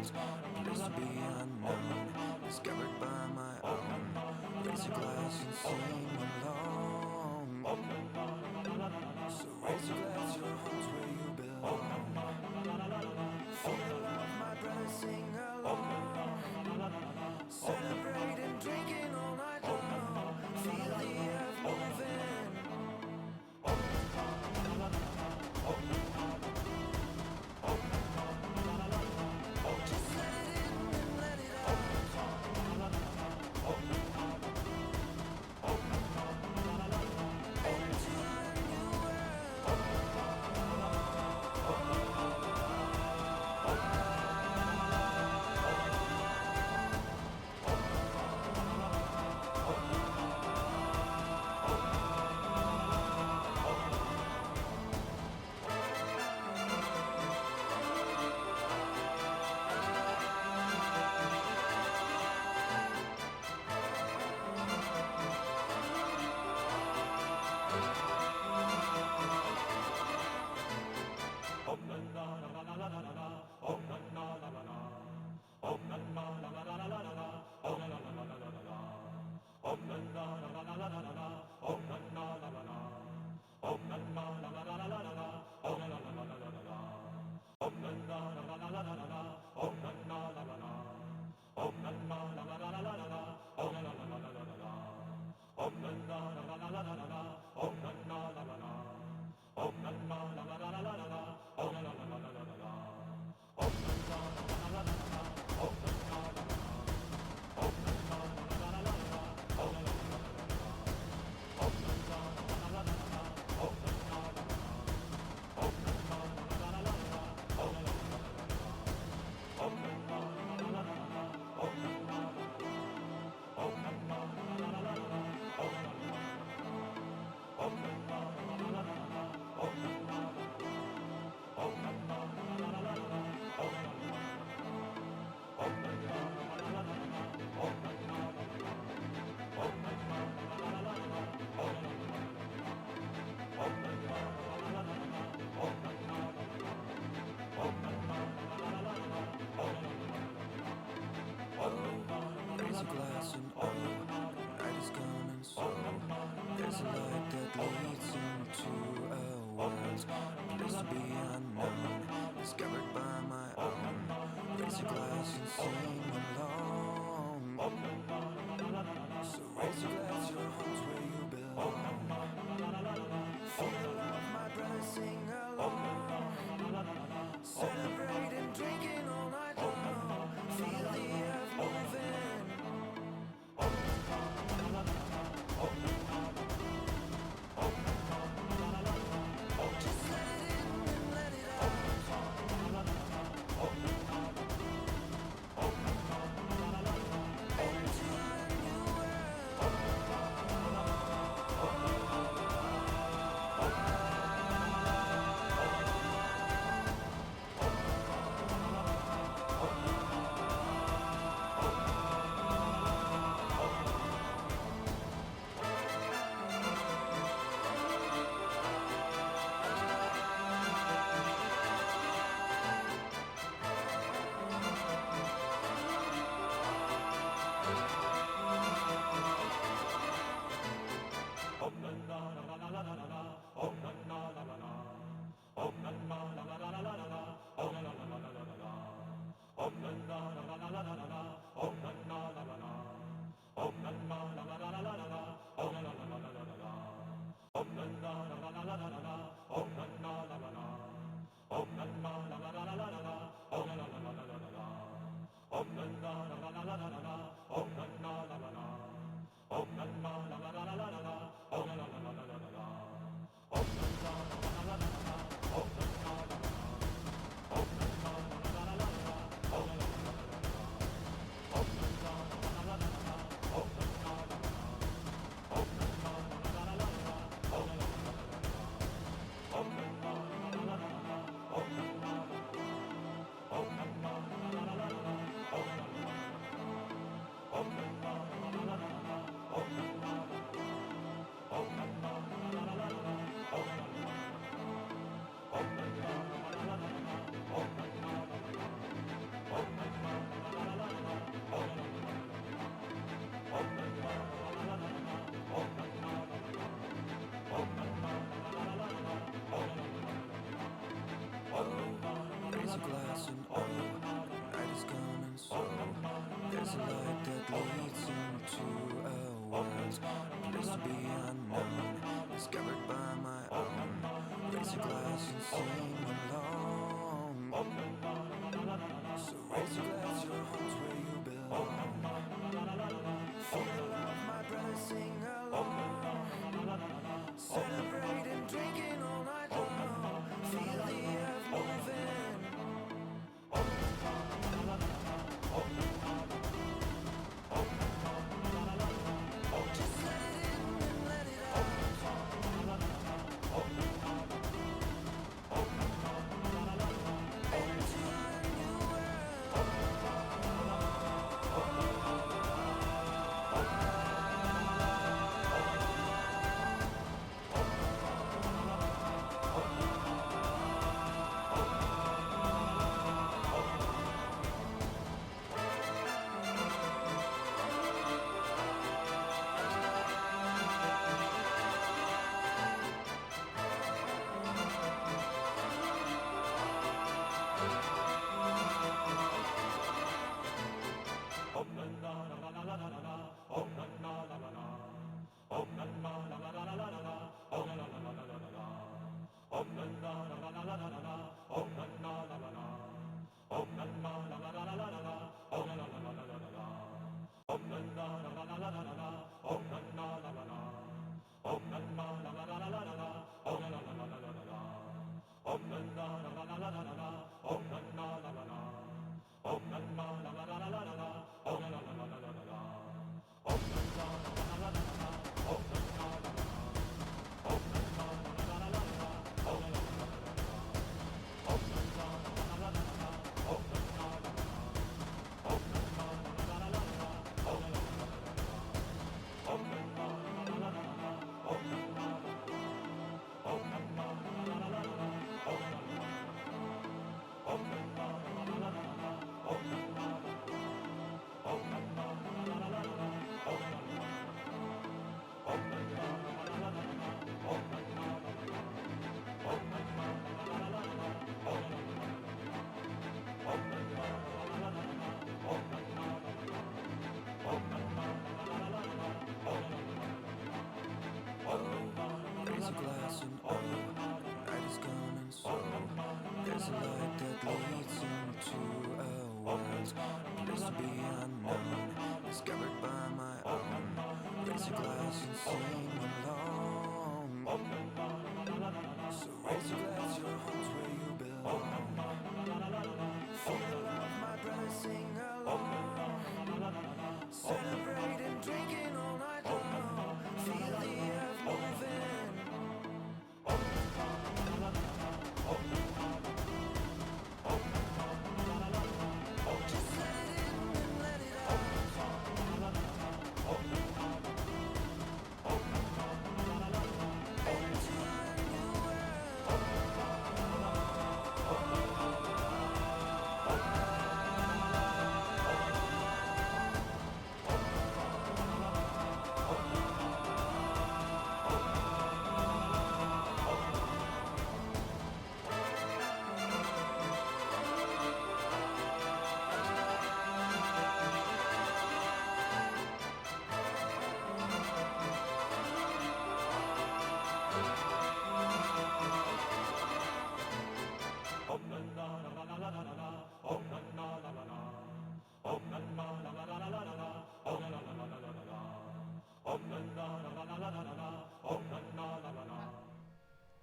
worlds, place to be unknown, discovered by my own. Raise your glass and sing along. So raise your glass, your home's where you belong. Feel the love, my brother, sing along. Celebrate and drinking all night long. Feel the earth moving. Just let it in and let it out. Into a new raise a glass and oh, the night is gone and so there's a light that leads into a world, place to be unknown, discovered by my own. Raise your glass and sing along. So raise your glass, your home's where you belong. Feel the love, my brother, sing along. Celebrate and drinking all night long. Feel the earth moving. Just let it in and let it out. Into a new to be unknown, discovered by my own. Raise your glass and sing along. So raise your glass, your home's where you belong. Feel the love, my brother, sing along. Celebrating, drinking all night long. Feel the earth moving. Just let it in and let it out. Into a new world. Raise a glass and oh, night is gone and so there's a light that leads into a world. Place to be unknown, discovered by my own. Raise a glass and sing along. So raise your glass, your home's where you belong. Feel the love, my brother, sing along. Celebrating, drinking all night long. Feel the earth moving. Just let it in and let it out. Into a new world.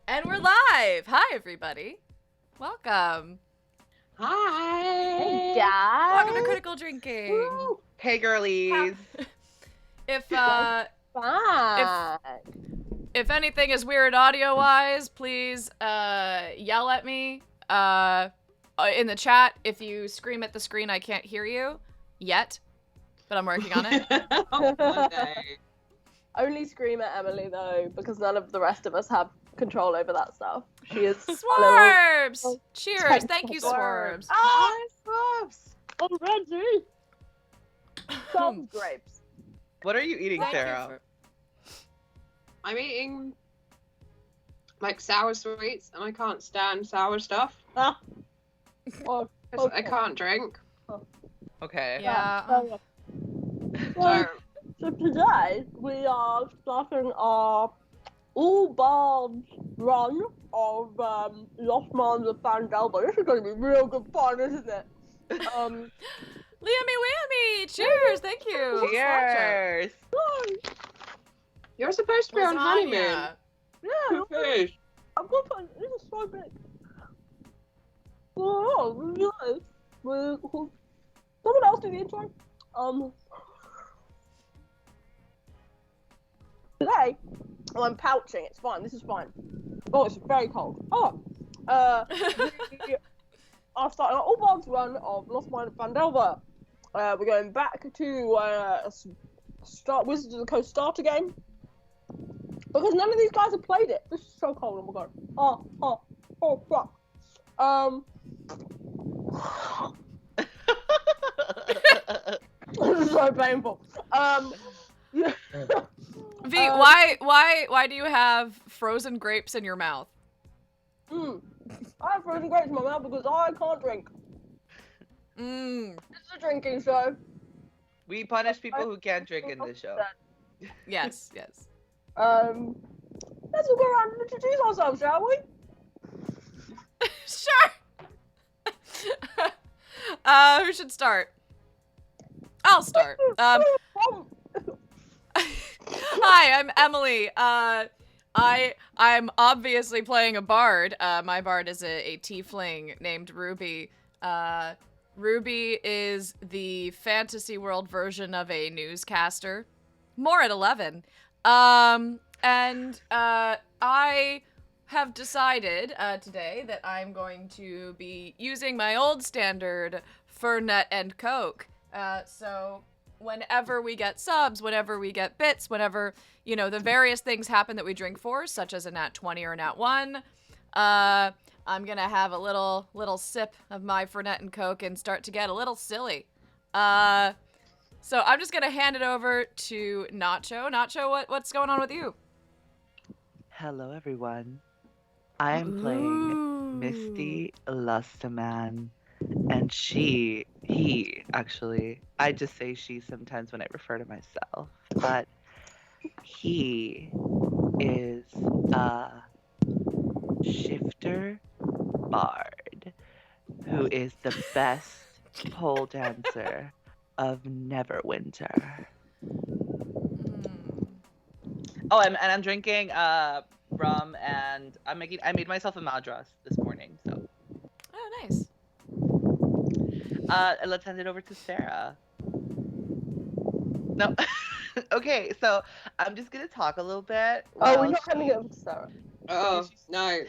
And we're live! Hi, everybody. Welcome. Hi. Hey guys. Welcome to Critical Drinking. Woo. Hey, girlies. If Fun. if anything is weird audio-wise, please yell at me in the chat. If you scream at the screen, I can't hear you yet, but I'm working on it. One day. Only scream at Emily though, because none of the rest of us have control over that stuff. She is Swarms! Cheers! Thank you, Swarms. Swarms! Already! Some grapes. What are you eating, Thank you Sarah? for- I'm eating like sour sweets, and I can't stand sour stuff. Oh, 'Cause okay. I can't drink. Okay. Yeah. So, So So today we are starting our all Bards run of Lost Mine of Phandelver. This is going to be real good fun, isn't it? Liammy Whammy! Cheers! Thank you! Cheers. You're supposed to be on honeymoon. Lasagna. Yeah, Food. I'm going to put this is so big. Oh, yes. Someone else do the intro. Today, I'm pouching. It's fine. This is fine. Oh, it's very cold. Oh, we are starting our all Bards run of Lost Mine of Phandelver. We're going back to start Wizards of the Coast starter game because none of these guys have played it. This is so cold. Oh my god. Oh fuck. This is so painful. Yeah. V, why do you have frozen grapes in your mouth? I have frozen grapes in my mouth because I can't drink. This is a drinking show. We punish people who can't drink in this show. Yes. Let's all go around and introduce ourselves, shall we? Sure. Who should start? I'll start. Hi, I'm Emily. I'm obviously playing a bard. My bard is a tiefling named Ruby. Ruby is the fantasy world version of a newscaster. More at 11. And I have decided today that I'm going to be using my old standard Fernet and Coke. So whenever we get subs, whenever we get bits, whenever, the various things happen that we drink for, such as a nat 20 or a nat 1, I'm gonna have a little sip of my Fernet and Coke and start to get a little silly. So I'm just gonna hand it over to Nacho. Nacho, what's going on with you? Hello, everyone. I am playing Misty Lustaman, and he, actually, I just say she sometimes when I refer to myself, but he is a shifter bard who is the best pole dancer of Neverwinter. Oh, I'm drinking rum, and I made myself a madras this morning. So. Oh, nice. Let's hand it over to Sarah. No. Okay, so I'm just gonna talk a little bit. Oh, we're not handing it over to Sarah. Oh, no,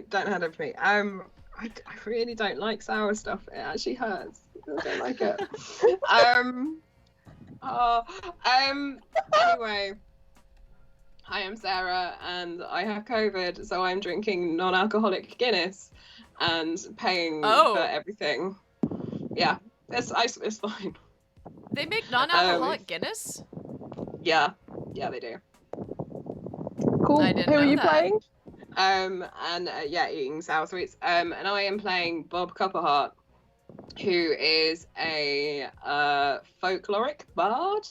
don't hand it to me. I really don't like sour stuff. It actually hurts. I don't like it. Anyway, I am Sarah, and I have COVID, so I'm drinking non-alcoholic Guinness and paying for everything. Yeah, it's fine. They make non-alcoholic Guinness? Yeah, they do. Cool. I didn't Who are know you that. playing? Eating sour sweets. And I am playing Bob Copperheart, who is a folkloric bard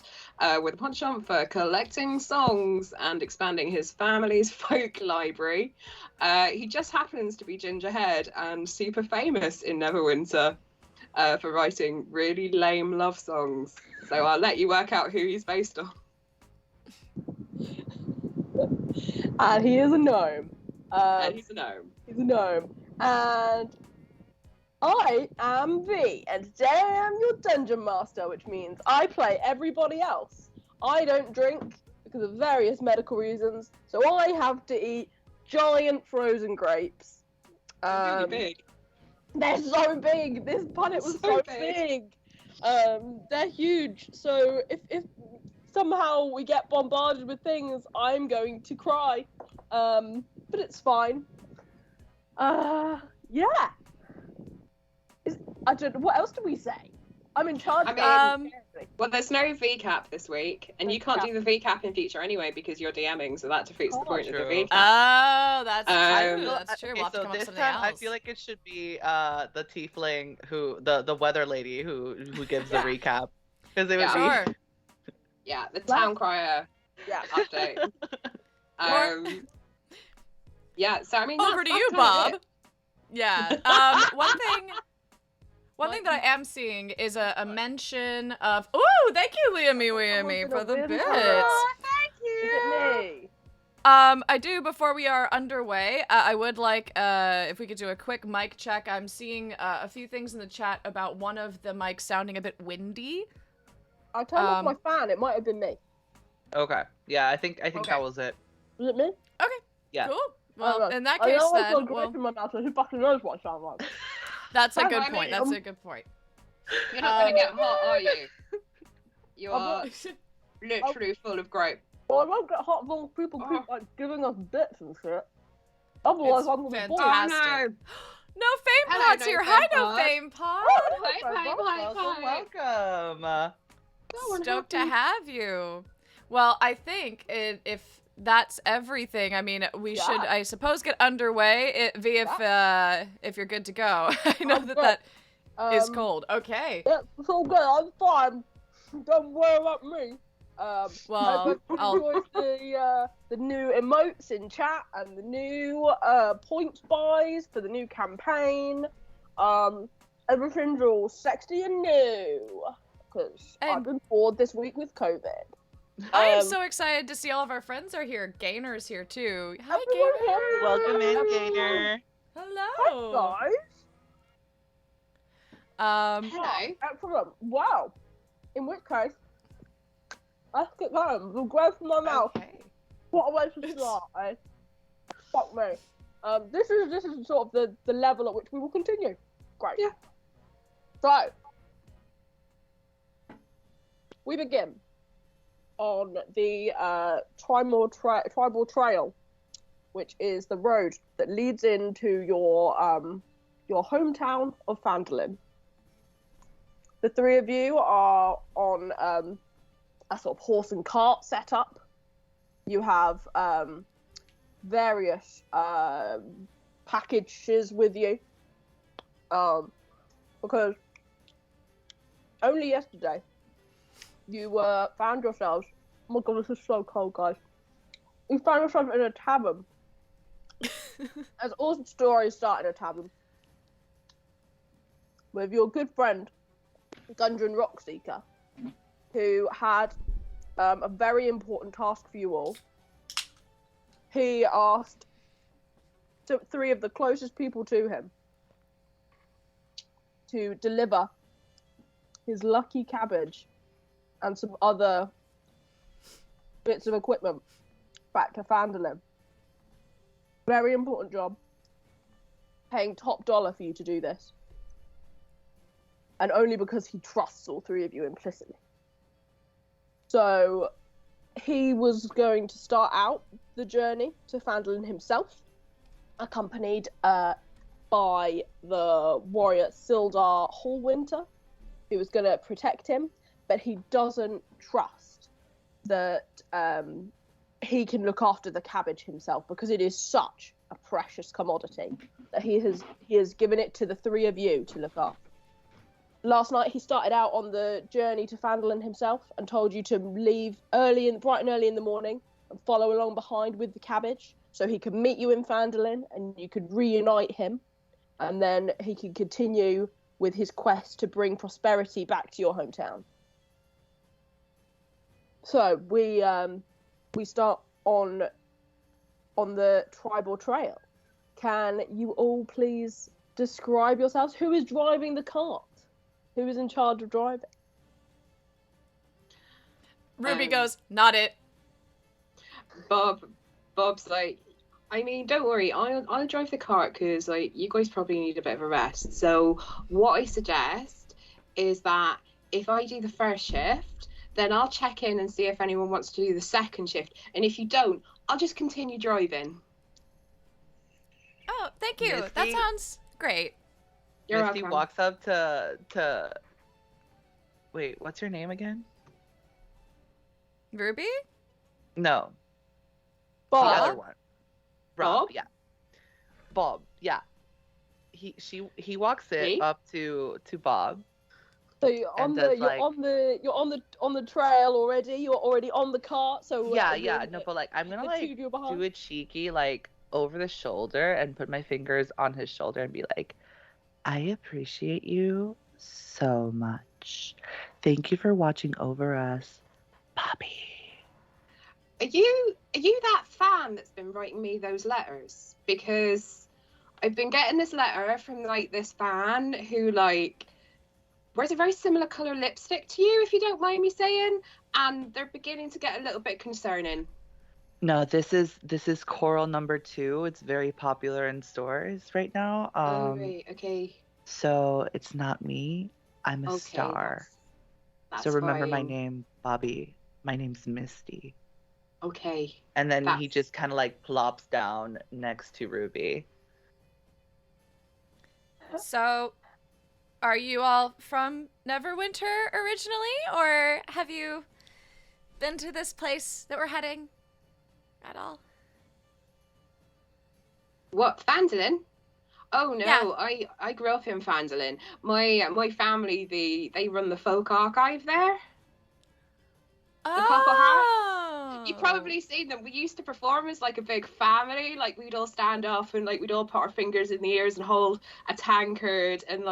with a penchant for collecting songs and expanding his family's folk library. He just happens to be ginger-haired and super famous in Neverwinter for writing really lame love songs. So I'll let you work out who he's based on. And he is a gnome. And he's a gnome. He's a gnome. And I am V, and today I am your dungeon master, which means I play everybody else. I don't drink because of various medical reasons, so I have to eat giant frozen grapes. Really big. They're so big. This punnet was so big. They're huge. So if somehow we get bombarded with things, I'm going to cry. But it's fine. Yeah. I don't know. What else do we say? I'm in charge. Well, there's no VCAP this week, and you can't do the VCAP in future anyway because you're DMing, so that defeats the point of the VCAP. Oh, that's true. That's true. Okay, We'll have to so come up with this something time else. I feel like it should be the tiefling the weather lady who gives the recap, because it would Sure. Yeah, the town crier Yeah. update. Yeah, so I mean, Over to that's you, kind of Bob. it. Yeah. One thing that I am seeing is a mention of. Ooh, thank you, Liamy, for the bits. Thank Is it me? I do, before we are underway, I would like, if we could do a quick mic check. I'm seeing a few things in the chat about one of the mics sounding a bit windy. I turned off my fan. It might have been me. Okay. Yeah, I think Okay. that was it. Was it me? Okay. Yeah. Cool. I don't Well, know. in that I case, know I've got then, a grape well, in my mouth, so who fucking knows what I sound like? that's a Well, good I point. mean, That's a good point. You're not going to get hot, are you? You I'm are not- literally full of grape. Well, I won't get hot as long as people keep like giving us bits and shit. Otherwise, It's I'm gonna be fantastic. bored. Oh, no. No Fame Hello, Pod's no here. Fame Hi, no Pod. Fame Pod. Welcome. Stoked to have you. Well, I think if that's everything, I mean, we should, I suppose, get underway. If you're good to go. I know I'm that good. is cold. Okay. Yeah, it's all good. I'm fine. Don't worry about me. Well, I enjoyed the new emotes in chat and the new points buys for the new campaign. Everything's all sexy and new because I've been bored this week with COVID. I am so excited to see all of our friends are here. Gainer's here too. Hi, Gainer. Welcome in, Gainer. Hello. Hi, guys. Hello. Excellent. Wow. In which case, let's get going. The growth in my mouth. Okay. What a way to start, eh? Fuck me. This is sort of the level at which we will continue. Great. Yeah. So, we begin on the tribal trail, which is the road that leads into your hometown of Phandelver. The three of you are on a sort of horse and cart setup. You have various packages with you, because only yesterday you found yourselves. Oh my god, this is so cold, guys. You found yourself in a tavern. As all stories start in a tavern, with your good friend, Dungeon Rockseeker, who had a very important task for you all. He asked three of the closest people to him to deliver his lucky cabbage and some other bits of equipment back to Phandelver. Very important job. Paying top dollar for you to do this. And only because he trusts all three of you implicitly. So he was going to start out the journey to Phandelver himself, accompanied by the warrior Sildar Hallwinter, who was going to protect him, but he doesn't trust that he can look after the cabbage himself, because it is such a precious commodity that he has given it to the three of you to look after. Last night he started out on the journey to Phandelver himself and told you to leave bright and early in the morning and follow along behind with the cabbage so he could meet you in Phandelver and you could reunite him, and then he could continue with his quest to bring prosperity back to your hometown. So we start on the tribal trail. Can you all please describe yourselves? Who is driving the cart? Who is in charge of driving? Ruby goes, not it. Bob's like, I mean, don't worry, I'll drive the cart because like you guys probably need a bit of a rest. So what I suggest is that if I do the first shift, then I'll check in and see if anyone wants to do the second shift. And if you don't, I'll just continue driving. Oh, thank you. Misty? That sounds great. You're Misty welcome. walks up to. Wait, what's her name again? Ruby? No, Bob. the other one. Rob, Bob? yeah. Bob, yeah. He walks Me? up to Bob, So you're on And the does, you're like- on the trail already. You're already on the cart. So no, but like I'm gonna the like two of you are behind. do a cheeky like over the shoulder and put my fingers on his shoulder and be like, I appreciate you so much. Thank you for watching over us, Bobby. Are you that fan that's been writing me those letters? Because I've been getting this letter from like this fan who like wears a very similar colour lipstick to you, if you don't mind me saying, and they're beginning to get a little bit concerning. No, this is Coral number 2. It's very popular in stores right now. Oh right, okay. So it's not me. I'm a Okay, star. that's So remember my fine. name, Bobby. My name's Misty. Okay. And then he That's- just kind of like plops down next to Ruby. So, are you all from Neverwinter originally, or have you been to this place that we're heading at all? What, Phandalin? Oh no, Yeah. I grew up in Phandalin. My family they run the folk archive there. Oh. You've probably seen them. We used to perform as like a big family. Like we'd all stand up and like we'd all put our fingers in the ears and hold a tankard and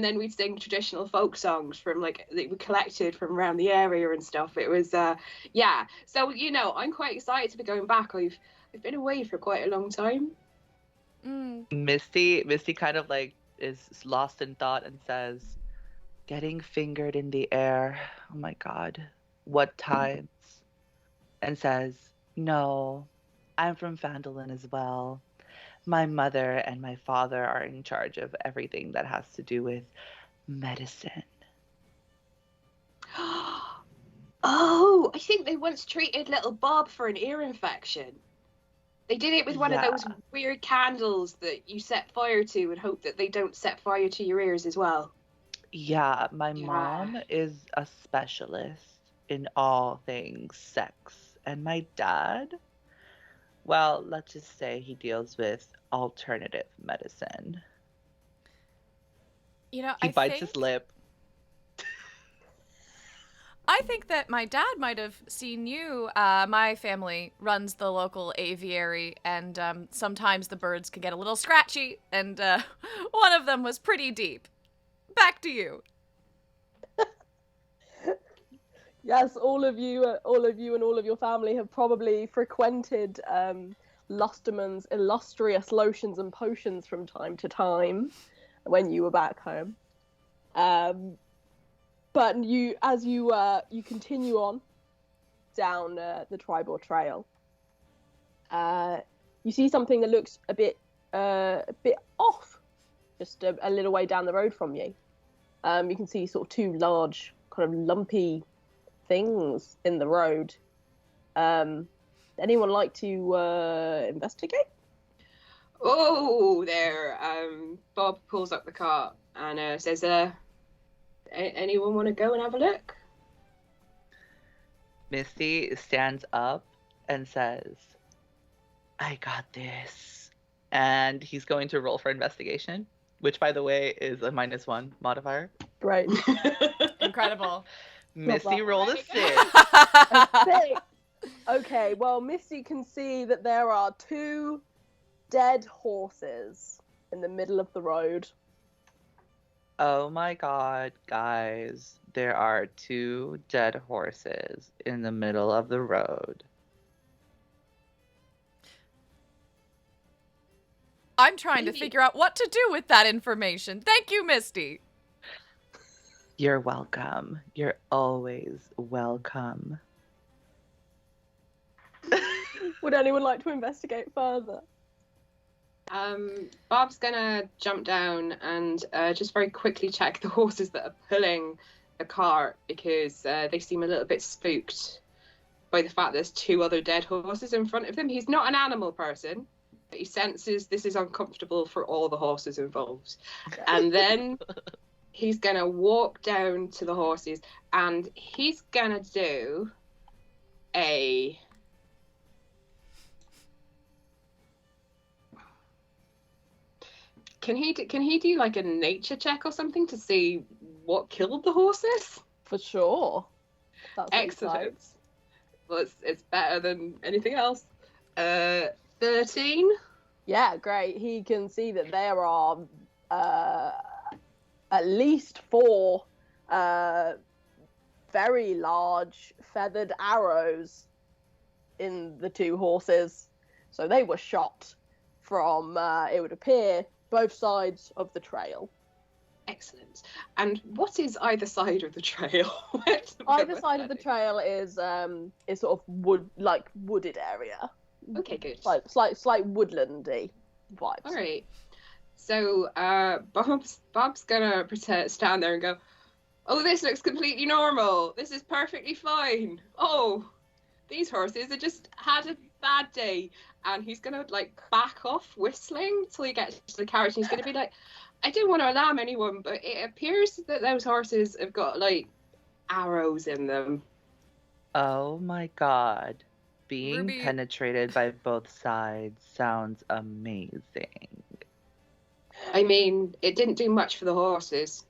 then we'd sing traditional folk songs from like that we collected from around the area and stuff. It was yeah. So I'm quite excited to be going back. I've been away for quite a long time. Misty kind of like is lost in thought and says, getting fingered in the air. Oh my god. What times? And says, no, I'm from Phandalin as well. My mother and my father are in charge of everything that has to do with medicine. Oh, I think they once treated little Bob for an ear infection. They did it with one of those weird candles that you set fire to and hope that they don't set fire to your ears as well. Yeah, my mom is a specialist in all things sex. And my dad, well, let's just say he deals with alternative medicine. You know, He bites his lip. I think that my dad might have seen you. My family runs the local aviary, and sometimes the birds can get a little scratchy, and one of them was pretty deep. Back to you. Yes, all of you and all of your family have probably frequented Lustaman's illustrious lotions and potions from time to time when you were back home. But as you continue on down the tribal trail, you see something that looks a bit off, just a little way down the road from you. You can see sort of two large, kind of lumpy things in the road. Anyone like to investigate? Oh, there. Bob pulls up the cart and says, anyone want to go and have a look? Misty stands up and says, I got this. And he's going to roll for investigation, which, by the way, is a -1 modifier. Great. Incredible. Misty rolled a 6. A 6. Okay, well, Misty can see that there are 2 dead horses in the middle of the road. Oh my god, guys. There are 2 dead horses in the middle of the road. I'm trying to figure out what to do with that information. Thank you, Misty. You're welcome. You're always welcome. Would anyone like to investigate further? Bob's gonna jump down and just very quickly check the horses that are pulling the cart because they seem a little bit spooked by the fact there's 2 other dead horses in front of them. He's not an animal person, but he senses this is uncomfortable for all the horses involved. And then he's gonna walk down to the horses and he's gonna do a... Can he do like a nature check or something to see what killed the horses? For sure. That's what Excellent. excites. Well, it's better than anything else. 13. Yeah, great. He can see that there are at least 4 very large feathered arrows in the 2 horses. So they were shot from, it would appear, both sides of the trail. Excellent. And what is either side of the trail? Either side of the trail is sort of wooded area. Okay, good. Like slight woodlandy vibes. All right. So Bob's gonna stand there and go, "Oh, this looks completely normal. This is perfectly fine. Oh, these horses have just had a bad day." And he's gonna like back off whistling till he gets to the carriage. And he's gonna be like, "I don't want to alarm anyone, but it appears that those horses have got like arrows in them." Oh my god. Being Ruby- penetrated by both sides sounds amazing. I mean, it didn't do much for the horses.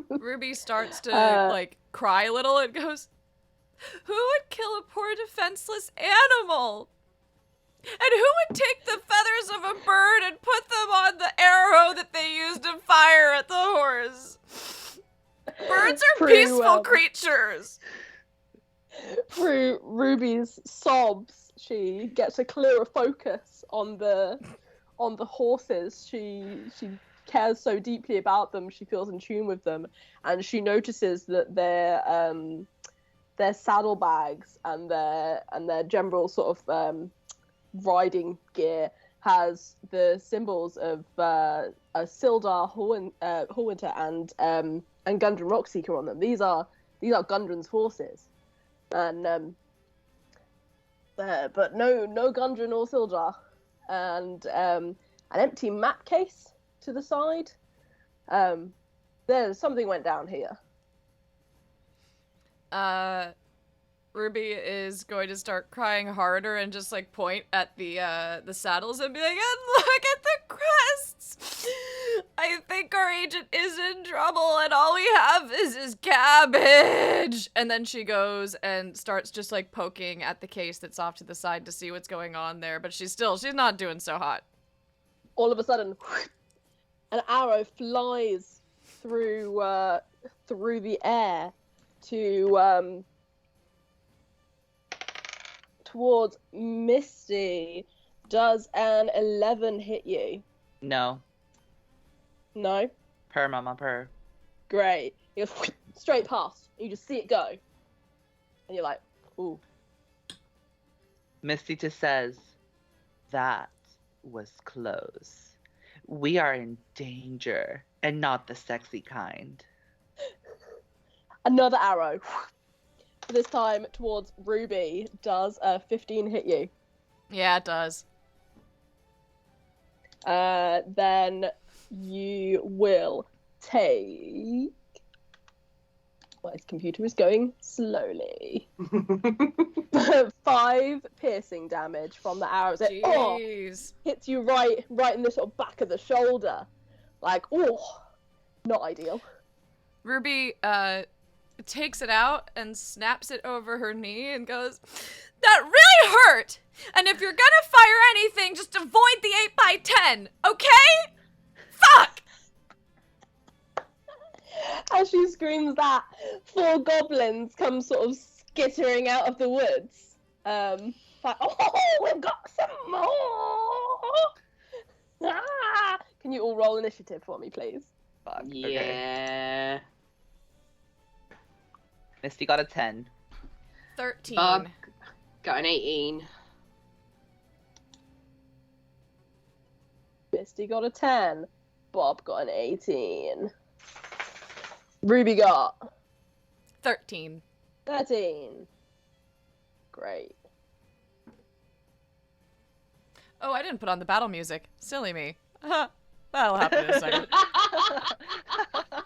Ruby starts to Uh, cry a little and goes, "Who would kill a poor defenseless animal? And who would take the feathers of a bird and put them on the arrow that they used to fire at the horse? Birds are True, peaceful creatures." Through Ruby's sobs, she gets a clearer focus on the horses. She cares so deeply about them. She feels in tune with them, and she notices that their saddlebags and their general sort of riding gear has the symbols of Sildar, Hallwinter, and Gundren Rockseeker on them. These are Gundren's horses. And but no Gundren or Sildar, and an empty map case to the side. There's something went down here. Ruby is going to start crying harder and just point at the saddles and be like, "And look at the crests! I think our agent is in trouble and all we have is his cabbage." And then she goes and starts just poking at the case that's off to the side to see what's going on there, but she's not doing so hot. All of a sudden, an arrow flies through the air to towards Misty. Does an 11 hit you? No. No? Per mama per. Great. It goes straight past. You just see it go. And you're like, ooh. Misty just says, "That was close. We are in danger, and not the sexy kind." Another arrow. This time towards Ruby. Does a 15 hit you? Yeah, it does. Then you will take... My computer is going slowly. 5 piercing damage from the arrows. It Jeez. hits you right in the sort of back of the shoulder. Not ideal. Ruby takes it out and snaps it over her knee and goes, "That really hurt! And if you're gonna fire anything, just avoid the 8x10, okay? Fuck!" As she screams that, 4 goblins come sort of skittering out of the woods. We've got some more! Ah! Can you all roll initiative for me, please? Fuck. Okay. Yeah. Misty got a 10. 13. Bob got an 18. Misty got a 10. Bob got an 18. Ruby got 13. 13. Great. Oh, I didn't put on the battle music. Silly me. That'll happen in a second.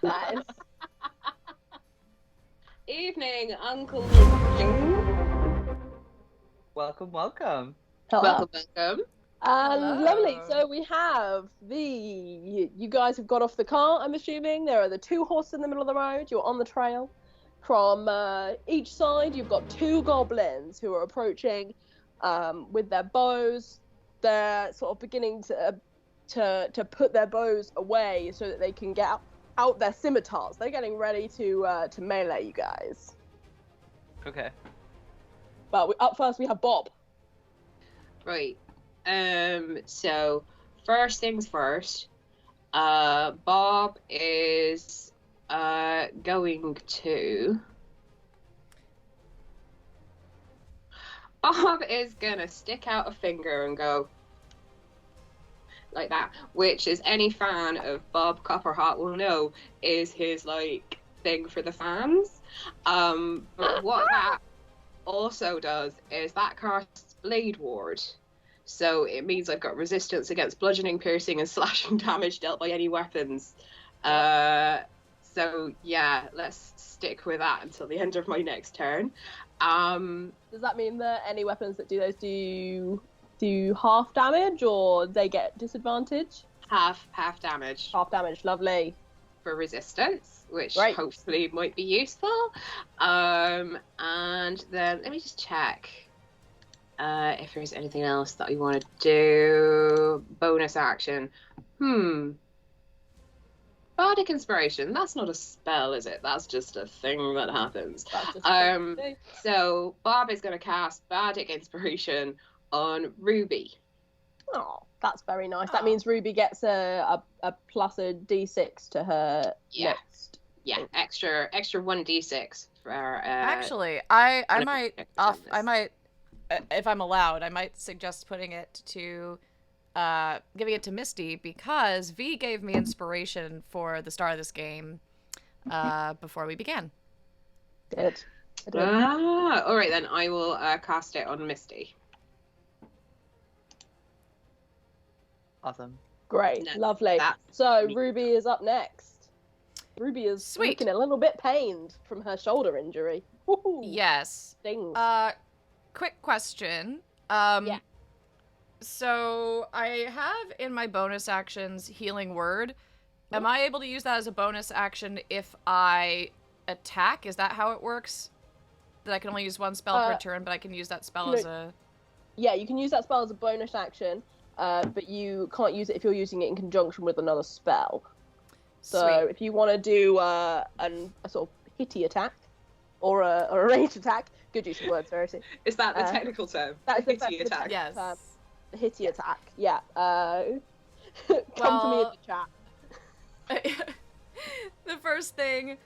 Nice. Evening, Uncle. Welcome, welcome. Hello. Welcome. And lovely. Hello. So we have you guys have got off the car, I'm assuming. There are the 2 horses in the middle of the road. You're on the trail. From each side, you've got 2 goblins who are approaching with their bows. They're sort of beginning to put their bows away so that they can get out their scimitars. They're getting ready to melee you guys. Okay. But up first, we have Bob. Right. So first things first, Bob is going to stick out a finger and go like that, which, as any fan of Bob Copperheart will know, is his like thing for the fans. But what that also does is that casts Blade Ward. So it means I've got resistance against bludgeoning, piercing, and slashing damage dealt by any weapons. So yeah, let's stick with that until the end of my next turn. Does that mean that any weapons that do those do half damage, or they get disadvantage? Half damage Half damage, lovely. for resistance, which Right. hopefully might be useful. And then let me just check if there's anything else that I want to do. Bonus action. Bardic Inspiration. That's not a spell, is it? That's just a thing that happens. That's just So Bob is going to cast Bardic Inspiration on Ruby. Oh, that's very nice. Oh. That means Ruby gets a plus a d6 to her Yeah. next. Yeah, extra 1d6 for Actually, I whatever might next off. turn I is. might, if I'm allowed, I might suggest putting it to, giving it to Misty, because V gave me inspiration for the start of this game, before we began. Good. all right then. I will cast it on Misty. Awesome. Great, No, lovely. that's So me. Ruby is up next. Ruby is Sweet. looking a little bit pained from her shoulder injury. Woohoo. Yes. Stings. Quick question. Yeah. So I have in my bonus actions Healing Word. Am I able to use that as a bonus action if I attack? Is that how it works? That I can only use one spell per turn, but I can use that spell no. as a... Yeah, you can use that spell as a bonus action, but you can't use it if you're using it in conjunction with another spell. So Sweet. if you want to do a sort of hitty attack or a ranged attack, good use of words, Verity. Is that the Uh, technical term? That is the Hitty best attack. Yes. The hitty attack, yeah. Come to me in Well- the chat. The first thing...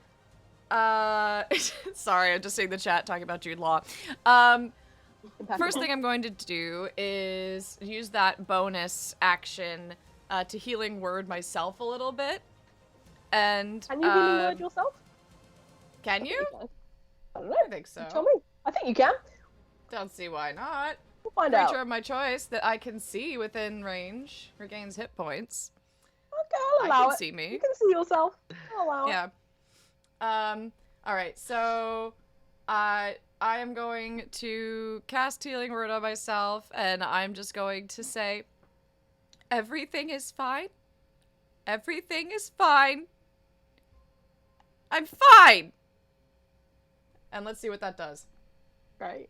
sorry, I'm just seeing the chat talking about Jude Law. First thing I'm going to do is use that bonus action to Healing Word myself a little bit. And Can you healing word yourself? can you? I don't know. I think so. Tell me. I think you can. Don't see why not. We'll find Creature out. of my choice that I can see within range regains hit points. Okay, I'll I allow can it. see You me. can see yourself. I'll allow it. Yeah. All right. So, I am going to cast Healing Word on myself, and I'm just going to say, everything is fine. Everything is fine. I'm fine. And let's see what that does. Great.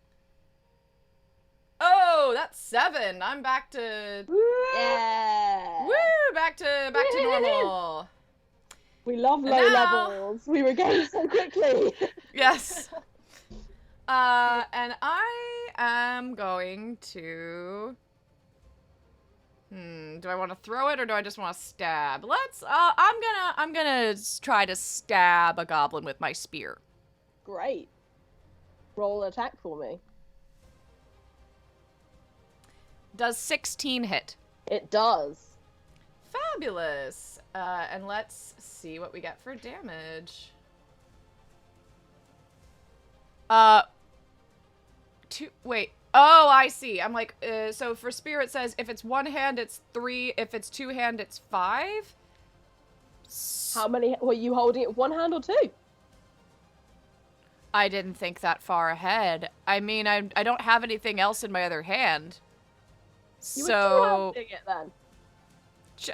Oh, that's 7. I'm back to Yeah. woo, back to normal. We love And low now- levels. We regain so quickly. Yes. And I am going to. Do I want to throw it or do I just want to stab? I'm gonna try to stab a goblin with my spear. Great. Roll an attack for me. Does 16 hit? It does. Fabulous. And let's see what we get for damage. Wait. Oh, I see. I'm like, so for spear it says if it's one hand it's 3, if it's two hand it's 5. How many were you holding it with one hand or two? I didn't think that far ahead. I mean, I don't have anything else in my other hand. You were So, two-handing it then.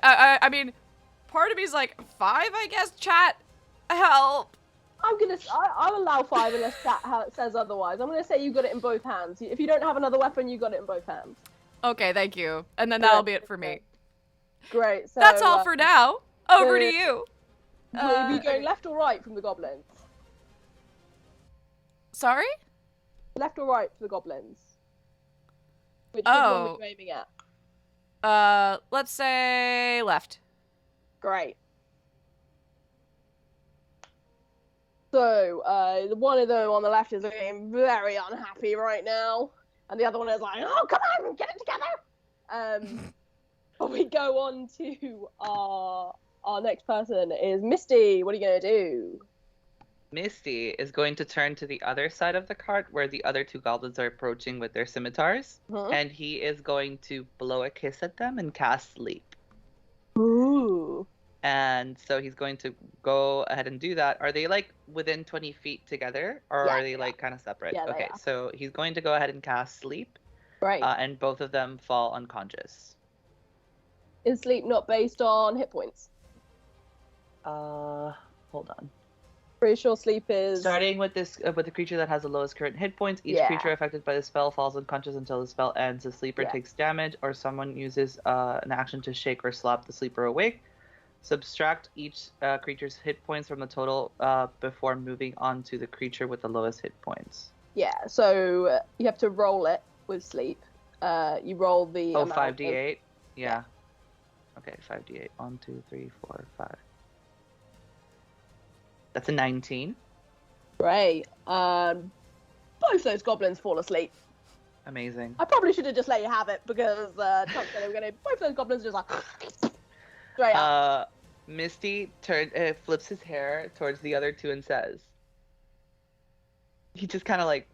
I mean, part of me's like, 5, I guess, chat? Help! I'll allow 5 unless chat says otherwise. I'm gonna say you got it in both hands. If you don't have another weapon, you got it in both hands. Okay, thank you. And then that'll be it for me. Great. So That's all for now. Over to uh, you. Will you be going Okay. left or right from the goblins? Sorry? Left or right for the goblins? Which one were you aiming at? Let's say left. Great. So, one of them on the left is looking very unhappy right now, and the other one is like, "Oh, come on, get it together!" But we go on to our next person is Misty. What are you gonna do? Misty is going to turn to the other side of the cart where the other 2 goblins are approaching with their scimitars, and he is going to blow a kiss at them and cast sleep. Ooh. And so he's going to go ahead and do that. Are they like within 20 feet together, or Yeah, are they like kind of separate? Yeah, they Okay, are. so he's going to go ahead and cast sleep, Right. and both of them fall unconscious. Is sleep not based on hit points? Hold on. Pretty sure sleep is. Starting with this, with the creature that has the lowest current hit points, each Yeah. creature affected by the spell falls unconscious until the spell ends. The sleeper Yeah. takes damage, or someone uses an action to shake or slap the sleeper awake. Subtract each creature's hit points from the total before moving on to the creature with the lowest hit points. Yeah. So you have to roll it with sleep. You roll the. Oh, amount 5d8? Yeah. Okay, 5d8. 1, 2, 3, 4, 5. That's a 19. Great. Both those goblins fall asleep. Amazing. I probably should have just let you have it because Chuck said they were going to. Both those goblins just like straight up. Misty flips his hair towards the other 2 and says, he just kind of like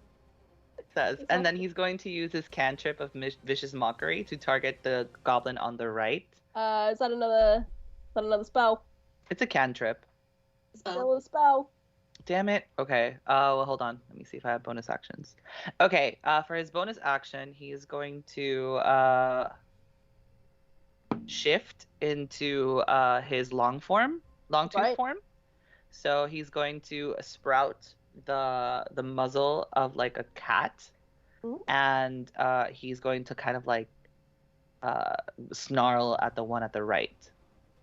says, and then he's going to use his cantrip of Vicious Mockery to target the goblin on the right. Is that another spell? It's a cantrip. Still a spell. Damn it. Okay. Well, hold on. Let me see if I have bonus actions. Okay. For his bonus action, he is going to shift into his longtooth Right. form. So he's going to sprout the muzzle of like a cat, and he's going to kind of like snarl at the one at the right.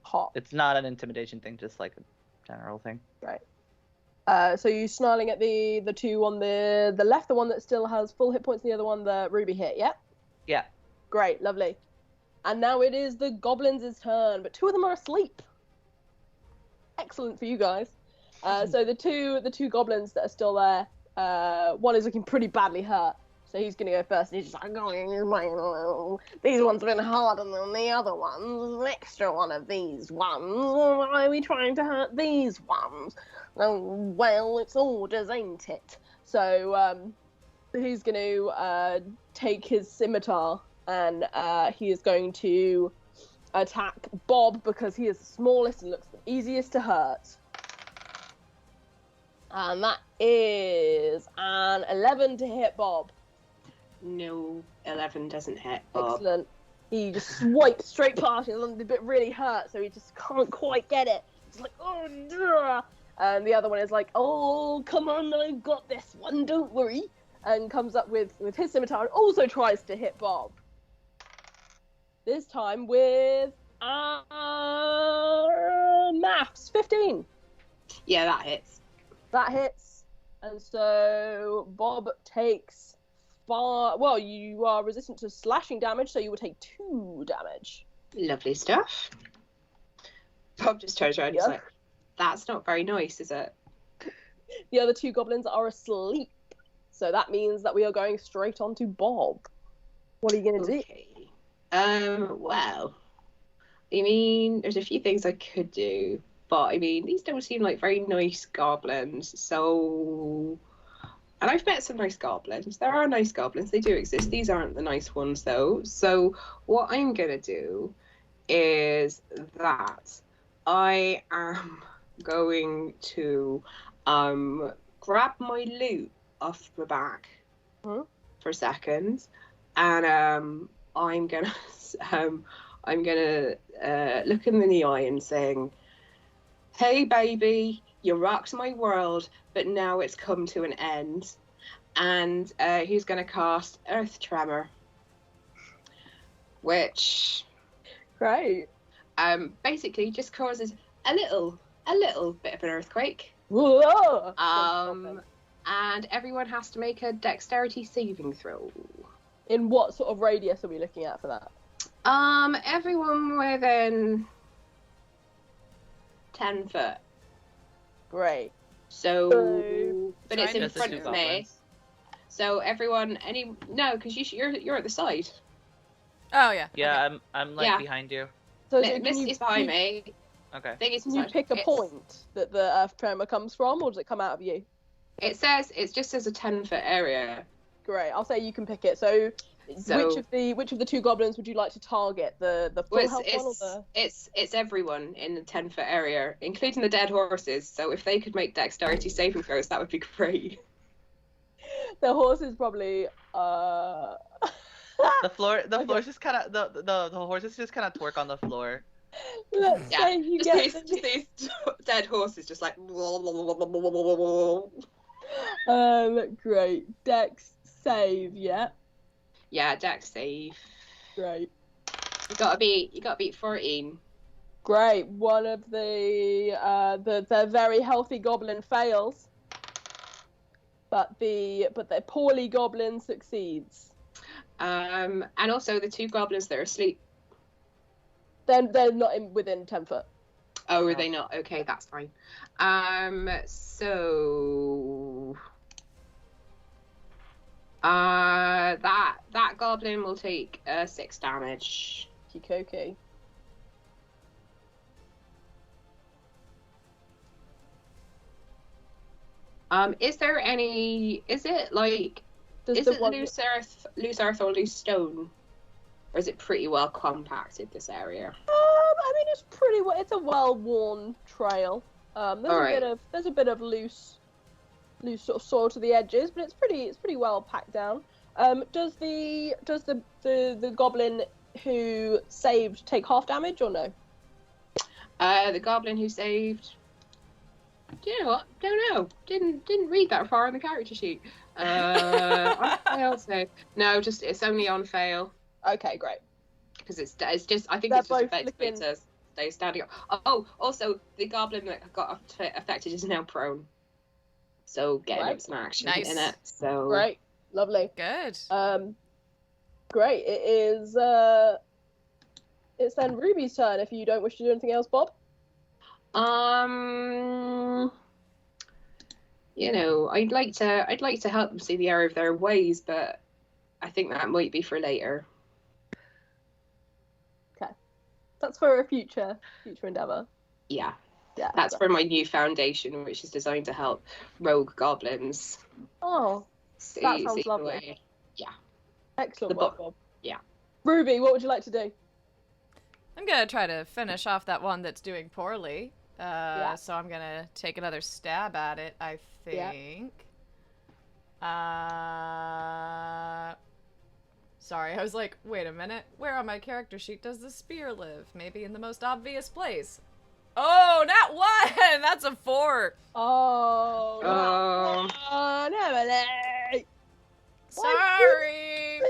Hot. It's not an intimidation thing, just like a general thing. Right. So you snarling at the 2 on the left, the one that still has full hit points, and the other one the Ruby hit, yeah? Yeah. Great, lovely. And now it is the goblins' turn, but 2 of them are asleep. Excellent for you guys. So the two goblins that are still there, one is looking pretty badly hurt, so he's gonna go first. And he's just like, oh, these ones have been harder than the other ones. An extra one of these ones. Why are we trying to hurt these ones? Oh, well, it's orders, ain't it? So he's gonna take his scimitar and he is going to attack Bob because he is the smallest and looks the easiest to hurt. And that is an 11 to hit Bob. No, 11 doesn't hit Bob. Excellent. He just swipes straight past him, and the bit really hurt, so he just can't quite get it. It's like, oh, duh. And the other one is like, oh, come on, I've got this one, don't worry. And comes up with his scimitar and also tries to hit Bob. This time with maths, 15. Yeah, that hits. That hits. And so Bob takes well, you are resistant to slashing damage, so you will take 2 damage. Lovely stuff. Bob just turns around and is like, that's not very nice, is it? The other 2 goblins are asleep. So that means that we are going straight on to Bob. What are you going to do? Okay. Well, I mean, there's a few things I could do, but I mean, these don't seem like very nice goblins, so... And I've met some nice goblins. There are nice goblins. They do exist. These aren't the nice ones, though. So what I'm going to do is that I am going to grab my loot off my back for a second, and I'm gonna look him in the eye and saying, "Hey, baby, you rocked my world, but now it's come to an end." And he's gonna cast Earth Tremor, which Great. basically just causes a little bit of an earthquake. Whoa. And everyone has to make a dexterity saving throw. In what sort of radius are we looking at for that? Everyone within 10 foot. Great. So, but it's Trying in to front see of two me. So everyone, no, because you're at the side. Oh yeah. Yeah, Okay. I'm like Yeah. behind you. So Misty's behind me. Okay. Thing is, Can you pick a point that the earth tremor comes from, or does it come out of you? It just says a 10-foot area. Great. I'll say you can pick it. So, So- which of the two goblins would you like to target? The full Well, health one or the? it's everyone in the 10-foot area, including the dead horses. So if they could make dexterity saving throws, that would be great. The horses probably. The floor's just kind of the horses just kind of twerk on the floor. Let's Yeah, say you get just these dead horses, just like. Great. Dex save, yeah. Yeah, dex save. Great. You gotta beat 14. Great. One of the very healthy goblin fails, but the poorly goblin succeeds. And also the two goblins that are asleep. Then they're not within 10 foot. Oh, are they not? Okay, that's fine. So that goblin will take 6 damage. Kikoki. Is there any? Is it like? Does Is the it one loose earth, or loose stone? Or is it pretty well compacted, this area? I mean, it's pretty. It's a well-worn trail. There's a bit of loose sort of soil to the edges, but it's pretty well packed down. Does the goblin who saved take half damage or no? The goblin who saved. Do you know what? Don't know. Didn't read that far in the character sheet. On fail save. No, it's only on fail. Okay, great. Because it's just I think They're it's just both effectively flicking. to stay standing up. Oh, also the goblin that got affected is now prone, so getting Right. up some action Nice. in it. So Great, lovely. Good. Great. It's then Ruby's turn. If you don't wish to do anything else, Bob. you know, I'd like to help them see the error of their ways, but I think that might be for later. That's for a future endeavor. Yeah. Yeah. That's for my new foundation, which is designed to help rogue goblins. Oh, that sounds the lovely. way. excellent The work, bo- Bob. yeah. Ruby, what would you like to do? I'm gonna try to finish off that one that's doing poorly. Yeah. So I'm gonna take another stab at it, I think. Sorry, I was like, wait a minute. Where on my character sheet does the spear live? Maybe in the most obvious place. Oh, not one! That's a 4. Oh, Um, Emily. Sorry!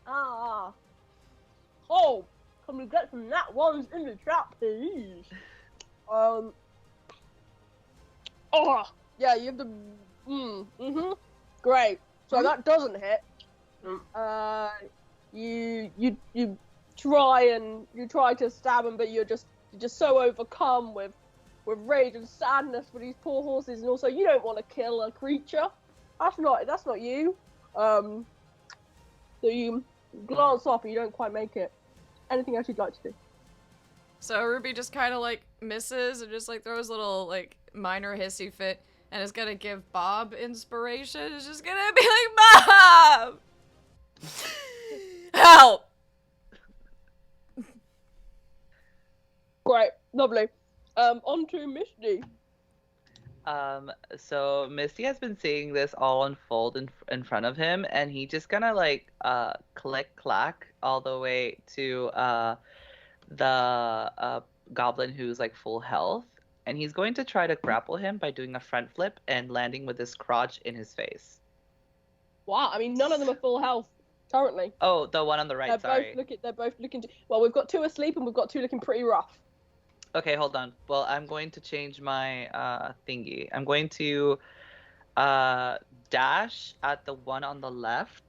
Ah. Oh, can we get some nat ones in the chat, please? Oh, yeah, you have the. Great. So that doesn't hit. You try to stab him, but you're just so overcome with rage and sadness for these poor horses, and also you don't want to kill a creature. That's not you. So you glance off and you don't quite make it. Anything else you'd like to do? So Ruby just kind of like misses and just like throws a little like minor hissy fit and is gonna give Bob inspiration. It's just gonna be like, Bob! Help! Great, lovely. On to Misty. So Misty has been seeing this all unfold in front of him, and he just gonna like click clack all the way to the goblin who's like full health, and he's going to try to grapple him by doing a front flip and landing with his crotch in his face. Wow, I mean, none of them are full health currently. Oh, the one on the right, They're sorry. both looking. Well, we've got 2 asleep and we've got 2 looking pretty rough. Okay, hold on. Well, I'm going to change my thingy. I'm going to dash at the one on the left,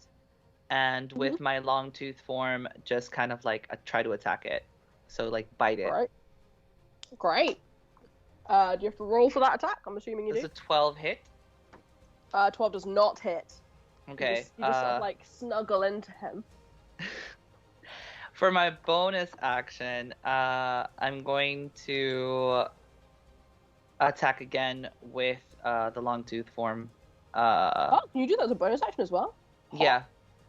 and with my long tooth form, just kind of like try to attack it. So like bite it. Right. Great. Do you have to roll for that attack? I'm assuming you Does do. a 12 hit? 12 does not hit. Okay. You just sort of like snuggle into him. For my bonus action, I'm going to attack again with the long tooth form. Oh, can you do that as a bonus action as well? Yeah.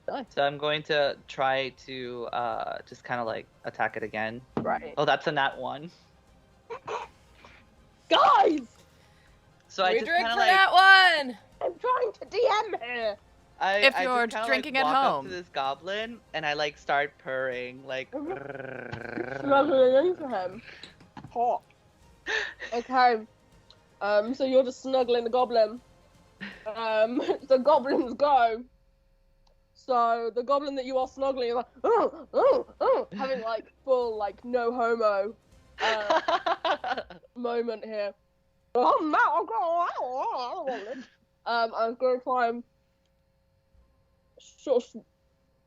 Nice. So I'm going to try to just kind of like attack it again. Right. Oh, that's a nat 1. Guys! So I We just drink kind for of like that one. I'm trying to DM here. If I you're just kinda, drinking like, at walk home. up to this goblin and I like start purring like. Snuggling into him. Hot. Okay. So you're just snuggling the goblin. The goblins go. So the goblin that you are snuggling is like, having like full like no homo moment here. Oh no! I'm gonna try and sort of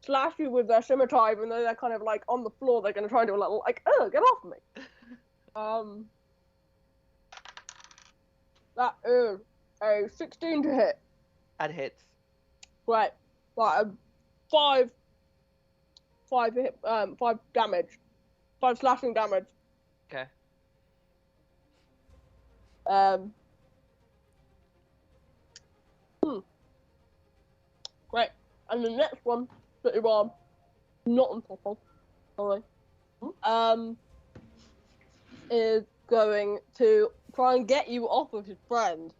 slash you with their scimitar, even though they're kind of like on the floor. They're gonna try and do a little like, get off me. That is a 16 to hit. That hits. Right, right, 5 damage, 5 slashing damage. Okay. Great. And the next one that you are not on top of, sorry, is going to try and get you off of his friend.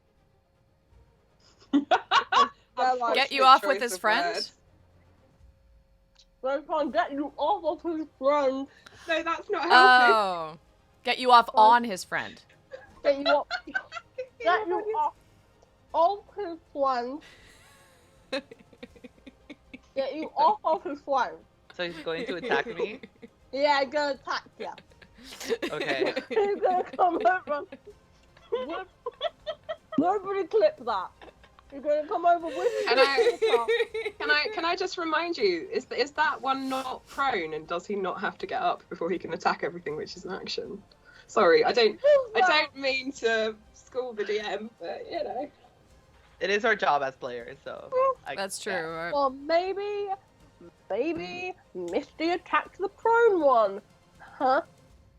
Like, Get you off with his friend? they're trying to get you off of his friend. No, that's not helping. Oh. Get you off on his friend. Get you off. Get you off of his friend. Get you off of his friend. So he's going to attack me. Yeah, I'm gonna attack you. Okay. He's gonna come over. Nobody clip that. You're gonna come over with me. Can I just remind you? Is that one not prone, and does he not have to get up before he can attack everything, which is an action? Sorry, I don't mean to school the DM, but you know. It is our job as players, so. That's true. Yeah. Well, maybe Misty attacked the prone one, huh?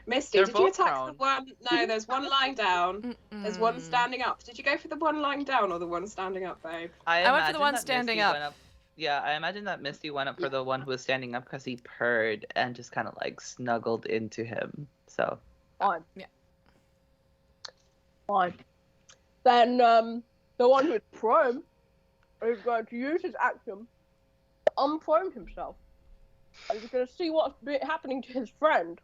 Misty, They're did you both attack prone. the one? No, there's one lying down. There's one standing up. Did you go for the one lying down or the one standing up, babe? I went for the imagine one that standing Misty up. went Yeah, I imagine that Misty went up for the one who was standing up because he purred and just kind of like snuggled into him. So. Fine. Yeah. Fine. Then the one who is prone is going to use his action to unprone himself. And he's going to see what's happening to his friend.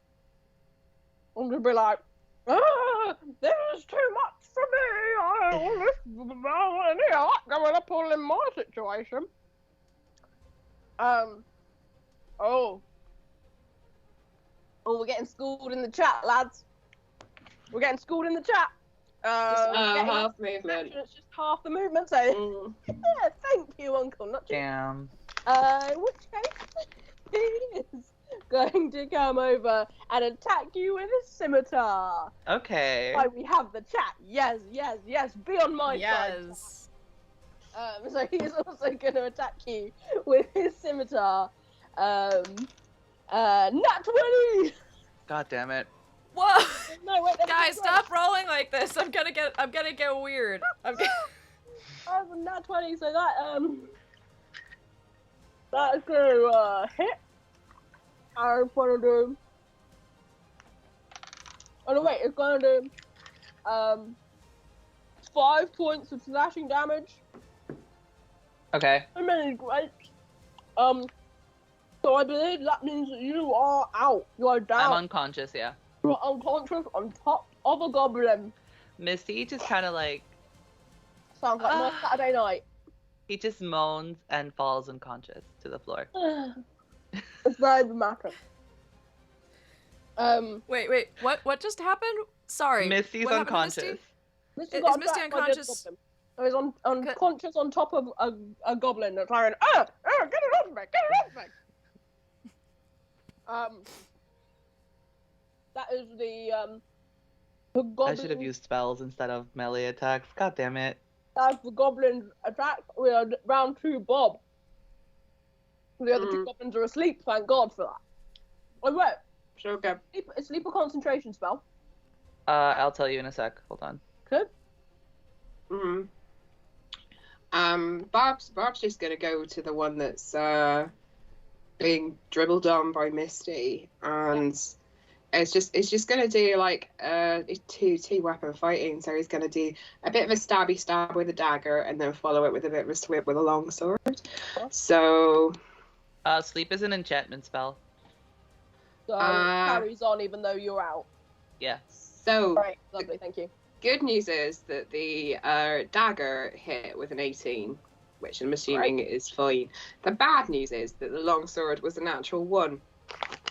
I'm going to be like, this is too much for me. I don't like going up all in my situation. We're getting schooled in the chat, lads. We're getting schooled in the chat. Half movement. It's just half the movement, so yeah, thank you, Uncle. Not you. Damn. In which case, he is going to come over and attack you with his scimitar. Okay. Why we have the chat. Yes, yes, yes. Be on my side. Yes. So he's also going to attack you with his scimitar. Nat 20. God damn it. Whoa. No, wait. Guys, stop rolling like this. I'm gonna get weird. That was a nat 20, so that is going to hit. I'm going to do. Oh no, wait, it's going to do 5 points of slashing damage. Okay. So many grapes. So I believe that means that you are out. You are down. I'm unconscious, yeah. You are unconscious on top of a goblin. Misty just kind of like, Sounds like my Saturday night. he just moans and falls unconscious to the floor. It's very dramatic. Wait. What just happened? Sorry. Misty's what happened to unconscious. Misty Is got Misty attacked by this unconscious? goblin. So he's unconscious on top of a goblin that's like, get it off me, get it off me. That is the goblin. I should have used spells instead of melee attacks. God damn it. That's the goblin attack. We are round 2, Bob. The other 2 goblins are asleep, thank God for that. Oh, wait. Sure, go. Sleep a concentration spell. I'll tell you in a sec. Hold on. Good. Barb's just gonna go to the one that's being dribbled on by Misty, and it's just gonna do like two weapon fighting. So he's gonna do a bit of a stabby stab with a dagger, and then follow it with a bit of a swip with a long sword. So Sleep is an enchantment spell. So it carries on even though you're out. Yeah. So Right, lovely, thank you. good news is that the dagger hit with an 18, which I'm assuming is fine. The bad news is that the longsword was a natural 1.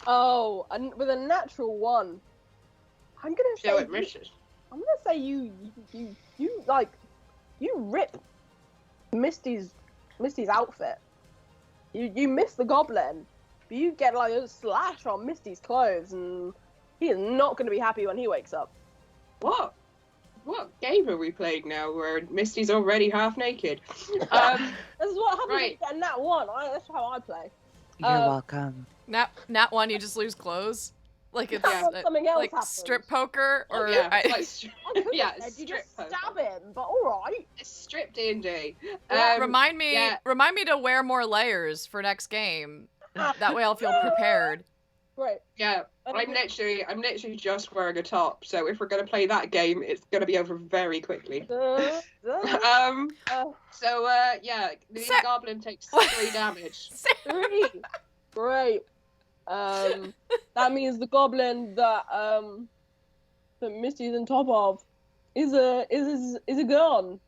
Oh, and with a natural 1, I'm gonna say So it misses. I'm gonna say you rip Misty's outfit. You miss the goblin, but you get like a slash on Misty's clothes, and he is not gonna be happy when he wakes up. What game are we playing now where Misty's already half naked? This is what happens when you Right. get a nat 1. That's how I play. You're welcome. Nat 1, you just lose clothes? Like it's Something else like happens. strip poker or yeah, I- like yeah, You strip just poker. stab him, but alright. It's strip D&D. remind me yeah. to wear more layers for next game. That way I'll feel prepared. Great. Yeah, I'm literally just wearing a top. So if we're gonna play that game, it's gonna be over very quickly. Uh, Yeah, the Sa- goblin takes 3 damage. 3. Great. That means the goblin that Misty's on top of is a gun.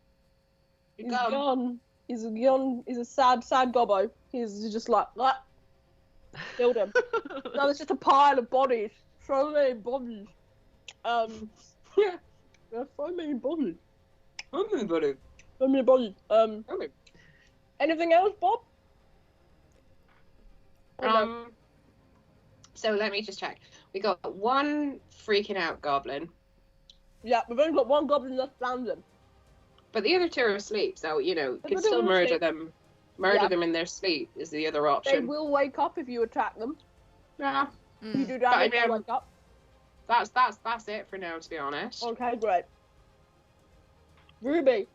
He's gone. He's a sad gobbo. He's just like that. Killed him. Now there's just a pile of bodies. So many bodies. Yeah. There's so many bodies. Everybody. So many bodies. Okay. Anything else, Bob? So let me just check. We got 1 freaking out goblin, Yeah, we've only got 1 goblin left standing. but the other 2 are asleep. So you know, But can they're still all murder asleep. them. Yeah. Them in their sleep is the other They option. will wake up if you attack them. Yeah, You do But damage, they I mean- wake up. that's it for now, to be honest. Okay, great. Ruby,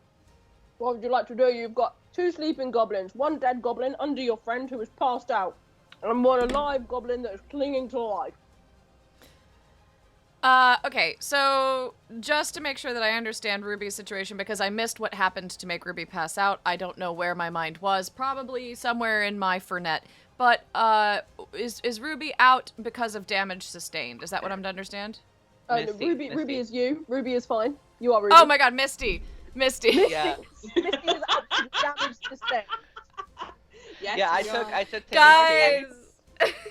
what would you like to do? You've got 2 sleeping goblins, 1 dead goblin under your friend who is passed out, and 1 alive goblin that is clinging to life. Okay, so just to make sure that I understand Ruby's situation, because I missed what happened to make Ruby pass out. I don't know where my mind was, probably somewhere in my Fernet. But is Ruby out because of damage sustained? Is that what I'm to understand? No, Misty, Ruby Misty. is you. Ruby is fine. You are Ruby. Oh my God, Misty. Misty Yeah. is absolute damage sustained. Yes, Yeah, I we took are. Guys.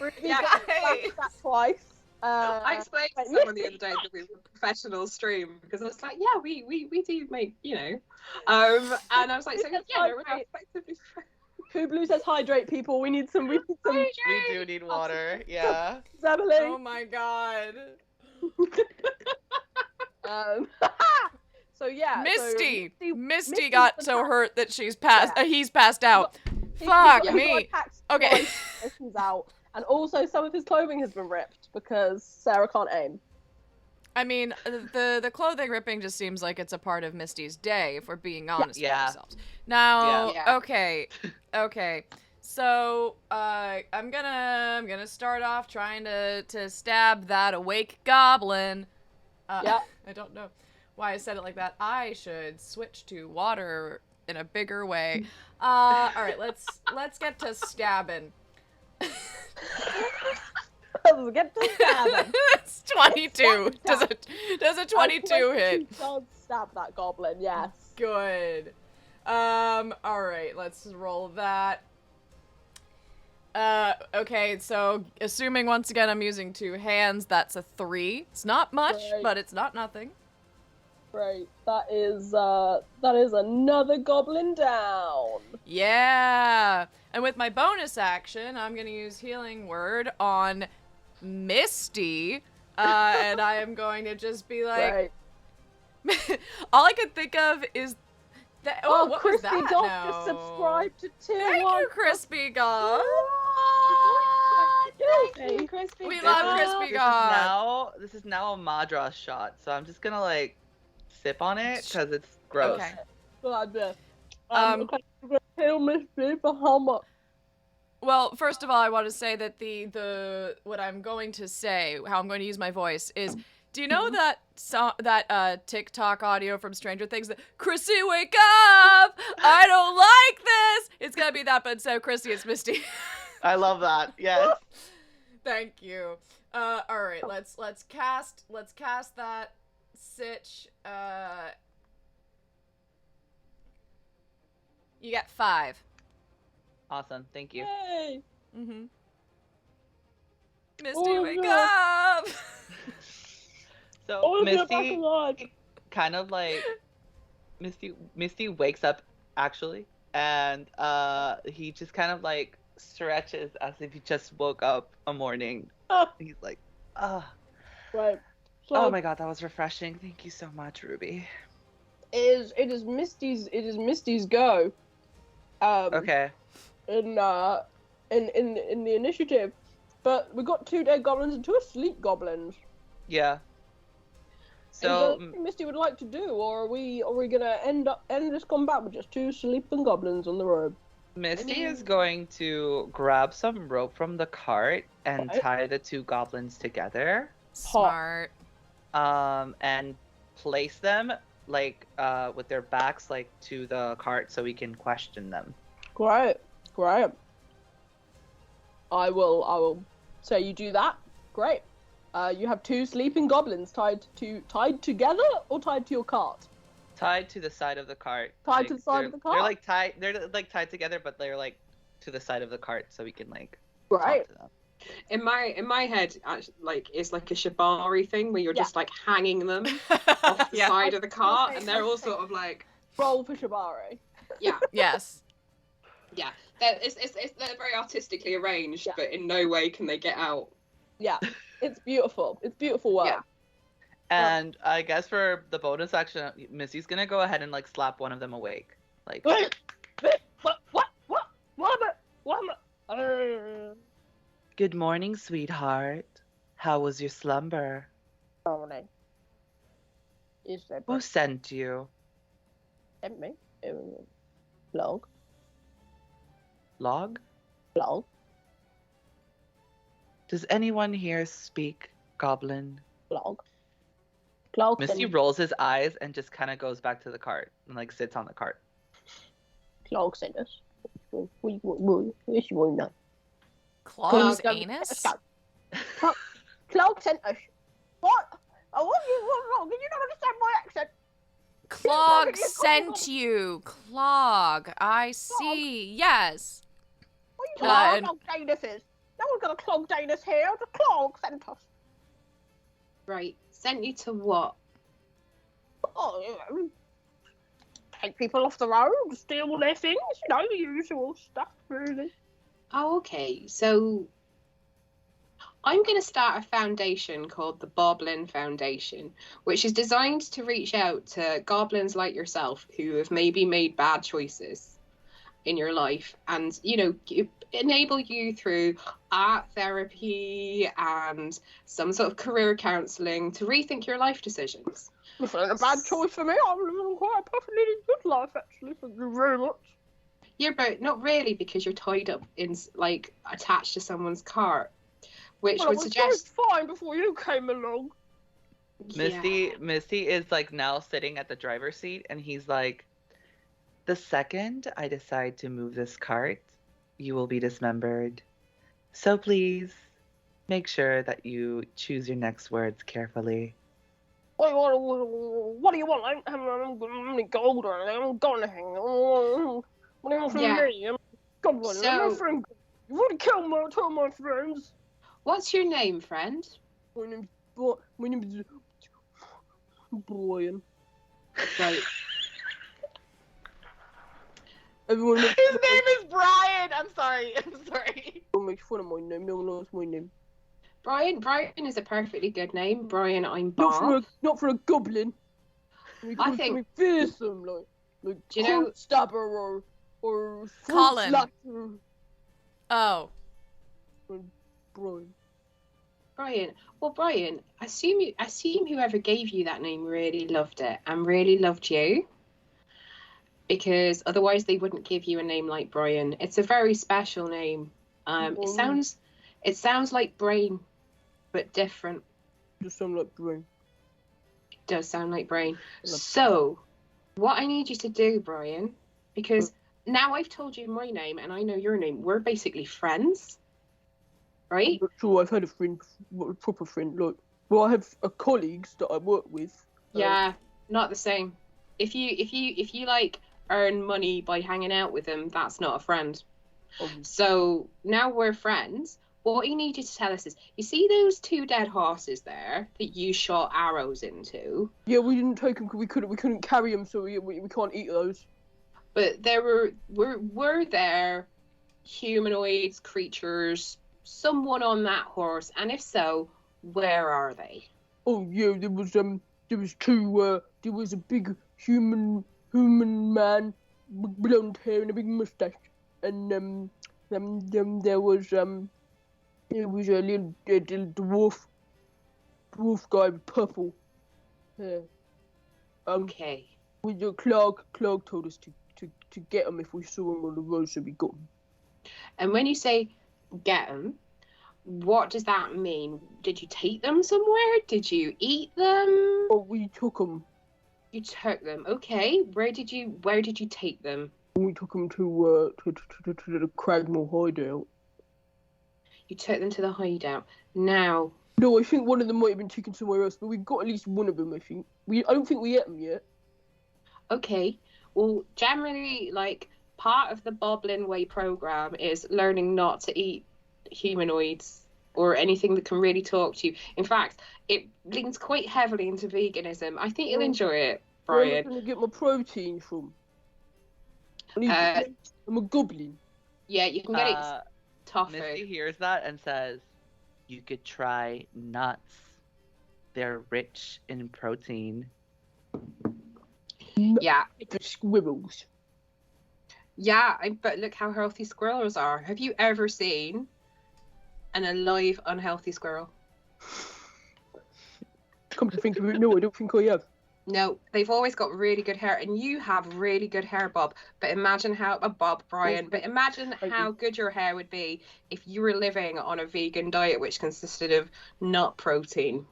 Ruby Yeah. got slashed at twice. I explained to but someone Misty- the other day that we were a professional stream because I was like, yeah, we do make, you know, and I was like, so That's yeah, no, we're right. effectively. Blue says hydrate people. We need some. We do need water. Yeah. Emily. Oh my God. So yeah. Misty. So Misty got so attacked. hurt that he's passed out. He Fuck got me. attacked Okay. twice as he's out, and also some of his clothing has been ripped because Sarah can't aim. I mean, the clothing ripping just seems like it's a part of Misty's day, if we're being honest with Yeah. ourselves. Now, Yeah. okay. So, I'm gonna start off trying to stab that awake goblin. Yeah. I don't know why I said it like that. I should switch to water in a bigger way. All right, let's get to stabbing. Let's get to stabbing. It's 22. Does a 22 hit? Does stab that goblin? Yes. Good. All right, let's roll that. Okay, so assuming once again I'm using 2 hands, that's a 3. It's not much, Right. but it's not nothing. Right. That is another goblin down. Yeah. And with my bonus action, I'm gonna use Healing Word on Misty, and I am going to just be like, Right. all I could think of is that. Oh, what was Crispy that? Goth now? just subscribed to tier Thank 1. you, Crispy Goth. Thank you, Crispy. We Goth. love Crispy Goth. This is now a Madras shot, so I'm just gonna like sip on it because it's gross. Okay. Good idea. Um, Okay, we're gonna kill Misty for how much? Well, first of all, I want to say that the what I'm going to say, how I'm going to use my voice is, do you know that TikTok audio from Stranger Things that Chrissy, wake up! I don't like this. It's gonna be that, but instead of Chrissy, it's Misty. I love that. Yes. Thank you. All right, let's cast that sitch. You get 5. Awesome. Thank you. Yay! Mm-hmm. Misty, Oh, wake no. up! So Oh, we're back Misty alive. kind of like Misty wakes up actually, and he just kind of like stretches as if he just woke up a morning. Ah. He's like, ah. Right. So Oh my god, that was refreshing. Thank you so much, Ruby. it is Misty's go. Okay. In the initiative, but we got 2 dead goblins and 2 asleep goblins. Yeah. Is So there anything Misty would like to do, or are we gonna end this combat with just 2 sleeping goblins on the road? Misty is going to grab some rope from the cart and Okay. tie the 2 goblins together, Smart. and place them like with their backs like to the cart so we can question them. Great. I will say you do that. Great. You have 2 sleeping goblins tied together or tied to your cart. Tied to the side of the cart. Tied to the side of the cart? They're like tied. They're like tied together, but they're like to the side of the cart so we can like Right. talk to them. In my head, actually, like it's like a shibari thing where you're Yeah. just like hanging them off the Yeah. side of the cart, Okay, and they're all okay. sort of like, Roll for Shibari. yeah, Yes. yeah. They're very artistically arranged, Yeah. but in no way can they get out. Yeah. It's beautiful. It's beautiful work. Yeah. And I guess for the bonus action, Missy's gonna go ahead and like slap one of them awake. Like, What? good morning, sweetheart. How was your slumber? Morning. Is there Who sent you? sent me? Log. Log? Log. Does anyone here speak Goblin? Log. Clog. Misty rolls his eyes and just kind of goes back to the cart and like sits on the cart. Clog sent us. Yes, you will know. Claw's Clog- anus? Clog sent us. What? Oh, what you want wrong? Did you not understand my accent? Clog sent you. Clog. I see. Yes. What are you talking and- about? Danuses? No one's got a clog Danus here. The clog sent us. Right. Sent you to what? Oh, take people off the road, steal all their things, you know, the usual stuff, really. Oh, okay. So I'm going to start a foundation called the Boblin Foundation, which is designed to reach out to goblins like yourself who have maybe made bad choices in your life and, you know, enable you through art therapy and some sort of career counselling to rethink your life decisions. This ain't a bad choice for me. I'm living quite a perfectly good life, actually. Thank you very much. Yeah, but not really, because you're tied up in, like, attached to someone's cart, which Well, I would was suggest... doing fine before you came along. Misty is like now sitting at the driver's seat, and he's like, the second I decide to move this cart, you will be dismembered. So please make sure that you choose your next words carefully. What do you want? I haven't got any gold or anything. I haven't got anything. What do you want from Yeah. me? I'm a goblin. I'm So- my friend. You've already killed two of my friends. What's your name, friend? My name's Brian. Right. Everyone His name is Brian. I'm sorry. makes fun of my name. No one knows my name. Brian is a perfectly good name. Brian, I'm Bob. Not for a goblin. I think- something fearsome like Do you know- cold stabber or fruit Colin. slasher. Oh. Brian. Brian. Well, Brian, I assume whoever gave you that name really loved it and really loved you. Because otherwise they wouldn't give you a name like Brian. It's a very special name. It sounds like brain, but different. Just sound like Brian. It does sound like brain. Love So, what I need you to do, Brian, because now I've told you my name and I know your name. We're basically friends, right? I'm not sure I've had a friend, a proper friend. Like, well, I have colleagues that I work with. Yeah, not the same. If you like earn money by hanging out with them, that's not a friend. So now we're friends. What I need you to tell us is, you see those two dead horses there that you shot arrows into? Yeah, we didn't take them because we couldn't carry them, so we can't eat those. But there were there humanoids, creatures, someone on that horse, and if so, where are they? Oh yeah, there was two. There was a big human man with blonde hair and a big mustache, and there was a little dwarf guy with purple hair. Okay. With the Clark told us to get him if we saw him on the road, so we got him. And when you say get them, what does that mean? Did you take them somewhere? Did you eat them? Oh, we took him. You took them. Okay. Where did you take them? We took him to the Cragmore hideout. You took them to the hideout. Now, No, I think one of them might have been taken somewhere else, but we got at least one of them. I think I don't think we ate them yet. okay. Well, generally, like, part of the Boblin Way program is learning not to eat humanoids or anything that can really talk to you. In fact, it leans quite heavily into veganism. I think you'll enjoy it, Where am I Brian. going to get my protein from? I'm a goblin. Yeah, you can get it tougher. Misty hears that and says, you could try nuts. They're rich in protein. Yeah. The squirrels. Yeah, but look how healthy squirrels are. Have you ever seen an alive, unhealthy squirrel? Come to think of it, no, I don't think I have. No, they've always got really good hair, and you have really good hair, Bob. But imagine Brian. But imagine how good your hair would be if you were living on a vegan diet which consisted of nut protein.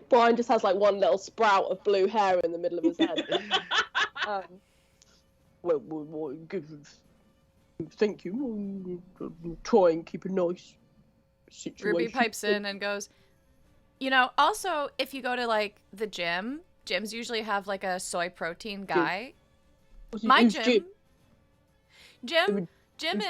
Brian just has like one little sprout of blue hair in the middle of his head. Well, thank you. I'll try and keep a nice situation. Ruby pipes in and goes, also, if you go to, like, the gyms usually have, like, a soy protein guy. My gym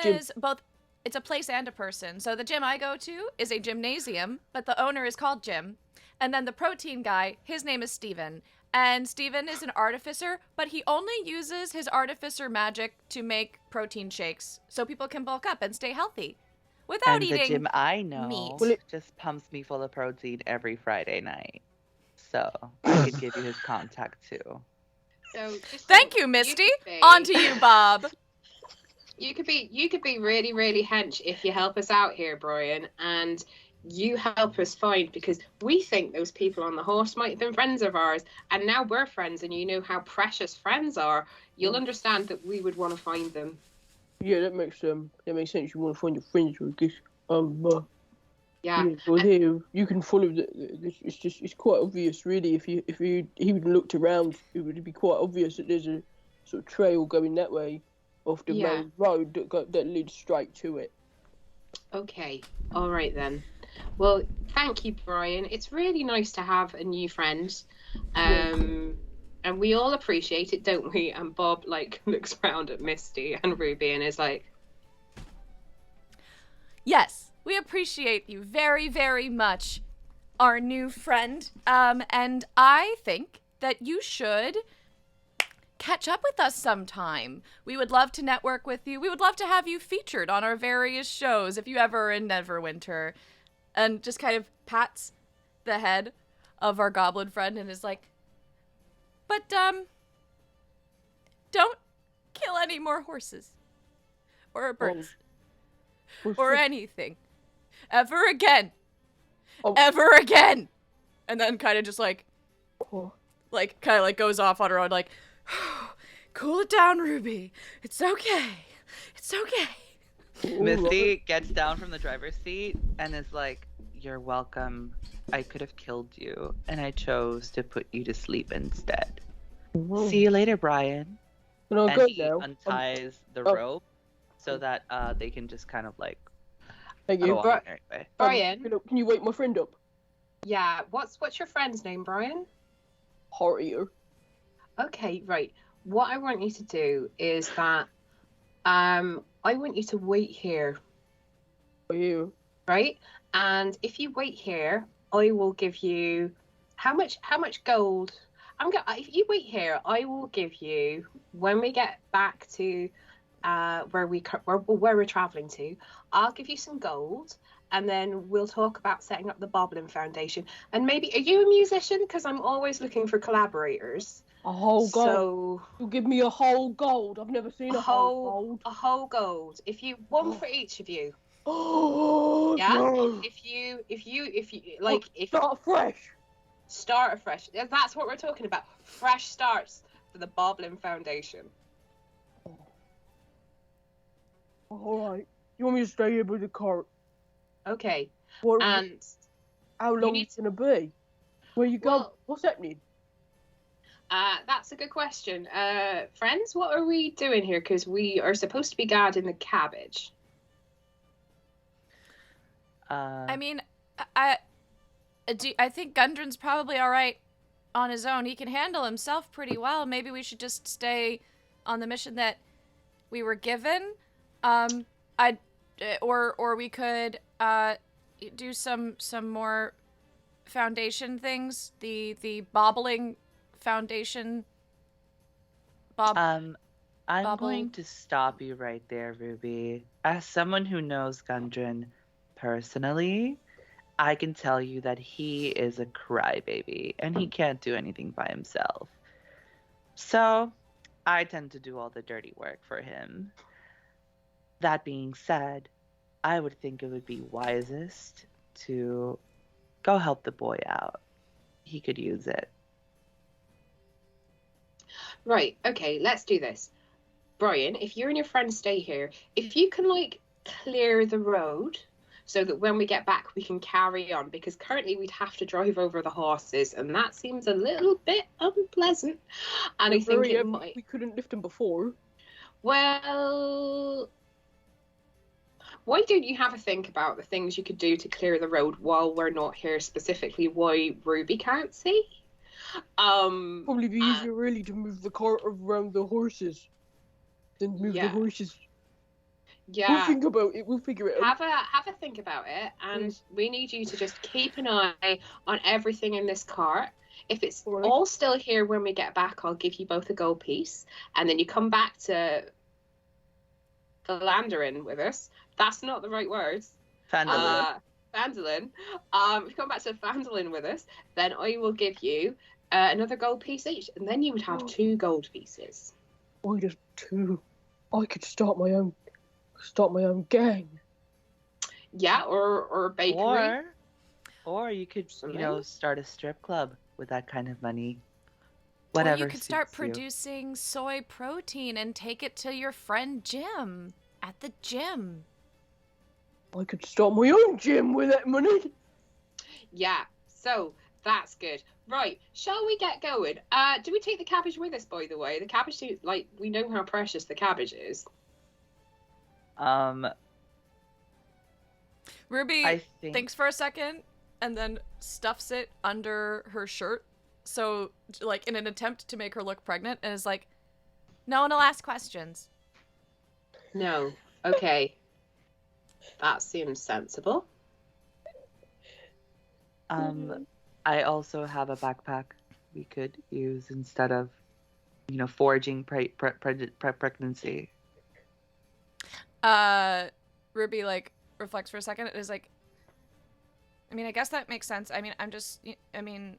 is both, it's a place and a person. So the gym I go to is a gymnasium, but the owner is called Jim. And then the protein guy, his name is Steven. And Steven is an artificer, but he only uses his artificer magic to make protein shakes so people can bulk up and stay healthy without And eating the gym I know meat. just pumps me full of protein every Friday night. So I could give you his contact too. So Thank you, Misty. On to you, Bob. You could be really, really hench if you help us out here, Brian, and you help us find, because we think those people on the horse might have been friends of ours, and now we're friends, and you know how precious friends are. You'll understand that we would want to find them. Yeah, that makes sense. You want to find your friends, I guess. Yeah. Well, here you can follow it's quite obvious, really. If you even looked around, it would be quite obvious that there's a sort of trail going that way, off the Yeah. main road that leads straight to it. Okay. All right then. Well, thank you, Brian. It's really nice to have a new friend. And we all appreciate it, don't we? And Bob looks around at Misty and Ruby and is like, Yes, we appreciate you very, very much, our new friend. And I think that you should catch up with us sometime. We would love to network with you. We would love to have you featured on our various shows if you ever are in Neverwinter. And just kind of pats the head of our goblin friend and is like, but, don't kill any more horses. Or birds. Or anything. Ever again. Ever again. And then kind of just goes off on her own, cool it down, Ruby. It's okay. It's okay. Misty gets down from the driver's seat and is like, "You're welcome. I could have killed you, and I chose to put you to sleep instead. See you later, Brian." And He unties the rope so that they can just kind of Thank go you. on their way. Brian. Can you wake my friend up? Yeah. What's your friend's name, Brian? Heartier. Okay, right. What I want you to do is that I want you to wait here, For you. right? And if you wait here, I will give you how much gold? If you wait here, I will give you when we get back to where we're traveling to. I'll give you some gold, and then we'll talk about setting up the Boblin Foundation. And maybe, are you a musician? Because I'm always looking for collaborators. A whole gold. So You'll give me a whole gold. I've never seen a whole gold. a whole gold. If you one for each of you. Oh, Yeah. no. If you Start fresh. start afresh. That's what we're talking about. Fresh starts for the Boblin Foundation. All right. You want me to stay here with the cart? Okay. What, And how long need is it gonna be? Where you go? Well- What's happening? that's a good question. Friends, what are we doing here? Because we are supposed to be guarding the cabbage. I mean, I think Gundren's probably all right on his own. He can handle himself pretty well. Maybe we should just stay on the mission that we were given. Or we could do some more foundation things. The bobbling foundation. I'm Bubble. going to stop you right there, Ruby. As someone who knows Gundren personally, I can tell you that he is a crybaby and he can't do anything by himself. So I tend to do all the dirty work for him. That being said, I would think it would be wisest to go help the boy out. He could use it. Right. Okay. Let's do this. Brian, if you and your friends stay here, if you can clear the road so that when we get back we can carry on, because currently we'd have to drive over the horses and that seems a little bit unpleasant. And I think it might. We couldn't lift them before. Well, why don't you have a think about the things you could do to clear the road while we're not here, specifically why Ruby can't see? Probably be easier really to move the cart around the horses than move the horses. Yeah. We'll think about it. We'll figure it out. Have a think about it, and we need you to just keep an eye on everything in this cart. If it's all still here when we get back, I'll give you both a gold piece, and then you come back to Philanderin with us. That's not the right words. Phandelver. Phandalin. If you come back to Phandalin with us, then I will give you another gold piece each, and then you would have 2 gold pieces. Oh, just 2. I could start my own gang. Yeah, or a bakery. Or you could, Something. start a strip club with that kind of money. Whatever. Or you could start suits you. producing soy protein and take it to your friend Jim at the gym. I could start my own gym with that money. Yeah, so that's good. Right, shall we get going? Do we take the cabbage with us, by the way? The cabbage, like, we know how precious the cabbage is. Ruby I think thinks for a second and then stuffs it under her shirt. So, like, in an attempt to make her look pregnant, and is like, no one will ask questions. No. Okay. That seems sensible. I also have a backpack we could use instead of, foraging pregnancy. Ruby, like, reflects for a second and is like, I mean, I guess that makes sense. I mean,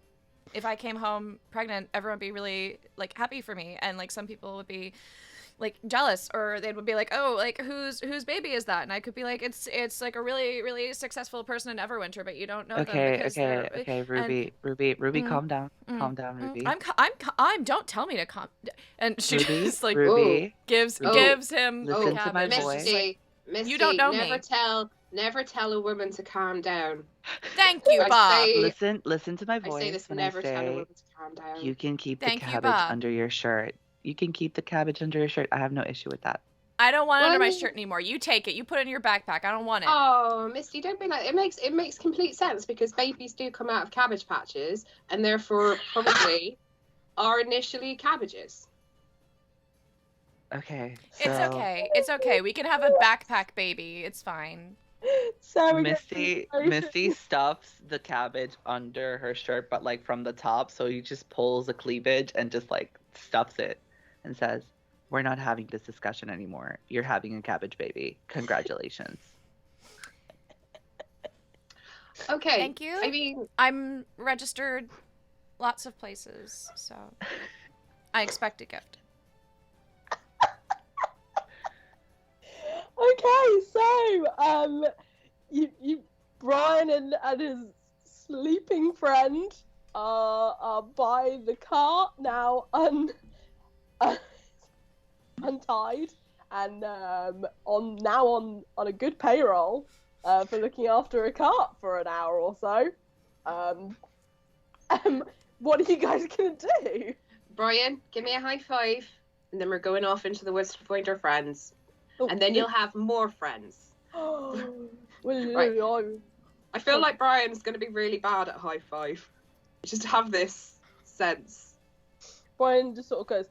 if I came home pregnant, everyone would be really, like, happy for me. And, like, some people would be, like, jealous, or they would be like, oh, like, whose baby is that? And I could be like, it's like a really, really successful person in Everwinter, but you don't know them because Okay, Ruby, calm down. Calm down, Ruby. I'm don't tell me to calm. And she Ruby, just, like, Ruby, gives him Listen the to my cabbage. voice. Misty, You don't know never me. never tell a woman to calm down. Thank you, I Bob. say- Listen to my I voice say this, when never I tell a say woman to calm down. you can keep Thank the you, cabbage Bob. under your shirt. You can keep the cabbage under your shirt. I have no issue with that. I don't want it under my Well- shirt anymore. You take it. You put it in your backpack. I don't want it. Oh, Misty, don't be like. It makes complete sense because babies do come out of cabbage patches, and therefore probably are initially cabbages. Okay. It's So okay. It's okay. We can have a backpack baby. It's fine. Sarah Misty stuffs the cabbage under her shirt, but like from the top, so he just pulls the cleavage and just like stuffs it and says, "We're not having this discussion anymore. You're having a cabbage baby. Congratulations." Okay. Thank you. I mean, I'm registered lots of places, so I expect a gift. Okay, so you Brian and his sleeping friend are by the cart now untied and on a good payroll for looking after a cart for an hour or so. What are you guys gonna do? Brian, give me a high five, and then we're going off into the woods to find our friends, Oh, and then you'll have more friends. well, Right. I'm- I feel like Brian's going to be really bad at high five. Just have this sense. Brian just sort of goes.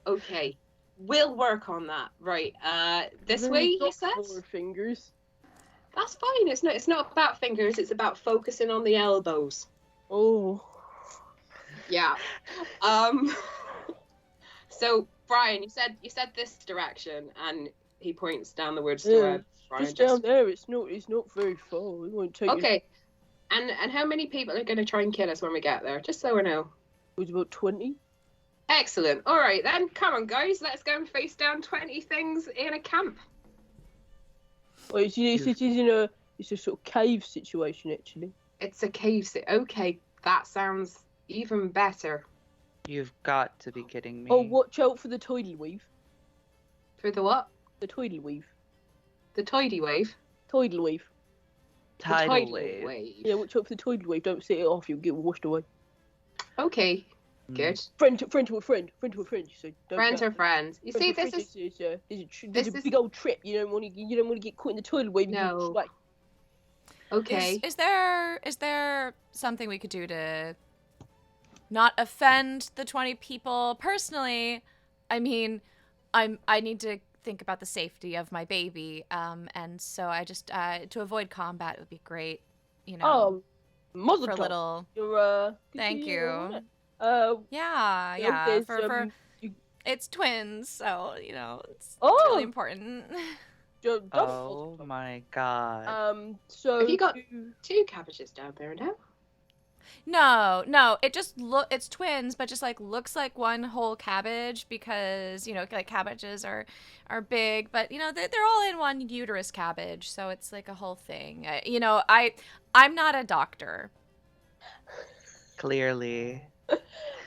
Okay, we'll work on that. Right. This way, he Not says. forward fingers. That's fine. It's not about fingers. It's about focusing on the elbows. Oh. Yeah. So Brian, you said this direction, and he points down the woods to Yeah, where Brian just down there. It's not very far. It won't take you. Okay. And how many people are going to try and kill us when we get there? Just so we know. It was about 20. Excellent. All right then. Come on, guys. Let's go and face down 20 things in a camp. Well, it's a sort of cave situation actually. It's a cave. Okay, that sounds even better. You've got to be kidding me. Oh, watch out for the tidal weave. For the what? The tidal weave. The tidy wave. Tidal weave. The Tidal wave. Yeah, watch out for the tidal wave. Don't set it off. You'll get washed away. Okay. Good. Friend to a friend. Friend to a friend. You see. Don't Friends go- are friends. You see, friend to this friend, is there's a big old trip. You don't want to get caught in the tidal wave. No. Like, okay. Is there something we could do to not offend the 20 people? Personally, I mean, I need to think about the safety of my baby, and so I just to avoid combat would be great, you know. oh, muzzle for a tov. little. You're Thank you. Yeah, Yeah. there's, For you- it's twins, so you know it's Oh. really important. Oh my god. So Have you got- 2 cabbages down there now. No, it just it's twins, but just like looks like one whole cabbage because, you know, like cabbages are big, but you know, they're all in one uterus cabbage, so it's like a whole thing. You know, I'm not a doctor. Clearly.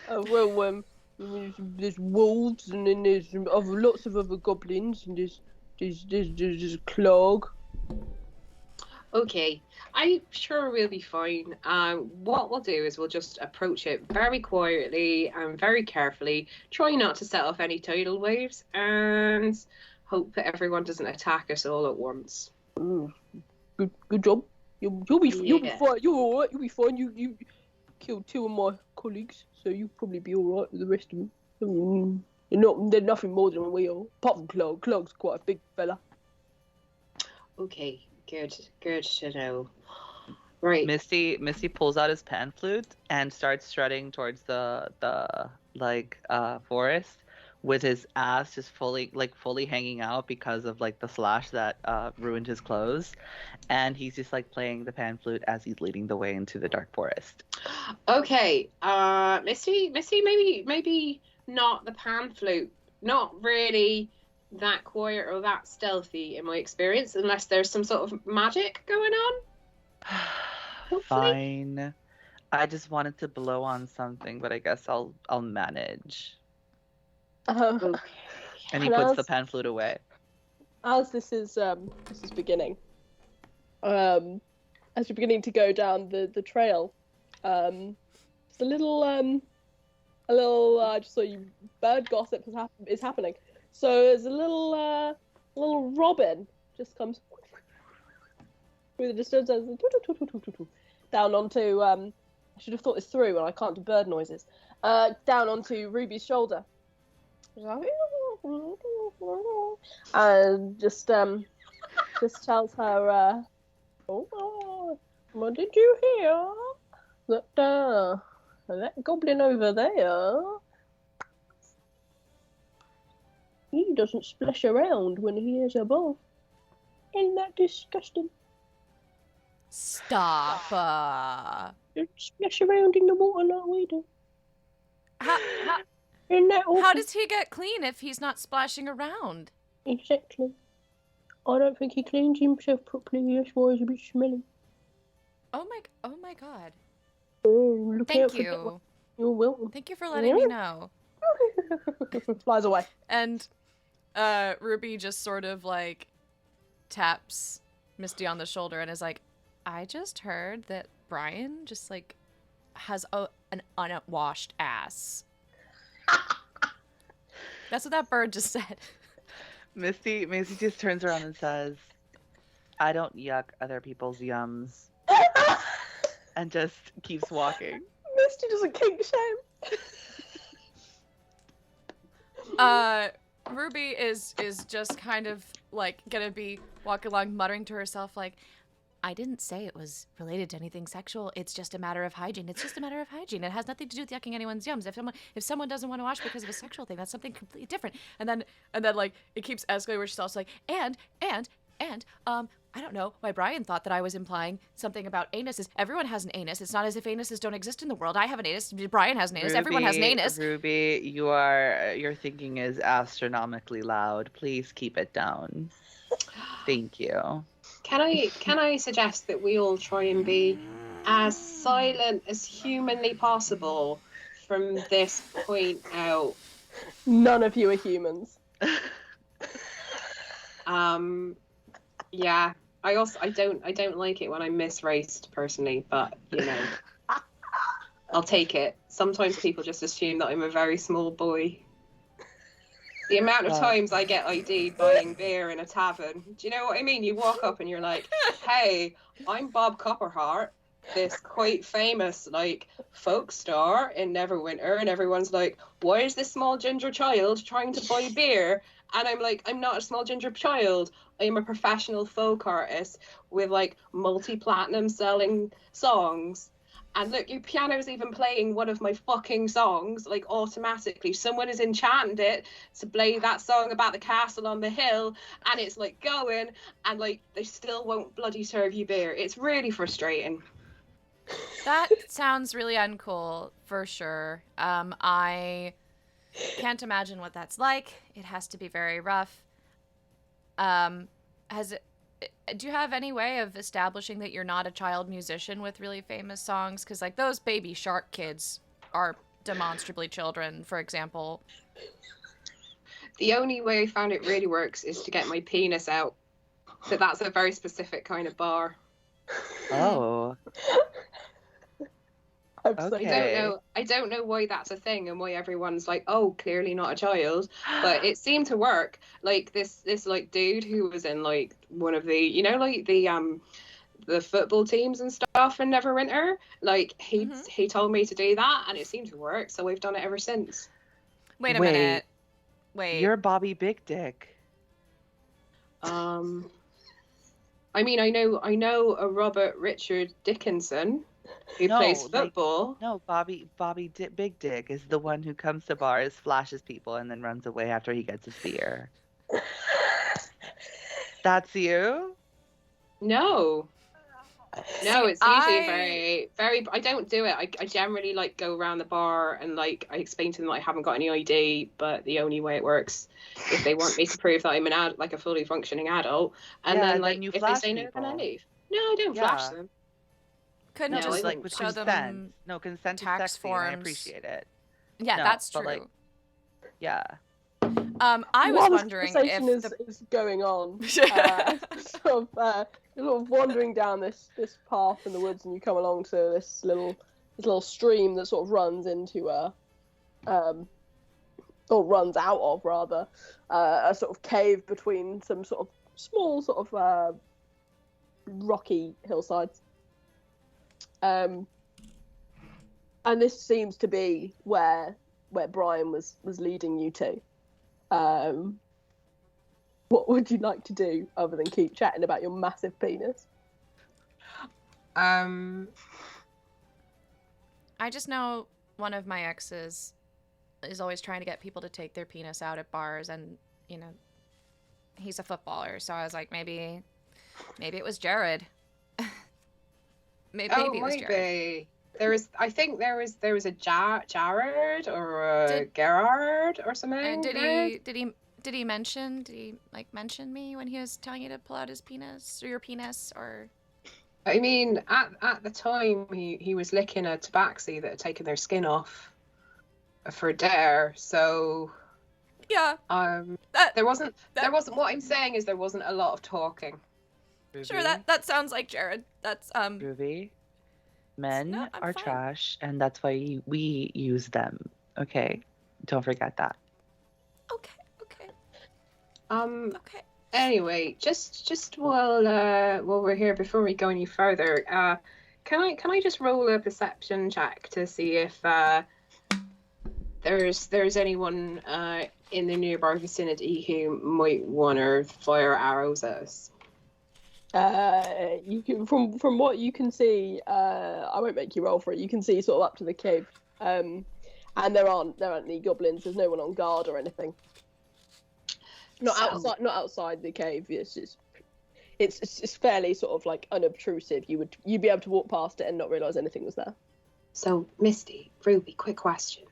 well, there's wolves and then there's lots of other goblins and there's This clog. Okay, I'm sure we'll be fine. What we'll do is we'll just approach it very quietly and very carefully, try not to set off any tidal waves, and hope that everyone doesn't attack us all at once. Good job. You'll be Yeah. fine. You're alright. You'll be fine. You killed 2 of my colleagues, so you'll probably be alright with the rest of them. They're nothing more than we are. Apart from Clog. Clog's quite a big fella. Okay, good to know. Right. Misty pulls out his pan flute and starts strutting towards the forest with his ass just fully hanging out because of like the slash that ruined his clothes, and he's just like playing the pan flute as he's leading the way into the dark forest. Okay, Misty, maybe not the pan flute. Not really that quiet or that stealthy in my experience, unless there's some sort of magic going on. Hopefully. Fine. I just wanted to blow on something, but I guess I'll manage. Okay. And he And puts as- the pan flute away. As this is beginning, as you're beginning to go down the trail, just a little just so you bird gossip is happening. So there's a little robin just comes through the distance down onto I should have thought this through, and I can't do bird noises. Down onto Ruby's shoulder. And just tells her, oh, what did you hear? That goblin over there, he doesn't splash around when he is above. Isn't that disgusting? Stop. Don't splash around in the water like we do. Isn't that awful? How does he get clean if he's not splashing around? Exactly. I don't think he cleans himself properly, that's why he's a bit smelly. Oh my god. Oh, look out Thank for that one. you. You're welcome. Thank you for letting me know. Flies away. And Ruby just sort of like taps Misty on the shoulder and is like, I just heard that Brian just like has an unwashed ass. That's what that bird just said. Misty just turns around and says, I don't yuck other people's yums. And just keeps walking. Misty doesn't kink shame. Ruby is just kind of like gonna be walking along muttering to herself like, I didn't say it was related to anything sexual. It's just a matter of hygiene. It's just a matter of hygiene. It has nothing to do with yucking anyone's yums. If someone doesn't want to wash because of a sexual thing, that's something completely different. And then like it keeps escalating where she's also like, and I don't know why Brian thought that I was implying something about anuses. Everyone has an anus. It's not as if anuses don't exist in the world. I have an anus. Brian has an anus. Everyone has an anus. Ruby, your thinking is astronomically loud. Please keep it down. Thank you. Can I suggest that we all try and be as silent as humanly possible from this point out? None of you are humans. Yeah. I don't like it when I'm misraced personally, but you know, I'll take it. Sometimes people just assume that I'm a very small boy. The amount of times I get ID'd buying beer in a tavern. Do you know what I mean? You walk up and you're like, hey, I'm Bob Copperheart, this quite famous, like, folk star in Neverwinter. And everyone's like, why is this small ginger child trying to buy beer? And I'm like, I'm not a small ginger child. I am a professional folk artist with, like, multi-platinum selling songs. And look, your piano's even playing one of my fucking songs, like, automatically. Someone has enchanted it to play that song about the castle on the hill, and it's, like, going, and, like, they still won't bloody serve you beer. It's really frustrating. That sounds really uncool, for sure. I can't imagine what that's like. It has to be very rough. Do you have any way of establishing that you're not a child musician with really famous songs? Because, like, those Baby Shark kids are demonstrably children, for example. The only way I found it really works is to get my penis out. But that's a very specific kind of bar. Oh. Okay. I don't know why that's a thing and why everyone's like, oh, clearly not a child. But it seemed to work. Like this like dude who was in like one of the, you know, like the football teams and stuff in Neverwinter. Like he told me to do that and it seemed to work, so we've done it ever since. Wait a minute. Wait. You're Bobby Big Dick. I mean, I know a Robert Richard Dickinson who plays football. Bobby Big Dick is the one who comes to bars, flashes people, and then runs away after he gets his beer. That's you? No, it's usually very. I don't do it. I generally like go around the bar and like I explain to them that I haven't got any ID, but the only way it works if they want me to prove that I'm like a fully functioning adult, and then like if they say no, then I leave. No, I don't flash them. Couldn't just like with show consent. them No, consent is tax sexy, forms. and I appreciate it. Yeah, that's true. Like, yeah. I was wondering this conversation if is going on. Sort of wandering down this path in the woods, and you come along to this little stream that sort of runs into or runs out of rather a sort of cave between some sort of small sort of rocky hillsides. And this seems to be where Brian was leading you to. What would you like to do other than keep chatting about your massive penis? I just know one of my exes is always trying to get people to take their penis out at bars, and you know, he's a footballer, so I was like, maybe it was Jared. maybe it was Jared. I think there was a Jared or a Gerard or something. And did he mention me when he was telling you to pull out his penis or your penis or? I mean, at the time he was licking a tabaxi that had taken their skin off for a dare. So yeah, there wasn't. What I'm saying is there wasn't a lot of talking. Ruby? Sure, that sounds like Jared. That's Ruby, men No, I'm are fine. trash, and that's why we use them. Okay, don't forget that. Okay. Okay. Anyway, just while we're here, before we go any further, can I just roll a perception check to see if there's anyone in the nearby vicinity who might want to fire arrows at us? You can from what you can see, I won't make you roll for it. You can see sort of up to the cave, and there aren't any goblins. There's no one on guard or anything. Not outside the cave. It's fairly sort of like unobtrusive. You'd be able to walk past it and not realise anything was there. So, Misty, Ruby, quick question.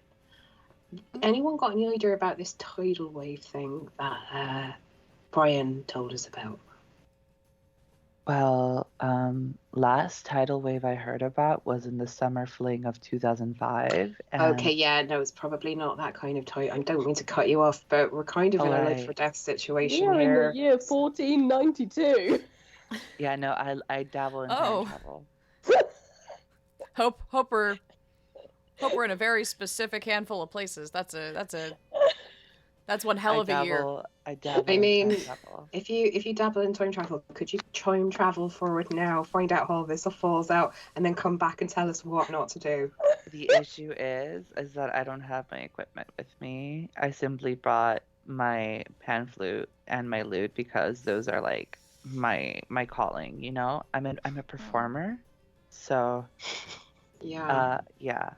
Anyone got any idea about this tidal wave thing that Brian told us about? Well, last tidal wave I heard about was in the summer fling of 2005. And... Okay, yeah, no, it's probably not that kind of I don't mean to cut you off, but we're kind of in a life or death situation We're here. in the year 1492. Yeah, no, I dabble in time travel. Hope we're in a very specific handful of places. That's one hell of a year. I dabble. I mean, in time travel. if you dabble in time travel, could you time travel forward now, find out how this all falls out, and then come back and tell us what not to do? The issue is that I don't have my equipment with me. I simply brought my pan flute and my lute because those are like my calling. You know, I'm a performer, so Yeah. Yeah.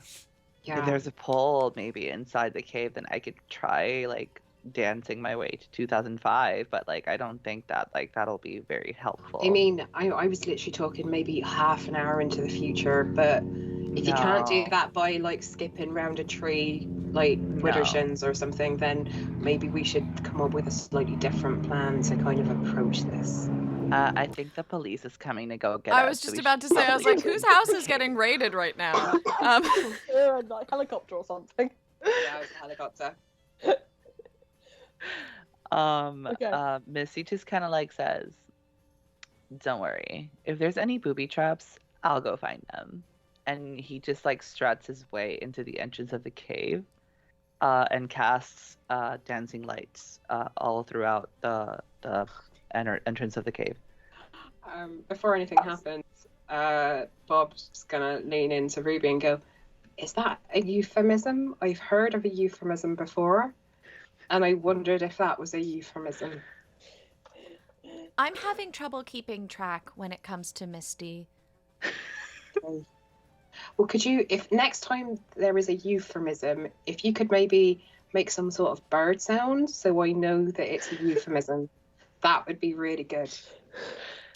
Yeah. If there's a pole maybe inside the cave, then I could try like dancing my way to 2005, but like I don't think that like that'll be very helpful. I mean, I was literally talking maybe half an hour into the future, but if you can't do that by like skipping round a tree like Widdershins or something, then maybe we should come up with a slightly different plan to kind of approach this. I think the police is coming to go get us. I was just about to say, I was like, whose house is getting raided right now? Like helicopter or something. Yeah, it's a helicopter. Okay. Misty just kind of like says, "Don't worry. If there's any booby traps, I'll go find them." And he just like struts his way into the entrance of the cave, and casts dancing lights all throughout the entrance of the cave. Before anything happens, Bob's gonna lean into Ruby and go, "Is that a euphemism? I've heard of a euphemism before, and I wondered if that was a euphemism." I'm having trouble keeping track when it comes to Misty. Well, could you, if next time there is a euphemism, if you could maybe make some sort of bird sound so I know that it's a euphemism, that would be really good.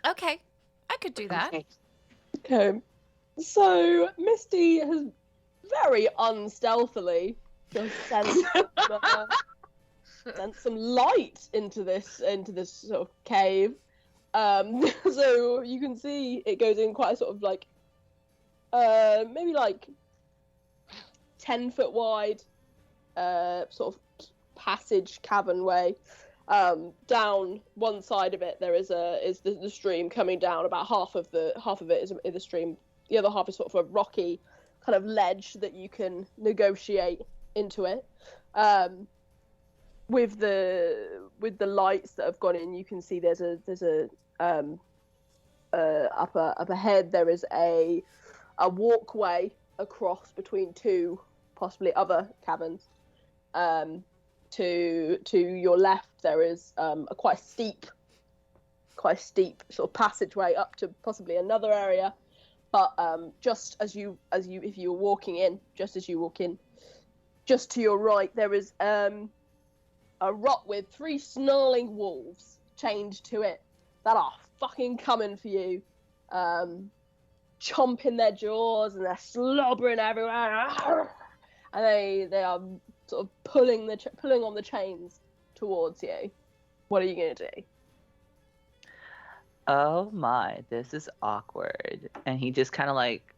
Okay, I could do that. Okay. Okay. So Misty has very unstealthily just sent some light into this sort of cave. So you can see it goes in quite a sort of like maybe like 10-foot wide sort of passage cavern way. Down one side of it there is the stream coming down. About half of it is in the stream. The other half is sort of a rocky kind of ledge that you can negotiate into it. With the lights that have gone in, you can see there's a up ahead there is a walkway across between two possibly other caverns. To your left there is a quite steep sort of passageway up to possibly another area. But just as you if you're walking in, just as you walk in, just to your right there is a rock with 3 snarling wolves chained to it that are fucking coming for you, chomping their jaws and they're slobbering everywhere, and they are sort of pulling on the chains towards you. What are you gonna do? Oh my, this is awkward. And he just kind of like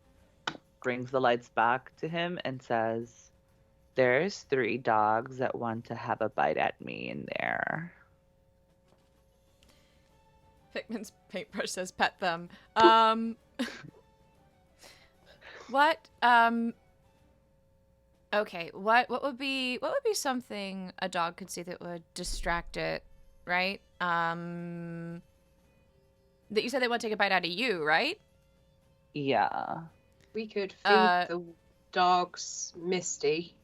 brings the lights back to him and says, "There's 3 dogs that want to have a bite at me in there." Fickman's paintbrush says pet them. What? Okay. What would be something a dog could see that would distract it, right? That you said they want to take a bite out of you, right? Yeah. We could feed the dogs Misty.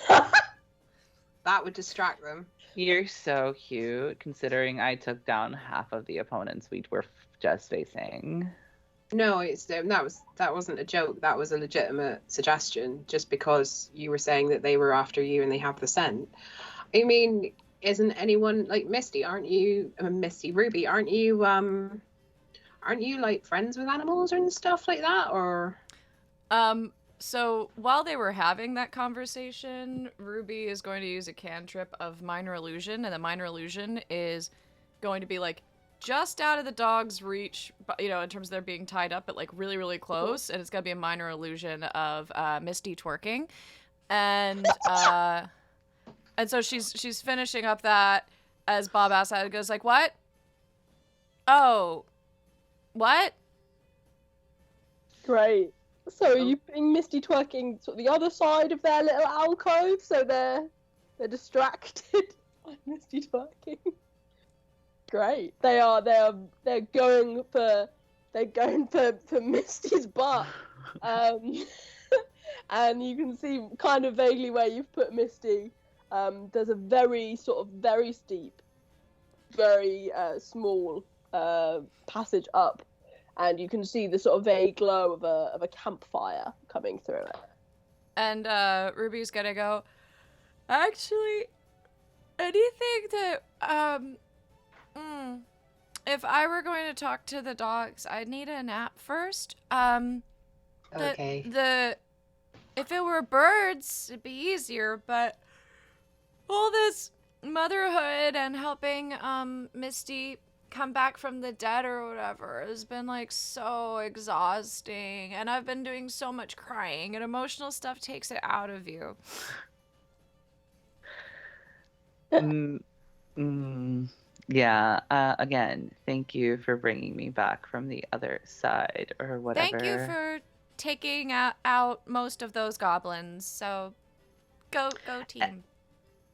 That would distract them. You're so cute, considering I took down half of the opponents we were just facing. No, it's that wasn't a joke. That was a legitimate suggestion. Just because you were saying that they were after you and they have the scent. I mean, isn't anyone like Misty? Aren't you, Misty, Ruby? Aren't you like friends with animals and stuff like that, or? So while they were having that conversation, Ruby is going to use a cantrip of minor illusion, and the minor illusion is going to be like just out of the dog's reach, you know, in terms of their being tied up, but like really, really close, and it's gonna be a minor illusion of Misty twerking, and so she's finishing up that as Bob asks out, goes like, "What? Oh, what?" Great. So are you putting Misty twerking sort of the other side of their little alcove, so they're distracted by Misty twerking? Great. They're going for Misty's butt. And you can see kind of vaguely where you've put Misty. There's a very steep, very small passage up. And you can see the sort of vague glow of a campfire coming through it. And Ruby's gonna go, "Actually, anything that if I were going to talk to the dogs, I'd need a nap first. Okay. If it were birds, it'd be easier, but all this motherhood and helping Misty come back from the dead or whatever has been like so exhausting, and I've been doing so much crying, and emotional stuff takes it out of you." Mm, yeah. Again, thank you for bringing me back from the other side or whatever. Thank you for taking out most of those goblins. So, go team.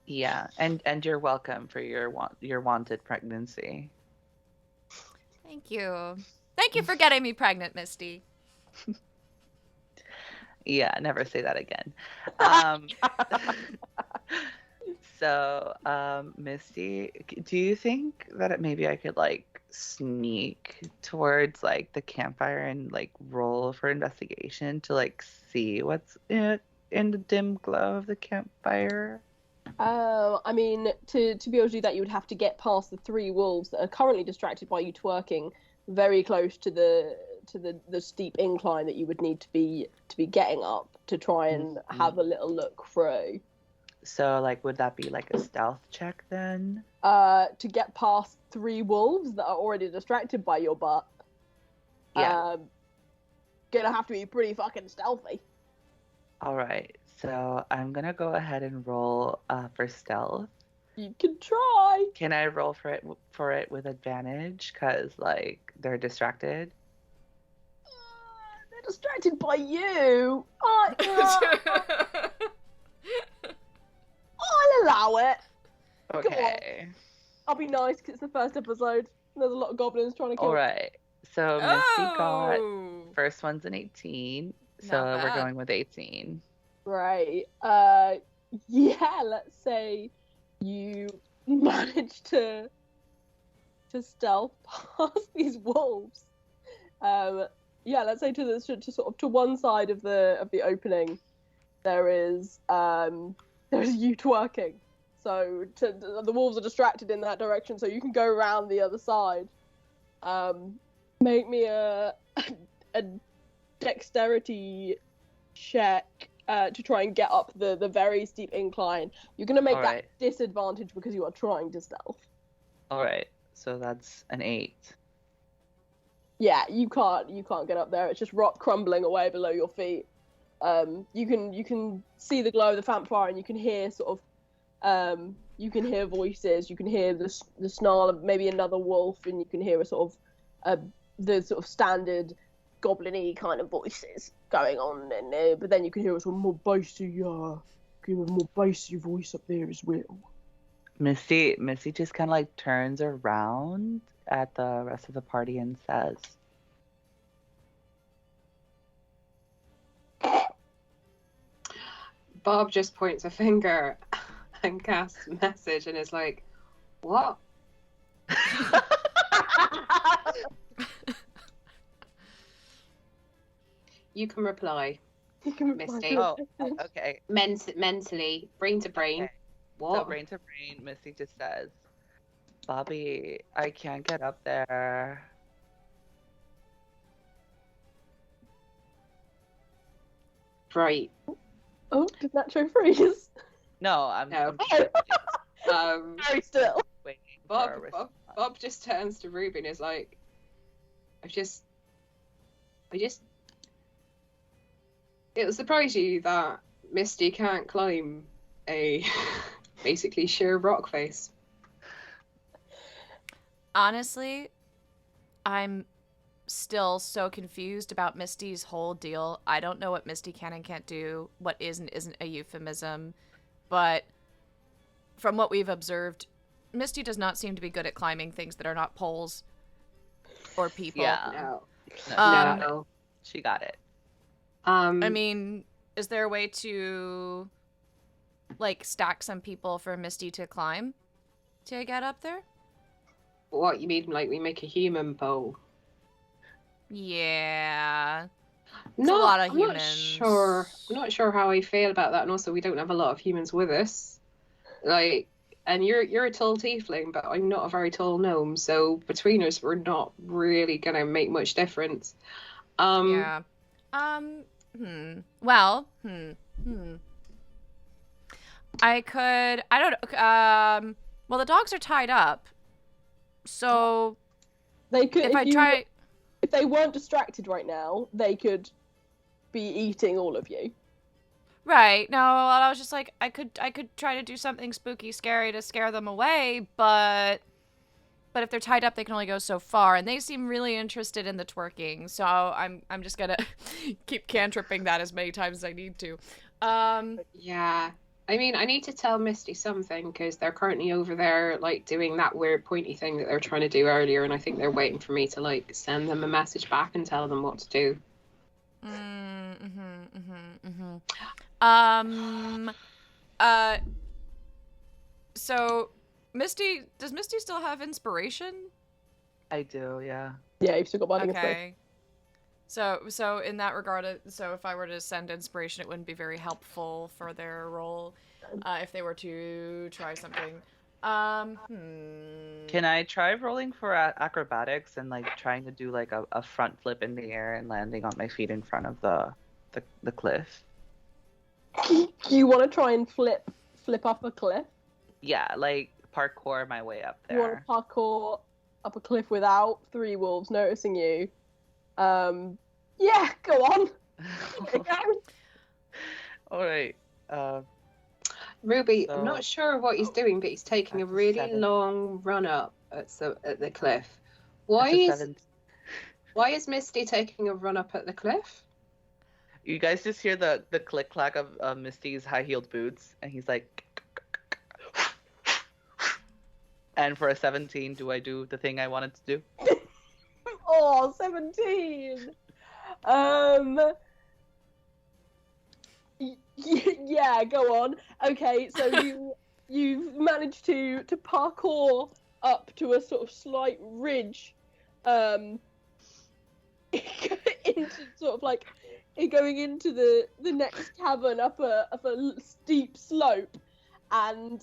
Yeah, and you're welcome for your wanted pregnancy. Thank you. Thank you for getting me pregnant, Misty. Yeah, never say that again. So, Misty, do you think that maybe I could like sneak towards like the campfire and like roll for investigation to like see what's in the dim glow of the campfire? I mean, to be able to do that, you would have to get past the 3 wolves that are currently distracted by you twerking very close to the steep incline that you would need to be getting up to try and have a little look through. So, like, would that be like a stealth check then? To get past 3 wolves that are already distracted by your butt. Yeah. Gonna have to be pretty fucking stealthy. All right. So I'm gonna go ahead and roll for stealth. You can try. Can I roll for it with advantage? Cause like they're distracted. They're distracted by you. I'll allow it. Okay. I'll be nice because it's the first episode. There's a lot of goblins trying to kill. All right. So Misty got Oh! first one's an 18. So Not we're bad. going with 18. Right. Yeah. Let's say you manage to stealth past these wolves. Yeah. Let's say to sort of to one side of the opening, there is you twerking. So the wolves are distracted in that direction, so you can go around the other side. Make me a dexterity check to try and get up the very steep incline. You're gonna make that disadvantage because you are trying to stealth. All right. So that's an 8. Yeah, you can't get up there. It's just rock crumbling away below your feet. You can see the glow of the campfire, and you can hear sort of you can hear voices. You can hear the snarl of maybe another wolf, and you can hear a sort of the sort of standard goblin-y kind of voices going on in there. But then you can hear a sort of more bassy, give a more bassy voice up there as well. Misty just kind of like turns around at the rest of the party and says, Bob just points a finger and casts a message and is like, what? You can reply. You can Misty. "Oh, okay." Mentally, brain to brain. Okay. What? So brain to brain, Misty just says, "Bobby, I can't get up there." Right. Oh, did that show freeze? No, I'm No. Very still. waiting for a Bob response. just turns to Ruby and is like, it'll surprise you that Misty can't climb a basically sheer rock face. Honestly, I'm still so confused about Misty's whole deal. I don't know what Misty can and can't do, what is and isn't a euphemism, but from what we've observed, Misty does not seem to be good at climbing things that are not poles or people. Yeah. No. No, she got it. I mean, is there a way to like stack some people for Misty to climb to get up there? What you mean? Like we make a human pole? Yeah. A lot of I'm humans. I'm not sure how I feel about that, and also we don't have a lot of humans with us. Like, and you're a tall tiefling, but I'm not a very tall gnome, so between us, we're not really gonna make much difference. Yeah. Well, I don't know. Well, the dogs are tied up. So They could if if they weren't distracted right now, they could be eating all of you. Right. No, I was just like, I could try to do something spooky, scary to scare them away, but if they're tied up, they can only go so far, and they seem really interested in the twerking. So I'm just gonna keep cantripping that as many times as I need to. Yeah. I mean, I need to tell Misty something because they're currently over there, like, doing that weird pointy thing that they were trying to do earlier, and I think they're waiting for me to, like, send them a message back and tell them what to do. So Misty, does Misty still have inspiration? I do, yeah. Yeah, you've still got binding inspiration. Okay. So in that regard, so if I were to send inspiration, it wouldn't be very helpful for their role, if they were to try something. Can I try rolling for acrobatics and like trying to do like a front flip in the air and landing on my feet in front of the cliff? You want to try and flip up a cliff? Yeah, like parkour my way up You want there. to parkour up a cliff without 3 wolves noticing you? Yeah, go on. All right. Ruby, So- I'm not sure what he's doing, but he's taking a That's a really 7. long run up at the cliff. That's a 7. Why is Misty taking a run up at the cliff? You guys just hear the click clack of Misty's high heeled boots, and he's like. And for a 17, do I do the thing I wanted to do? Oh, 17. Yeah, go on. Okay, so you've managed to parkour up to a sort of slight ridge, into sort of like going into the next cavern up a steep slope, and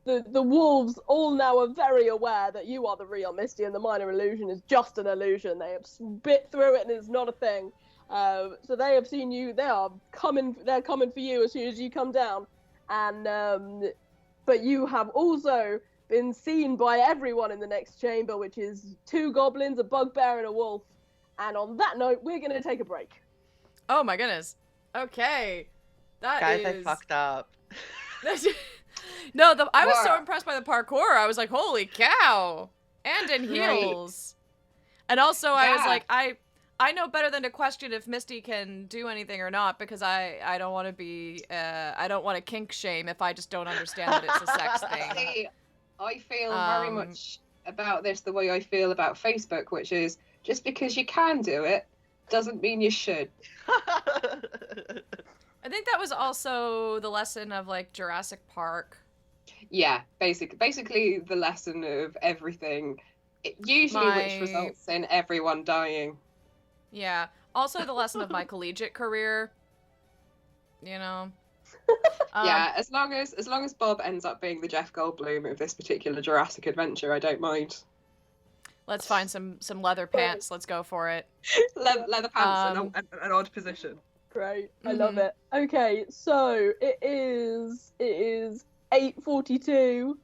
the wolves all now are very aware that you are the real Misty and the minor illusion is just an illusion. They have bit through it and it's not a thing. So they have seen you. They're coming for you as soon as you come down. And but you have also been seen by everyone in the next chamber, which is 2 goblins, a bugbear, and a wolf. And on that note, we're gonna take a break. Oh my goodness. Okay. Guys, I fucked up. No, I was so Wow. impressed by the parkour. I was like, holy cow. And in Right. heels. And also I was Yeah. like, I know better than to question if Misty can do anything or not, because I don't want to be, I don't want to kink shame if I just don't understand that it's a sex thing. See, I feel very much about this the way I feel about Facebook, which is just because you can do it doesn't mean you should. I think that was also the lesson of like Jurassic Park. Yeah, basically the lesson of everything, usually which results in everyone dying. Yeah. Also the lesson of my collegiate career. You know. Yeah, as long as Bob ends up being the Jeff Goldblum of this particular Jurassic adventure, I don't mind. Let's find some leather pants. Let's go for it. Leather pants and an odd position. Great, I love it. Okay, so it is 8:42.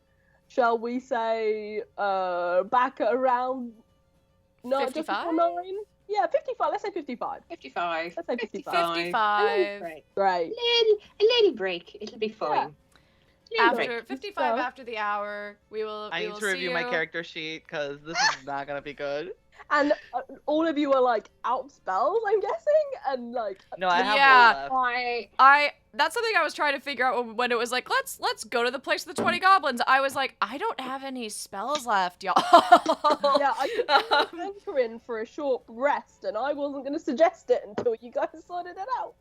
Shall we say back at around 55? 9? Yeah, 55. Let's say 55. 55. Let's say 55. 55. Great. A little break. It'll be fine. After 55 after the hour, we will. I need to review my character sheet because this is not gonna be good. And all of you are like out of spells, I'm guessing, and like. No, I have Yeah. one left. That's something I was trying to figure out when it was like, let's go to the place of the 20 goblins. I was like, I don't have any spells left, y'all. Yeah, I could anchor in for a short rest, and I wasn't going to suggest it until you guys sorted it out.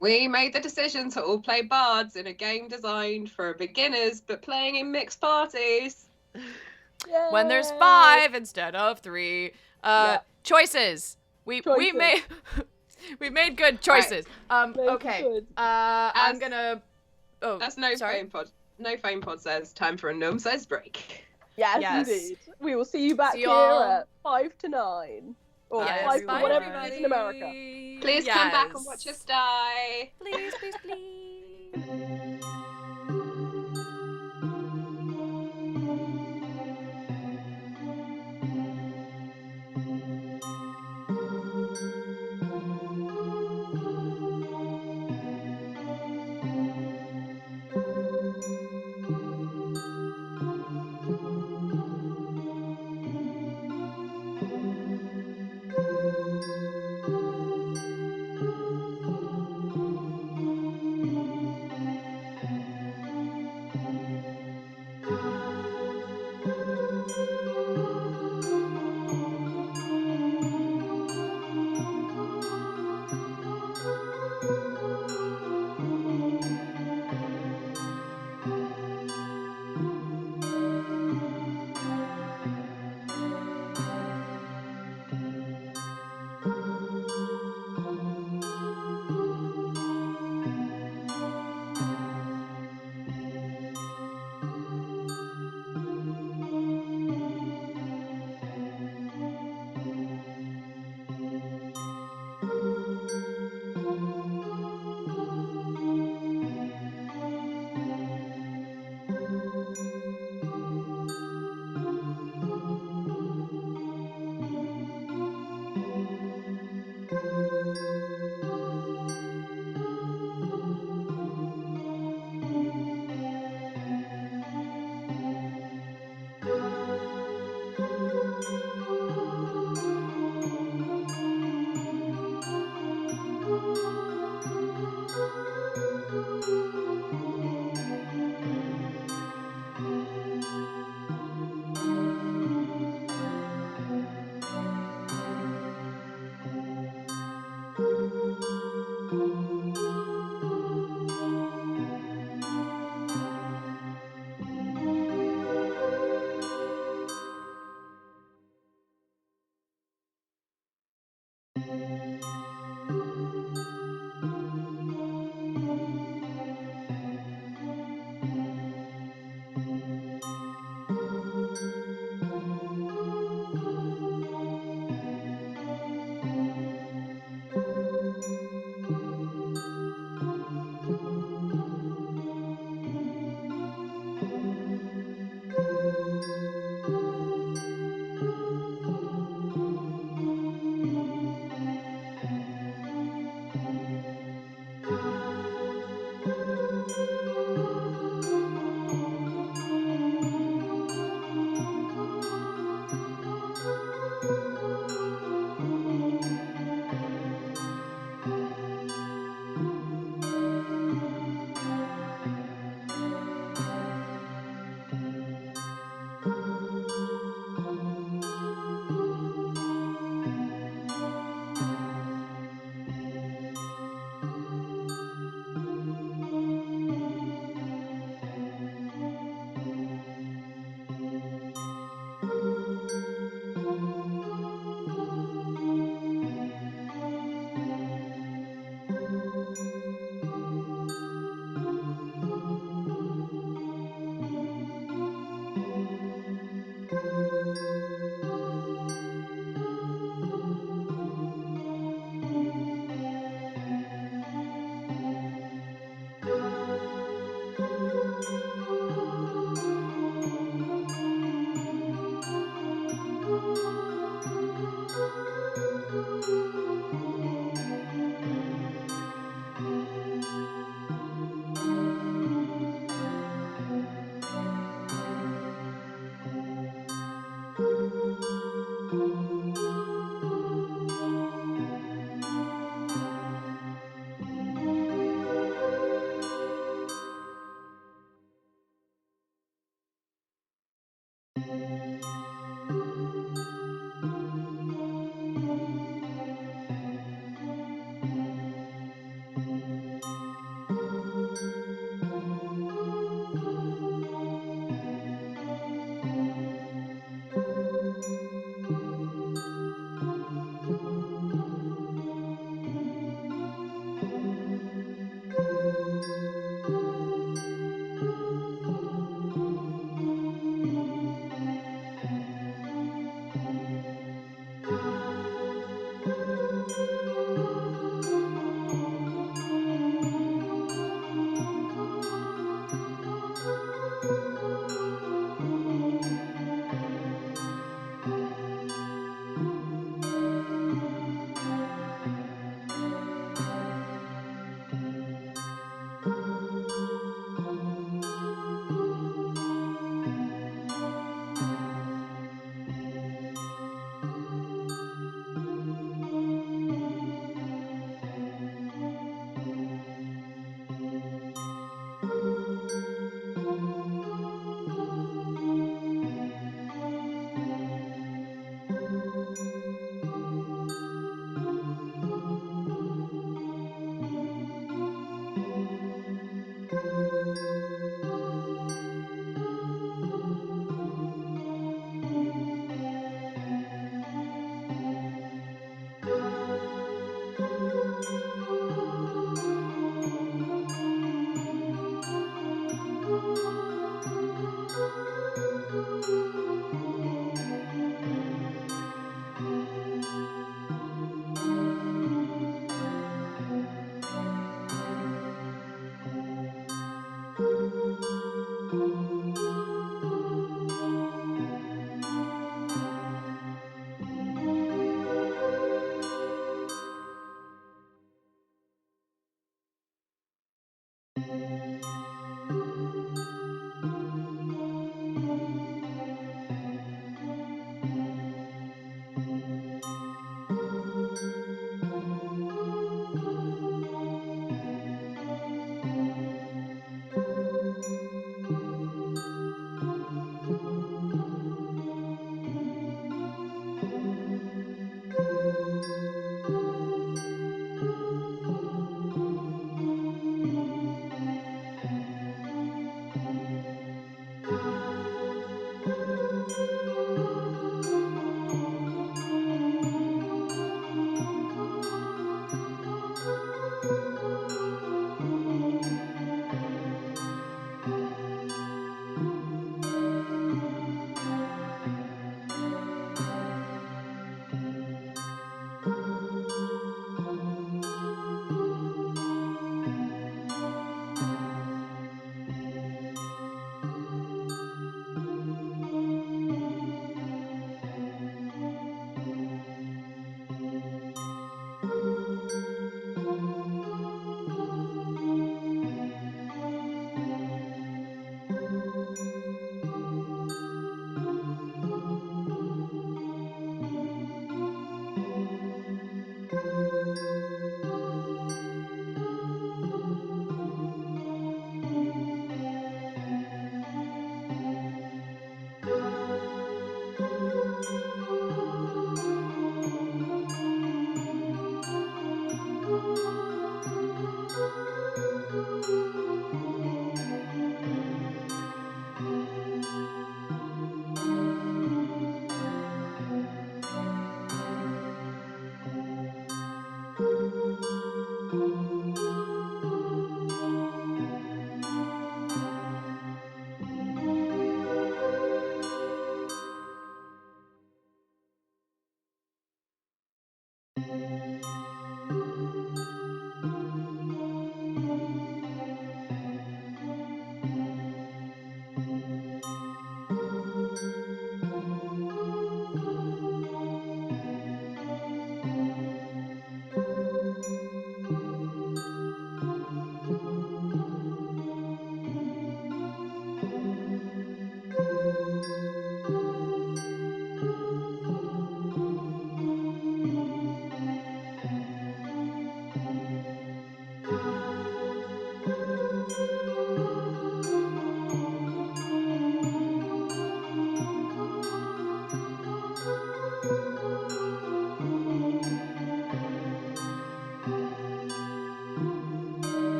We made the decision to all play bards in a game designed for beginners, but playing in mixed parties. Yay. When there's 5 instead of 3. Yeah. Choices. We made we made good choices. Okay. Good. I'm gonna. Oh, That's no sorry. fame pod. No fame pod says time for a gnome says break. Yes, Yes. indeed. We will see you back See here y'all. at 5 to 9. Or Yes, 5 to bye, whatever everybody. it is in America. Please come back and watch us die. Please, please, please.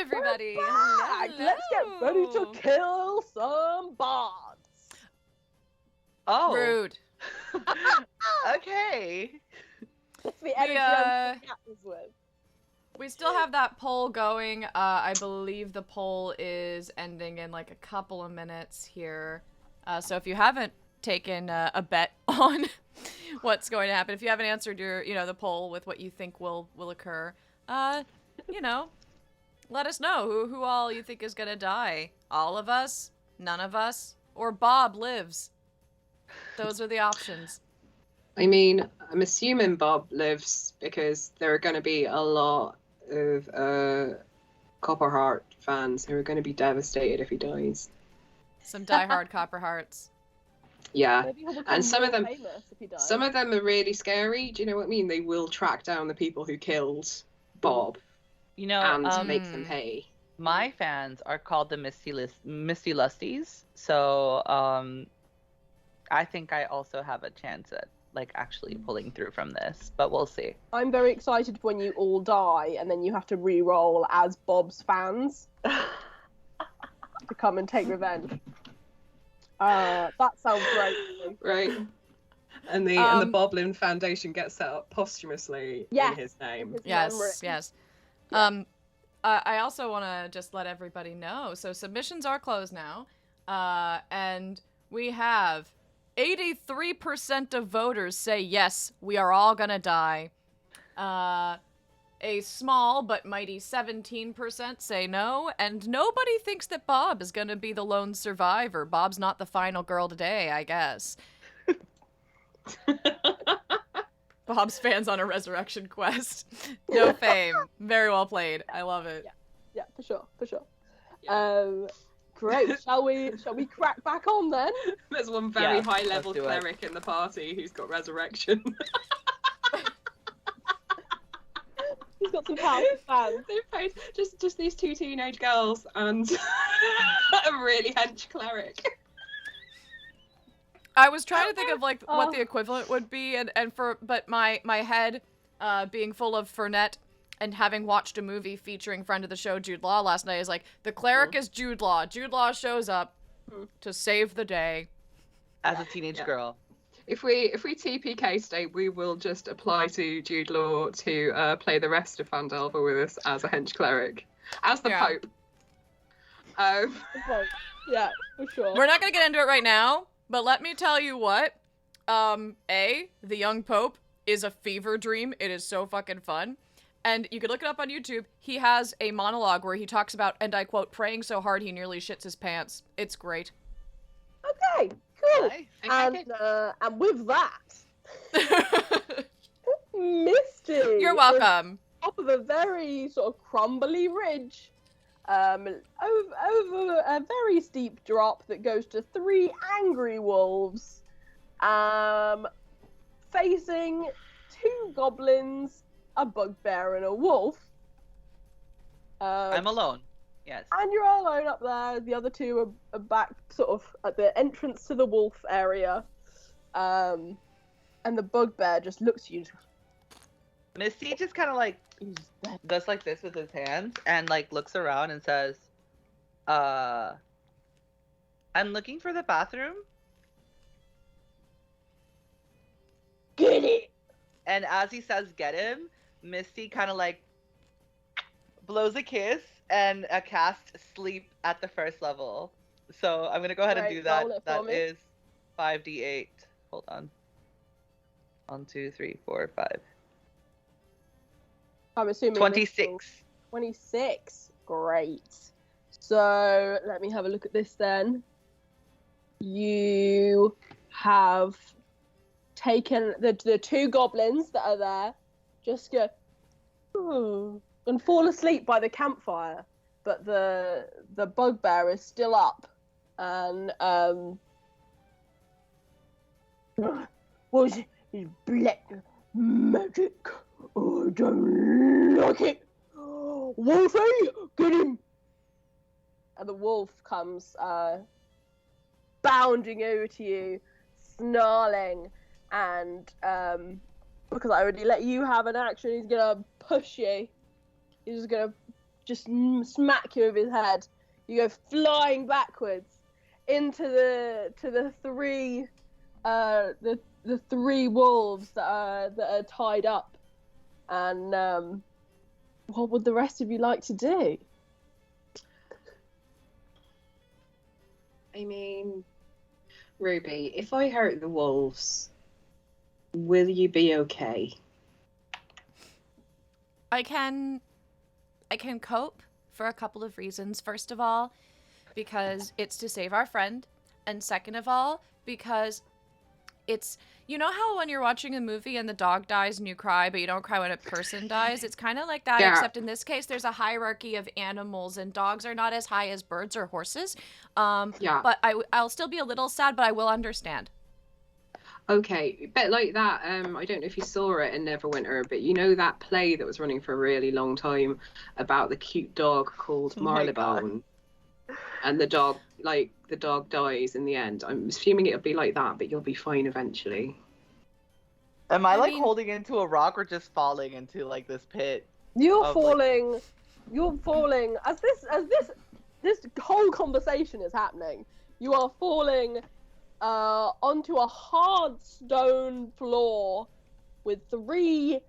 everybody. Back. Let's get ready to Hello. kill some bards. Oh. Rude. Okay. That's the energy I'm coming at this with. We still have that poll going. I believe the poll is ending in like a couple of minutes here. So if you haven't taken a bet on what's going to happen, if you haven't answered your, the poll with what you think will occur, let us know who all you think is gonna die. All of us, none of us, or Bob lives. Those are the options. I mean, I'm assuming Bob lives because there are going to be a lot of Copperheart fans who are going to be devastated if he dies. Some diehard Copperhearts. Yeah, Maybe he'll become and some more of them, famous if he dies. some of them are really scary. Do you know what I mean? They will track down the people who killed Bob You know, and make them pay. my fans are called the Misty Lusties, so I think I also have a chance at actually pulling through from this, but we'll see. I'm very excited when you all die and then you have to re-roll as Bob's fans to come and take revenge. That sounds great. Right. And the Boblin Foundation gets set up posthumously in his name. Yes. Yeah. I also want to just let everybody know. So submissions are closed now, and we have 83% of voters say yes, we are all gonna die. A small but mighty 17% say no, and nobody thinks that Bob is gonna be the lone survivor. Bob's not the final girl today, I guess. Bob's fans on a resurrection quest. No fame. Very well played. I love it. Yeah, for sure. Great. Shall we crack back on then? There's one very Yes, high-level let's do it. cleric in the party who's got resurrection. He's got some powerful fans. They've paid just these two teenage girls and a really hench cleric. I was trying to think of what the equivalent would be, but my head being full of Fernet and having watched a movie featuring friend of the show Jude Law last night is like the cleric is Jude Law. Jude Law shows up to save the day As a teenage girl. If we TPK state, we will just apply to Jude Law to play the rest of Phandelver with us as a hench cleric, as the Pope. Yeah, for sure. We're not gonna get into it right now, but let me tell you what. The young Pope is a fever dream. It is so fucking fun. And you could look it up on YouTube. He has a monologue where he talks about, and I quote, praying so hard he nearly shits his pants. It's great. Okay, cool. Nice. And with that, Misty. You're welcome. Top of a very sort of crumbly ridge, over a very steep drop that goes to 3 angry wolves, facing 2 goblins, a bugbear, and a wolf. I'm alone. Yes. And you're alone up there. The other 2 are back, sort of at the entrance to the wolf area. And the bugbear just looks at you. Misty just kind of does like this with his hands and looks around and says, I'm looking for the bathroom. Get it! And as he says get him, Misty kind of blows a kiss and a cast sleep at the first level. So I'm gonna go ahead and do that. roll it for That me. is 5d8. Hold on. 1, 2, 3, 4, 5. I'm assuming 26. 26. Great. So let me have a look at this then. You have taken the 2 goblins that are there, just go and fall asleep by the campfire, but the bugbear is still up, and was it black magic? I don't like it. Wolfie, get him! And the wolf comes bounding over to you, snarling, and because I already let you have an action, he's gonna push you. He's just gonna just smack you over his head. You go flying backwards into the three the three wolves that are tied up. And what would the rest of you like to do? I mean, Ruby, if I hurt the wolves, will you be okay? I can cope for a couple of reasons. First of all, because it's to save our friend, and second of all, because it's, you know how when you're watching a movie and the dog dies and you cry, but you don't cry when a person dies? It's kind of like that, Yeah. except in this case, there's a hierarchy of animals, and dogs are not as high as birds or horses. Yeah. But I'll still be a little sad, but I will understand. Okay, a bit like that. I don't know if you saw it in Neverwinter, but you know that play that was running for a really long time about the cute dog called Oh my God. Marylebone, and the dog dies in the end. I'm assuming it'll be like that, but you'll be fine eventually. Am I I like mean- holding into a rock or just falling into like this pit? You're Of, falling. You're falling as this whole conversation is happening. You are falling onto a hard stone floor with three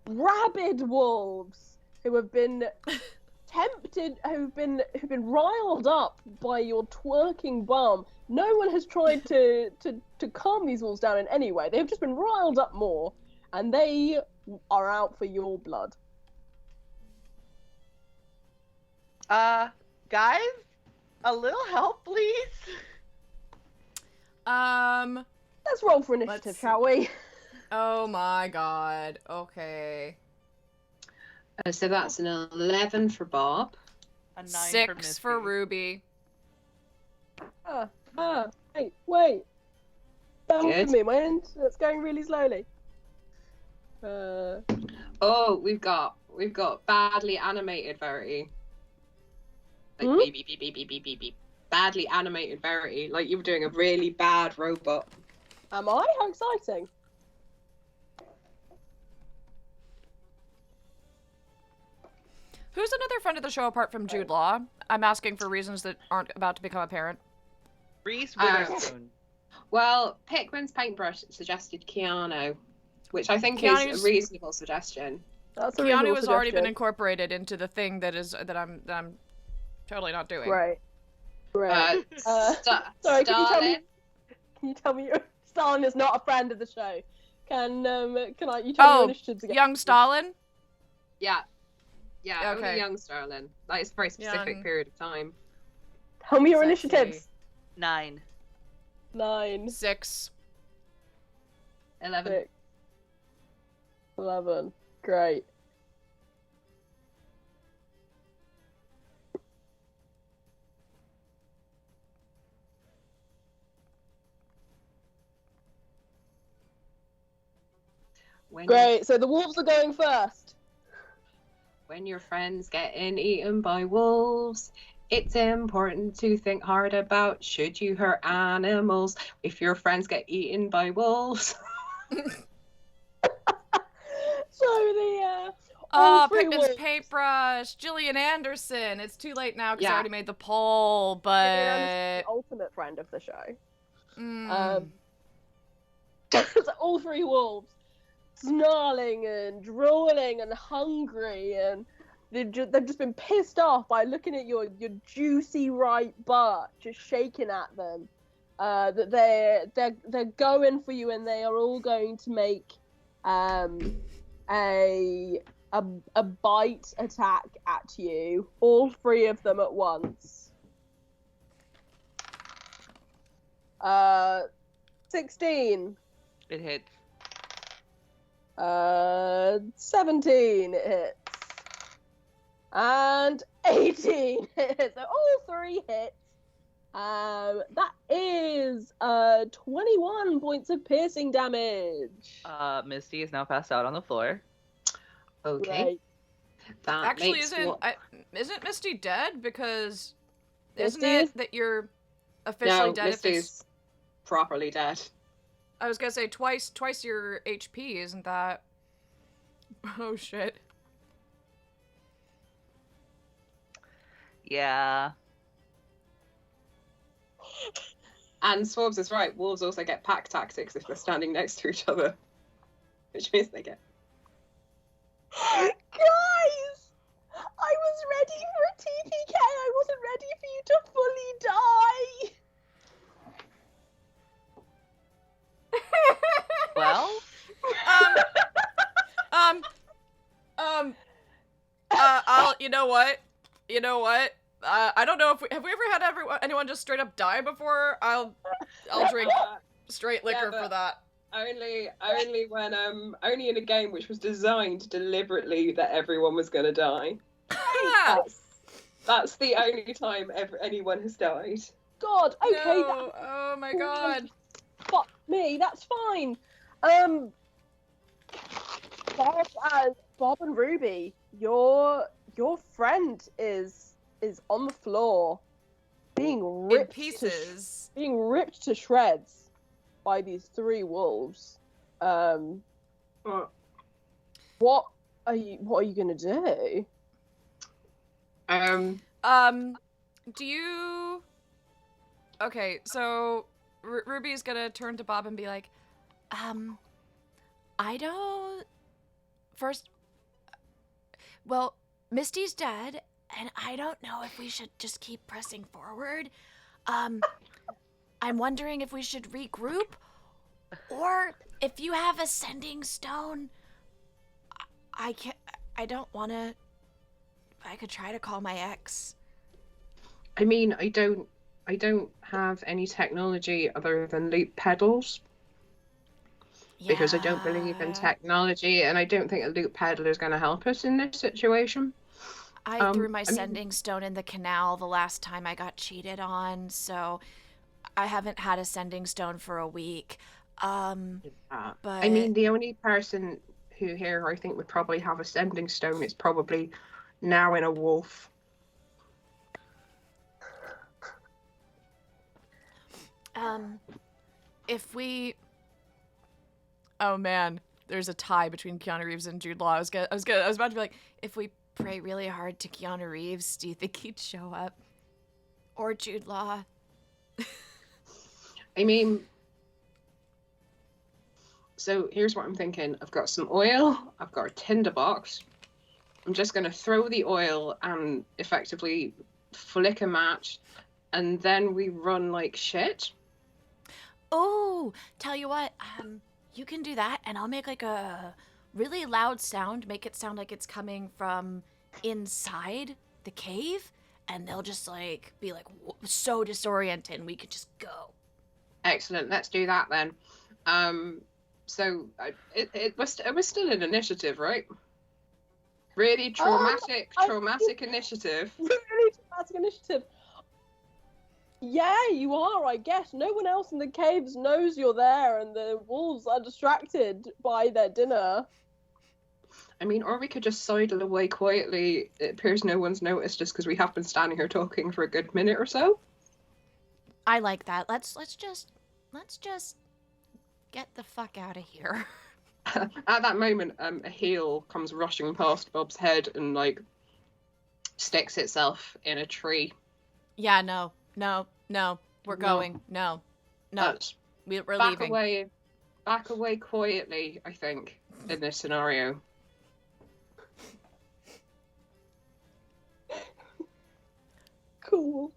rabid wolves who have been tempted, who've been riled up by your twerking bum. No one has tried to calm these wolves down in any way. They've just been riled up more, and they are out for your blood. Guys, a little help, please. Let's roll for initiative, Let's- shall we? Oh my god. Okay. So that's an 11 for Bob. A 9 6 for Misty. Ruby. Wait. Down Good. for me, my internet's going really slowly. Oh, we've got badly animated Verity. Like Hmm? beep, beep, beep, beep, beep, beep, beep, beep. Badly animated Verity, like you were doing a really bad robot. Am I? How exciting. Who's another friend of the show apart from Jude Law? I'm asking for reasons that aren't about to become apparent. Reese Witherspoon. Well, Pickman's paintbrush suggested Keanu, which I think Keanu's- is a reasonable suggestion. That's a Keanu reasonable has already been suggestion. incorporated into the thing that I'm totally not doing. Right. Uh, Sorry, can you tell me? Stalin. Can you tell me Stalin is not a friend of the show? Can you tell me your Oh, initiatives again? young Stalin? Yeah, Okay. only young Stalin. Like it's a very specific Young. period of time. Tell me your Sexy. initiatives. 9. 9, 6. 11. 6, 11. Great. Great. So the wolves are going first. When your friends getting eaten by wolves, it's important to think hard about should you hurt animals if your friends get eaten by wolves. So the Oh, all three Pickman's wolves. paintbrush. Gillian Anderson. It's too late now because I Yeah. already made the poll, Gillian but... Anderson's the ultimate friend of the show. Mm. So all three wolves snarling and drooling and hungry, and they've just been pissed off by looking at your juicy ripe butt, just shaking at them. That they're going for you, and they are all going to make a bite attack at you, all three of them at once. 16. It hits. 17 it hits. And 18 hits. So all three hits. That is 21 points of piercing damage. Misty is now passed out on the floor. Okay. Right. That Actually, makes isn't Misty dead? Because isn't Misty is- it that you're officially No, dead if it's... Misty's properly dead. I was gonna say twice your HP, isn't that? Oh shit. Yeah. And Swabs is right. Wolves also get pack tactics if they're standing next to each other, which means they get. Guys! I was ready for a TPK. I wasn't ready for you to fully die. Well, I'll. You know what? I don't know if have we ever had anyone just straight up die before? I'll drink straight liquor but for that. Only when only in a game which was designed deliberately that everyone was gonna die. That's the only time anyone has died. God, okay. No. Oh my god. Fuck me, that's fine. Bob and Ruby, your friend is on the floor, being ripped In pieces. being ripped to shreds by these 3 wolves. What are you gonna do? Do you? Okay, so Ruby's gonna turn to Bob and be like, I don't. First, well, Misty's dead, and I don't know if we should just keep pressing forward. I'm wondering if we should regroup, or if you have a sending stone. I don't want to. I could try to call my ex. I mean, I don't have any technology other than loop pedals. Because I don't believe in technology, and I don't think a loop pedal is going to help us in this situation. I threw my sending stone in the canal the last time I got cheated on, so I haven't had a sending stone for a week. But I mean, the only person who here I think would probably have a sending stone is probably now in a wolf. If we... Oh man, there's a tie between Keanu Reeves and Jude Law. I was about to be like, if we pray really hard to Keanu Reeves, do you think he'd show up? Or Jude Law? I mean, so here's what I'm thinking. I've got some oil. I've got a tinderbox. I'm just going to throw the oil and effectively flick a match, and then we run like shit. Oh, tell you what, you can do that, and I'll make like a really loud sound, make it sound like it's coming from inside the cave, and they'll just like be like so disoriented, and we could just go. Excellent, let's do that then. So it was still an initiative, right? Really traumatic initiative. Really traumatic initiative. Yeah, you are, I guess. No one else in the caves knows you're there, and the wolves are distracted by their dinner. I mean, or we could just sidle away quietly. It appears no one's noticed us because we have been standing here talking for a good minute or so. I like that. Let's just get the fuck out of here. At that moment, a heel comes rushing past Bob's head and like sticks itself in a tree. Yeah, no. We're going. No. We're leaving. Back away quietly, I think, in this scenario. Cool.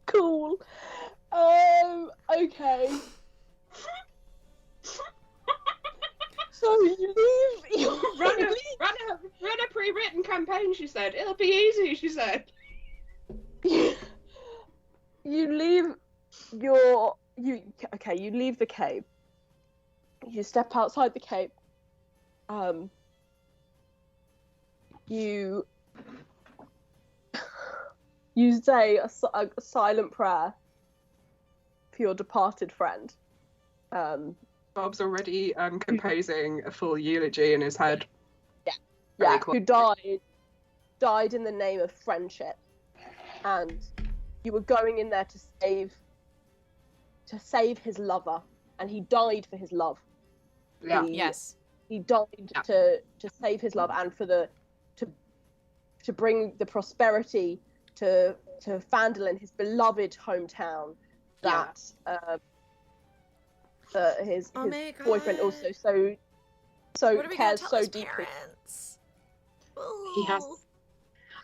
Cool. Okay. So you leave. Run a pre-written campaign. She said it'll be easy. She said. You leave You leave the cave. You step outside the cave. You say a silent prayer for your departed friend. Bob's already composing a full eulogy in his head. Yeah, who died in the name of friendship, and you were going in there to save his lover, and he died for his love. Yeah. Yes. He died to save his love and to bring the prosperity to Phandelver, his beloved hometown, that his Oh my boyfriend God. also so What are we gonna cares tell so his deeply. parents? He has. Ooh.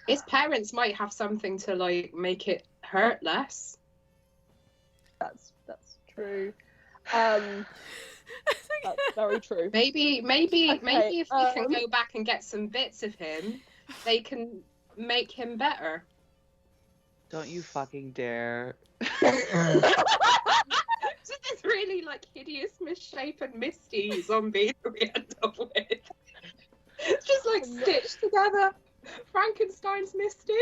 His parents might have something to like make it hurt less. That's true. That's very true. Maybe Okay, if we can go back and get some bits of him, they can make him better. Don't you fucking dare. So this really like hideous, misshapen Misty zombie that we end up with. It's just like stitched together. Frankenstein's Misty.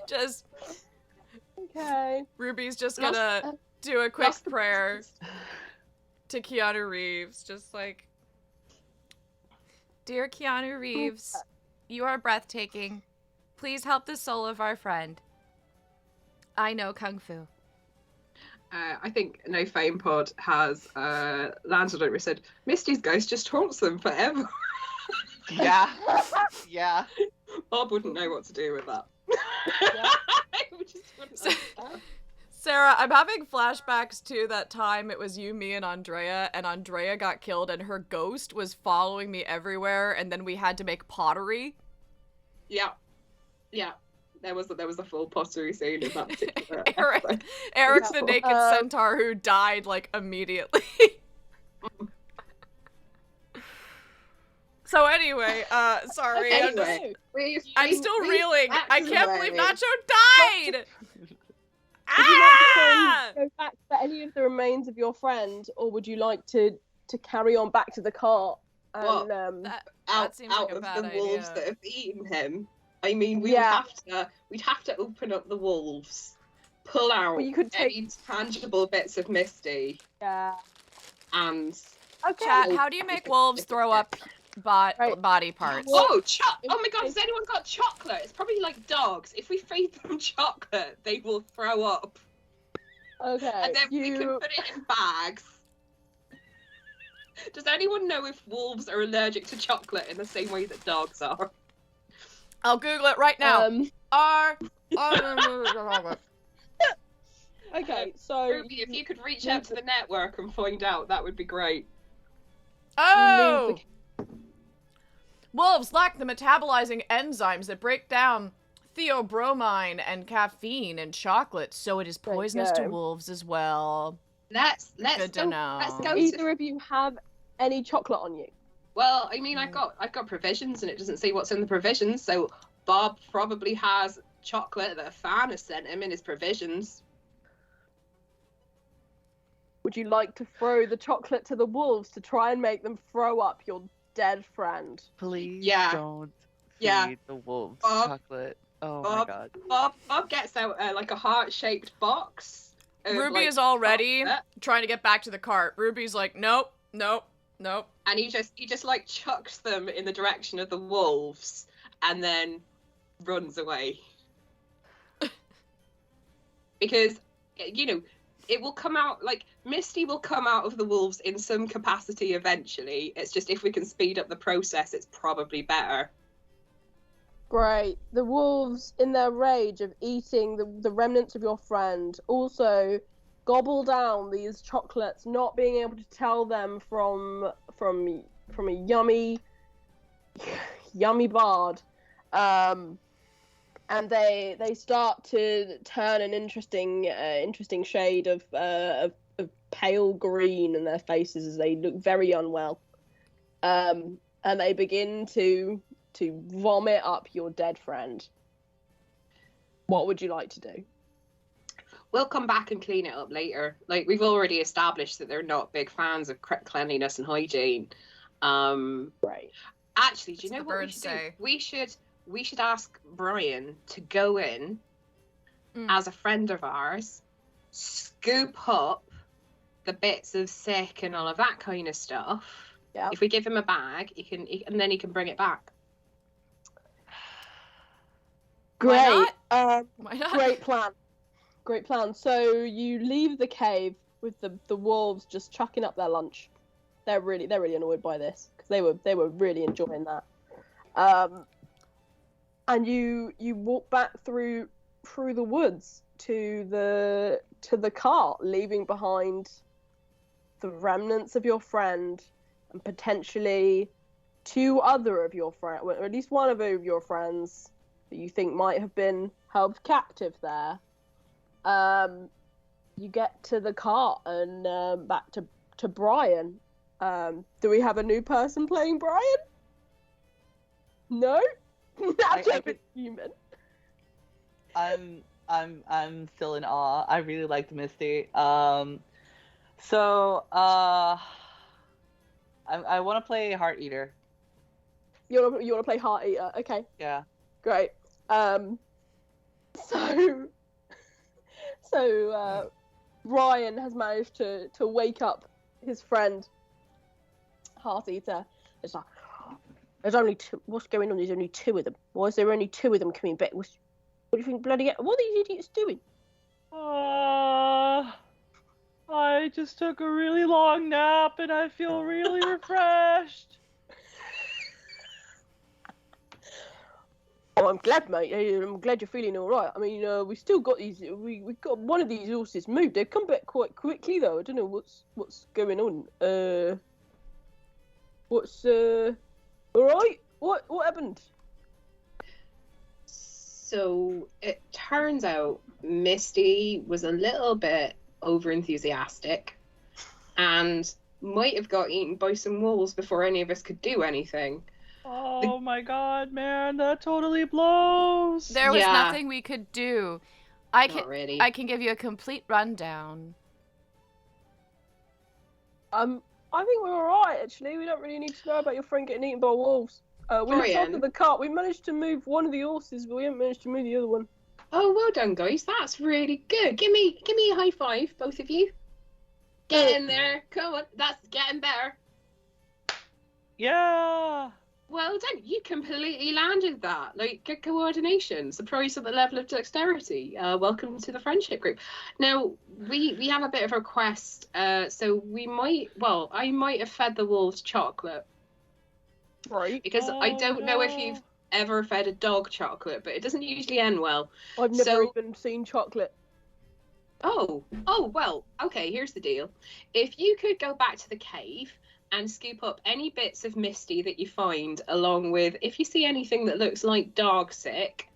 Just Okay. Ruby's just Lost- gonna do a quick Lost the prayer Princess. to Keanu Reeves, just like, "Dear Keanu Reeves, you are breathtaking. Please help the soul of our friend. I know Kung Fu." I think No Fame Pod has landed on it and said, Misty's ghost just haunts them forever. Yeah. Yeah. Bob wouldn't know what to do with that. Yeah. We just wouldn't understand. Sarah, I'm having flashbacks to that time it was you, me, and Andrea got killed and her ghost was following me everywhere, and then we had to make pottery. Yeah. There was a full pottery scene in that particular Eric, Eric the naked Yeah. centaur who died like immediately. So anyway, sorry, Anyway, I'm still reeling. I can't believe Nacho died. Would you Ah! like to go back for any of the remains of your friend, or would you like to carry on back to the cart and That out seems like a of bad the wolves idea. that have eaten him. I mean, we'd have to open up the wolves, pull out Well, you could take- any tangible bits of Misty, yeah. and Okay. Chat, how do you make wolves throw up body parts? oh my god, has anyone got chocolate? It's probably like dogs. If we feed them chocolate, they will throw up, Okay. and then we can put it in bags. Does anyone know if wolves are allergic to chocolate in the same way that dogs are? I'll Google it right now. Okay, so Ruby, if you could reach out to the network and find out, that would be great. Oh! Wolves lack the metabolizing enzymes that break down theobromine and caffeine in chocolate, so it is There you poisonous to go. wolves as well. Let's Good to go. know. Let's do go. either of you have any chocolate on you? Well, I mean, I've got provisions, and it doesn't say what's in the provisions. So Bob probably has chocolate that a fan has sent him in his provisions. Would you like to throw the chocolate to the wolves to try and make them throw up your dead friend? Please Yeah. don't feed the wolves Bob. chocolate. Oh Bob. my god. Bob gets out like a heart-shaped box. of, Ruby like, is already chocolate, trying to get back to the cart. Ruby's like, nope. and he just like chucks them in the direction of the wolves, and then runs away. Because it will come out, like, Misty will come out of the wolves in some capacity eventually. It's just if we can speed up the process, it's probably better. Great. The wolves, in their rage of eating the remnants of your friend, also gobble down these chocolates, not being able to tell them from a yummy bard. And they start to turn an interesting shade of pale green in their faces as they look very unwell. And they begin to vomit up your dead friend. What would you like to do? We'll come back and clean it up later. Like, we've already established that they're not big fans of cleanliness and hygiene. Right. Actually, do you What's know the what we birds should say? do? We should ask Brian to go in as a friend of ours, scoop up the bits of sick and all of that kind of stuff. Yeah. If we give him a bag, and then he can bring it back. Why Great. Why not? Great plan. So you leave the cave with the wolves just chucking up their lunch. They're really annoyed by this because they were really enjoying that. And you walk back through the woods to the cart, leaving behind the remnants of your friend and potentially two other of your friends, or at least one of your friends that you think might have been held captive there. You get to the cart and back to Brian. Do we have a new person playing Brian? No? That's a bit human. I'm still in awe. I really liked Misty. I want to play Heart Eater. You want to play Heart Eater? Okay. Yeah. Great. So Ryan has managed to wake up his friend Heart Eater. It's like, there's only two. What's going on? There's only two of them. Why is there only two of them coming back? What do you think, bloody? What are these idiots doing? I just took a really long nap and I feel really refreshed. Oh, I'm glad, mate. I'm glad you're feeling all right. I mean, we still got these. We got one of these horses moved. They've come back quite quickly, though. I don't know what's going on. What's all right? What happened? So it turns out Misty was a little bit over-enthusiastic and might have got eaten by some wolves before any of us could do anything. Oh my god, man, that totally blows. There was Yeah. nothing we could do. Not really. I can give you a complete rundown. I think we're all right, actually. We don't really need to know about your friend getting eaten by wolves. We looked after Brian. the cart. We managed to move one of the horses, but we haven't managed to move the other one. Oh, well done, guys. That's really good. Give me a high five, both of you. Get in there. Come on. That's getting better. Yeah. Well done. You completely landed that. Like, good coordination. Surprised at the level of dexterity. Welcome to the friendship group. Now, we have a bit of a request. So I might have fed the wolves chocolate. Right. Because I don't know if you've ever fed a dog chocolate, but it doesn't usually end well. I've never So- even seen chocolate. Oh, well, okay, here's the deal. If you could go back to the cave and scoop up any bits of Misty that you find, along with, if you see anything that looks like dog sick,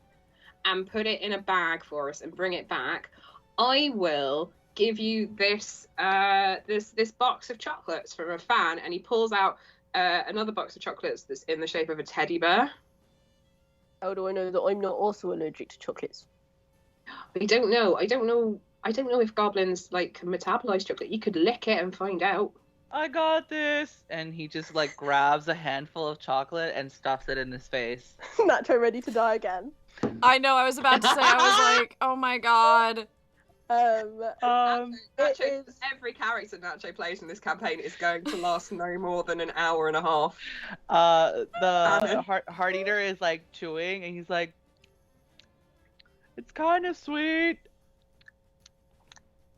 and put it in a bag for us and bring it back, I will give you this this box of chocolates from a fan. And he pulls out another box of chocolates that's in the shape of a teddy bear. How do I know that I'm not also allergic to chocolates? I don't know if goblins like can metabolize chocolate. You could lick it and find out. I got this. And he just like grabs a handful of chocolate and stuffs it in his face. Nacho ready to die again. I know, I was about to say, I was like, oh my god. Nacho, it is- every character Nacho plays in this campaign is going to last no more than an hour and a half. The heart eater is like chewing and he's like, it's kind of sweet.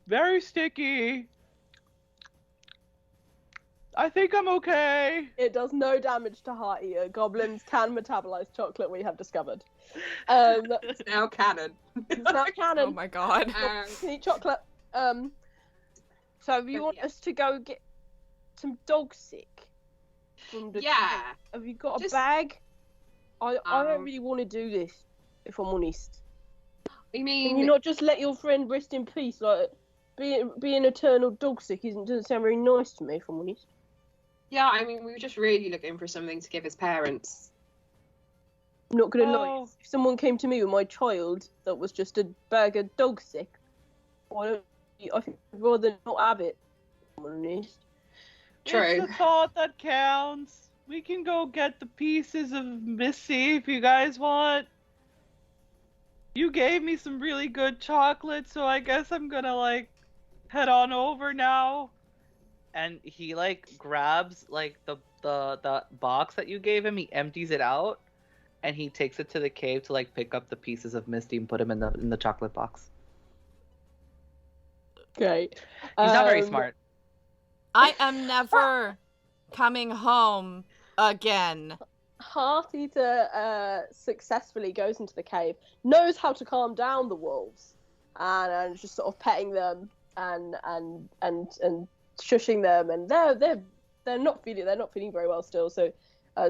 Very sticky. I think I'm okay. It does no damage to Heart Eater. Goblins can metabolize chocolate, we have discovered. It's It's now canon. not canon. Oh my god. Can eat chocolate. So you want us to go get some dog sick from the Yeah. Have you got a Just- bag? I don't Um, really want to do this, if I'm honest. I Can mean, you not just let your friend rest in peace? Like being eternal dog sick doesn't sound very nice to me, if I'm honest. yeah, I mean, we were just really looking for something to give his parents. I'm not gonna lie. Oh. If someone came to me with my child that was just a bag of dog sick, I think I'd rather not have it, if I'm honest. True. It's the thought that counts. We can go get the pieces of Misty if you guys want. You gave me some really good chocolate, so I guess I'm gonna like head on over now. And he like grabs like the box that you gave him, he empties it out, and he takes it to the cave to like pick up the pieces of Misty and put them in the chocolate box. Great. He's not very smart. I am never coming home again. Hearteater successfully goes into the cave, knows how to calm down the wolves, and just sort of petting them and shushing them, and they're not feeling very well still. So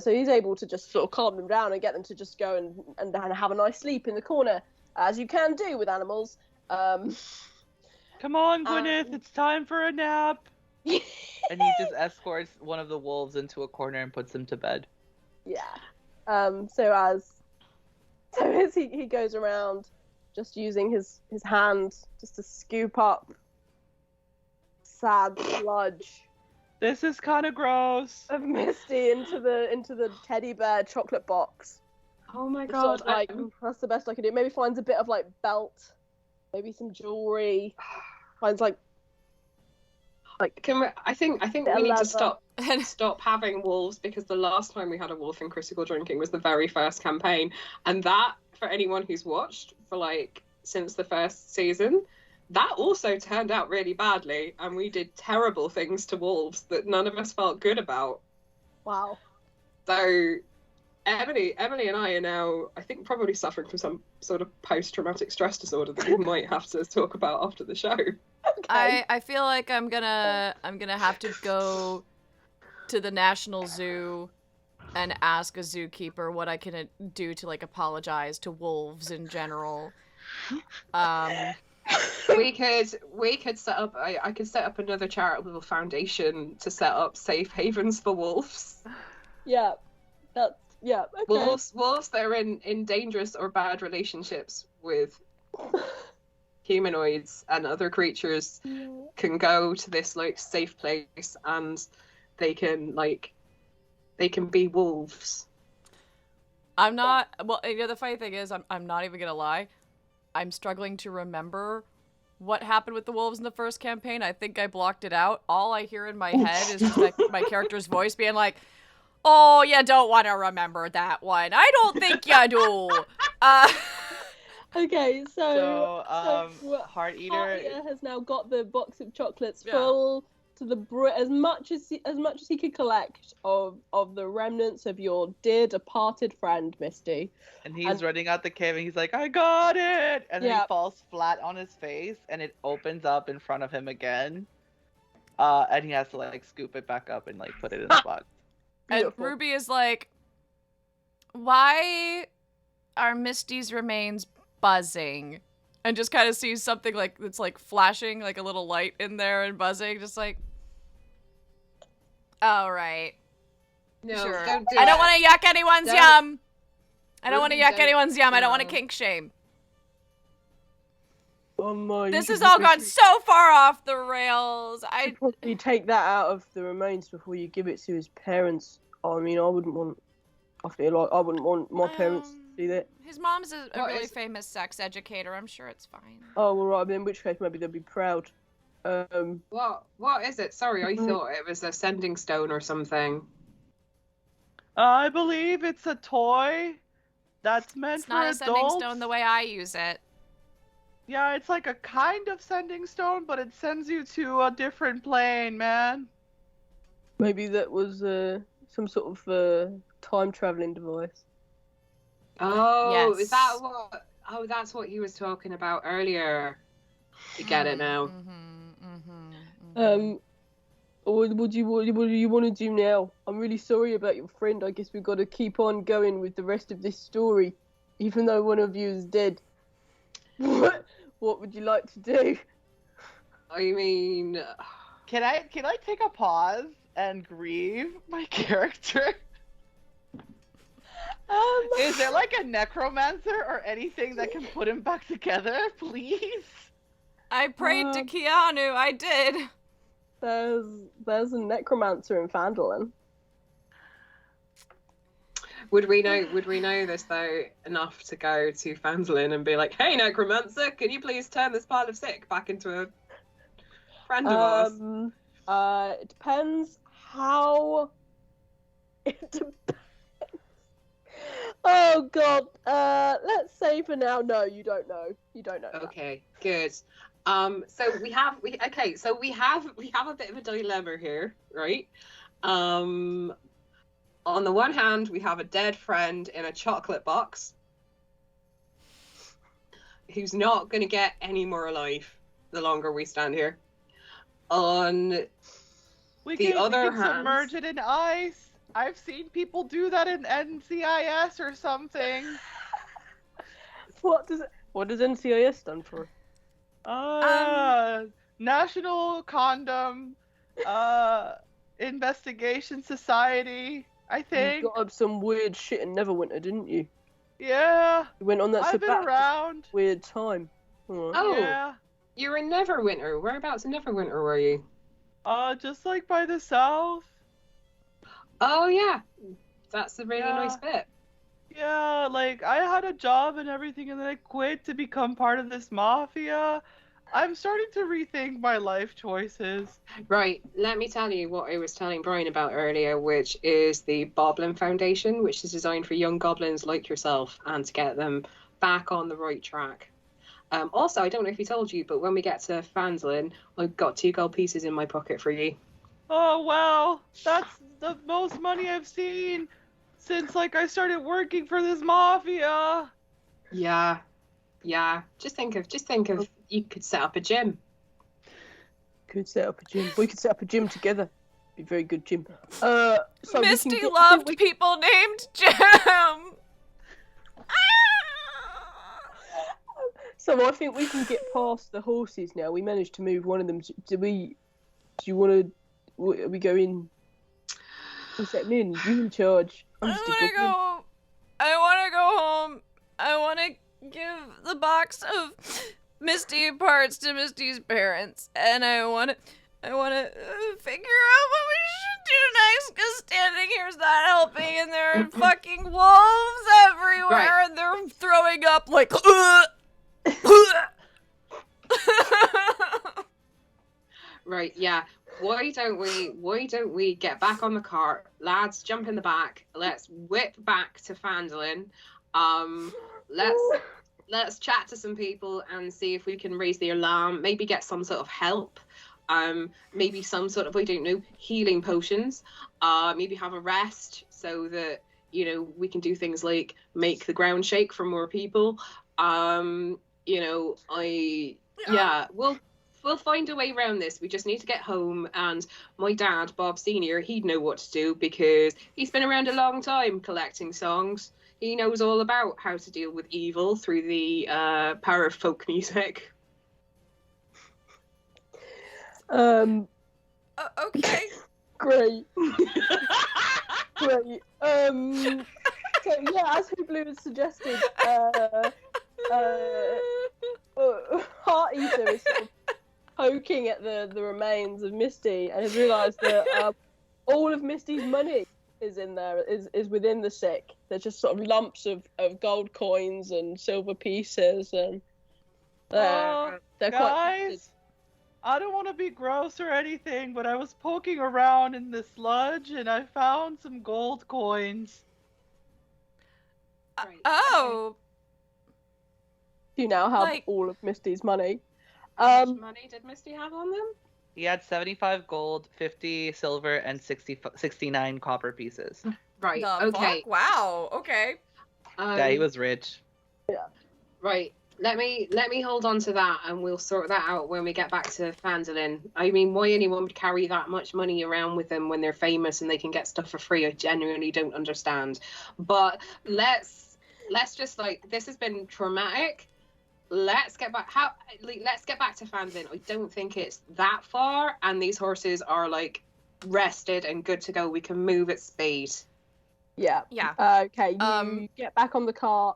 he's able to just sort of calm them down and get them to just go and have a nice sleep in the corner, as you can do with animals. Come on, Gwyneth, it's time for a nap. And he just escorts one of the wolves into a corner and puts him to bed. Yeah. So as he goes around, just using his hand just to scoop up sad sludge This is kind of gross. of Misty into the teddy bear chocolate box. Oh my Sort god! of like, that's the best I can do. Maybe finds a bit of like belt, maybe some jewelry. Finds like Can we, I think we need leather. to stop having wolves, because the last time we had a wolf in Critical Drinking was the very first campaign, and that, for anyone who's watched for like since the first season, that also turned out really badly, and we did terrible things to wolves that none of us felt good about. Wow. So Emily and I are now, I think, probably suffering from some sort of post-traumatic stress disorder that we might have to talk about after the show. Okay. I feel like I'm gonna have to go to the National Zoo and ask a zookeeper what I can do to like apologize to wolves in general. We could set up. I could set up another charitable foundation to set up safe havens for wolves. Yeah. Okay. Wolves that are in dangerous or bad relationships with humanoids and other creatures can go to this like safe place, and they can be wolves. I'm not. Well, you know, the funny thing is, I'm not even gonna lie. I'm struggling to remember what happened with the wolves in the first campaign. I think I blocked it out. All I hear in my head is just like my character's voice being like, "Oh, you don't want to remember that one. I don't think you do." Okay, so Heart Eater. Hearteater has now got the box of chocolates Yeah. full to the as much as he could collect of the remnants of your dear departed friend Misty. And he's running out the cave and he's like, I got it! And then Yeah. he falls flat on his face and it opens up in front of him again. And he has to like scoop it back up and like put it in the box. And Beautiful. Ruby is like, "Why are Misty's remains buzzing?" And just kind of sees something like that's like flashing, like a little light in there and buzzing, just like, all right, No, sure. don't do I don't that. want to yuck anyone's Don't. yum. I don't want to Ruby, yuck don't. anyone's yum. I don't want to No. kink shame. Oh my! This has all gone so far off the rails. You take that out of the remains before you give it to his parents. I mean, I wouldn't want my parents to see that. His mom's a What really is- famous sex educator. I'm sure it's fine. Oh, well, right. In which case, maybe they'll be proud. What is it? Sorry, I thought it was a sending stone or something. I believe it's a toy that's meant It's for not a adults. sending stone the way I use it. Yeah, it's like a kind of sending stone, but it sends you to a different plane, man. Maybe that was some sort of time traveling device. Oh, Yes. is that what? Oh, that's what he was talking about earlier. You get it now. What do you want to do now? I'm really sorry about your friend. I guess we've got to keep on going with the rest of this story, even though one of you is dead. What would you like to do? I mean, Can I take a pause and grieve my character? Is there like a necromancer or anything that can put him back together, please? I prayed to Keanu. I did. There's a necromancer in Phandelver. would we know this though enough to go to Phandelver and be like, "Hey, necromancer, can you please turn this pile of sick back into a friend of ours?" It depends how. It depends. Oh God. Let's say for now, no, you don't know. You don't know. that. Okay, good. So we have a bit of a dilemma here, right? On the one hand, we have a dead friend in a chocolate box who's not going to get any more alive the longer we stand here. On the other hand, submerge it in ice. I've seen people do that in NCIS or something. What does NCIS stand for? National Condom Investigation Society, I think. You got up some weird shit in Neverwinter, didn't you? Yeah. You went on that I've been sabbatical. around. Weird time. Alright. Oh, Yeah. you're in Neverwinter. Whereabouts in Neverwinter were you? Just like by the south. Oh yeah, that's a really Yeah. nice bit. Yeah, like I had a job and everything, and then I quit to become part of this mafia. I'm starting to rethink my life choices. Right, let me tell you what I was telling Brian about earlier, which is the Boblin Foundation, which is designed for young goblins like yourself and to get them back on the right track. Also, I don't know if he told you, but when we get to Phandelver, I've got 2 gold pieces in my pocket for you. Oh wow, that's the most money I've seen since like I started working for this mafia. Yeah. Just think of you could set up a gym. Could set up a gym. We could set up a gym together. Be a very good gym. So we Misty can loved people named Jim. So I think we can get past the horses now. We managed to move one of them. Do you want to? We go in. We set in. You in charge. I'm just a goblin. I want to go home. I want to give the box of Misty parts to Misty's parents, and I want to figure out what we should do next. Because standing here is not helping, and there are fucking wolves everywhere, Right. and they're throwing up like. Right, yeah. Why don't we get back on the cart? Lads, jump in the back. Let's whip back to Phandelver. Let's chat to some people and see if we can raise the alarm, maybe get some sort of help. Maybe some sort of, I don't know, healing potions. Maybe have a rest so that, we can do things like make the ground shake for more people. We'll find a way around this. We just need to get home, and my dad, Bob Senior, he'd know what to do because he's been around a long time collecting songs. He knows all about how to deal with evil through the power of folk music. Okay. Great. Great. So yeah, as Hooblu has suggested, Heart Eater is sort of poking at the remains of Misty and has realised that all of Misty's money is in there, is within the sick. There's just sort of lumps of gold coins and silver pieces, and they're quite Guys, I don't want to be gross or anything, but I was poking around in the sludge and I found some gold coins. Right. Oh. You now have Like- all of Misty's money. How much money did Misty have on them? He had 75 gold, 50 silver, and 69 copper pieces. Right, The okay. fuck? Wow. Okay. Yeah, he was rich. Right. Let me hold on to that, and we'll sort that out when we get back to Phandelver. I mean, why anyone would carry that much money around with them when they're famous and they can get stuff for free, I genuinely don't understand. But let's just, like, this has been traumatic. Let's get back to Phandelver. I don't think it's that far, and these horses are like rested and good to go. We can move at speed. Yeah. Yeah. Okay, you get back on the cart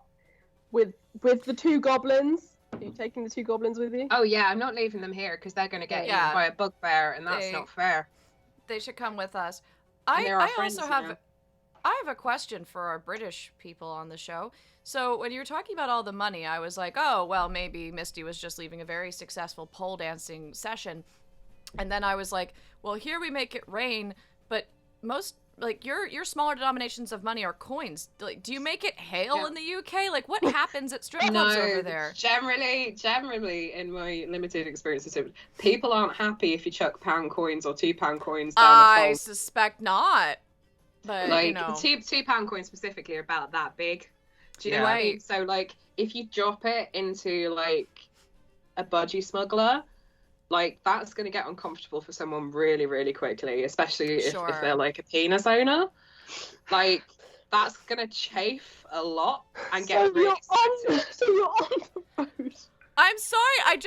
with the 2 goblins. Are you taking the 2 goblins with you? Oh yeah, I'm not leaving them here because they're going to get Yeah. eaten by a bugbear, and that's They- not fair. They should come with us. And they're our I friends also now. have a question for our British people on the show. So when you were talking about all the money, I was like, oh, well, maybe Misty was just leaving a very successful pole dancing session. And then I was like, well, here we make it rain, but most, like, your smaller denominations of money are coins. Like, do you make it hail Yeah. in the UK? Like, what happens at strip clubs over there? Generally, in my limited experiences, people aren't happy if you chuck pound coins or £2 coins down I a hole. suspect not. But Like you know, £2 coins specifically are about that big. Do you know Yeah. what I mean? So like if you drop it into like a budgie smuggler, like that's gonna get uncomfortable for someone really, really quickly, especially if Sure. they're like a penis owner. Like that's gonna chafe a lot and get So really you're on the road. I'm sorry.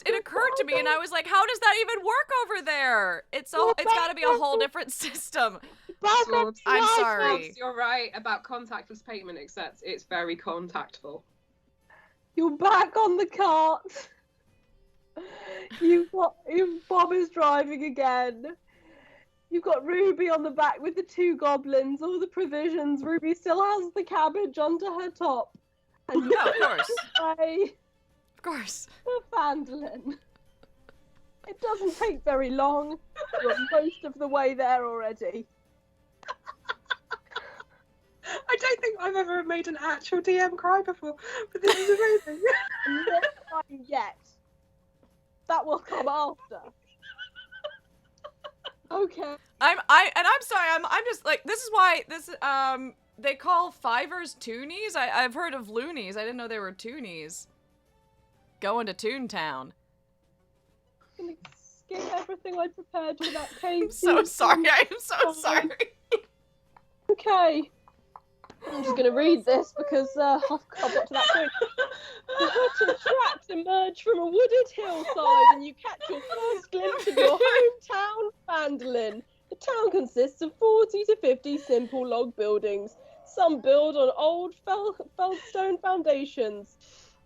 It occurred to me, and I was like, how does that even work over there? It's got to be a whole different system. Swabs. I'm Swabs, sorry. Swabs, you're right about contactless payment, except it's very contactful. You're back on the cart. Bob is driving again. You've got Ruby on the back with the 2 goblins, all the provisions. Ruby still has the cabbage under her top. And you No, of course. way Of course. to Phandalin. It doesn't take very long. You're most of the way there already. I don't think I've ever made an actual DM cry before, but this is amazing. Not crying yet. That will come after. Okay. I'm sorry. I'm just like, this is why they call fivers toonies. I've heard of loonies. I didn't know they were toonies. Going to Toontown. I'm gonna skip everything I prepared for that case. I'm so sorry. I am so sorry. Okay. I'm just going to read this because I've got to that point. The wooden tracks emerge from a wooded hillside and you catch your first glimpse of your hometown, Phandalin. The town consists of 40 to 50 simple log buildings. Some build on old feldstone foundations.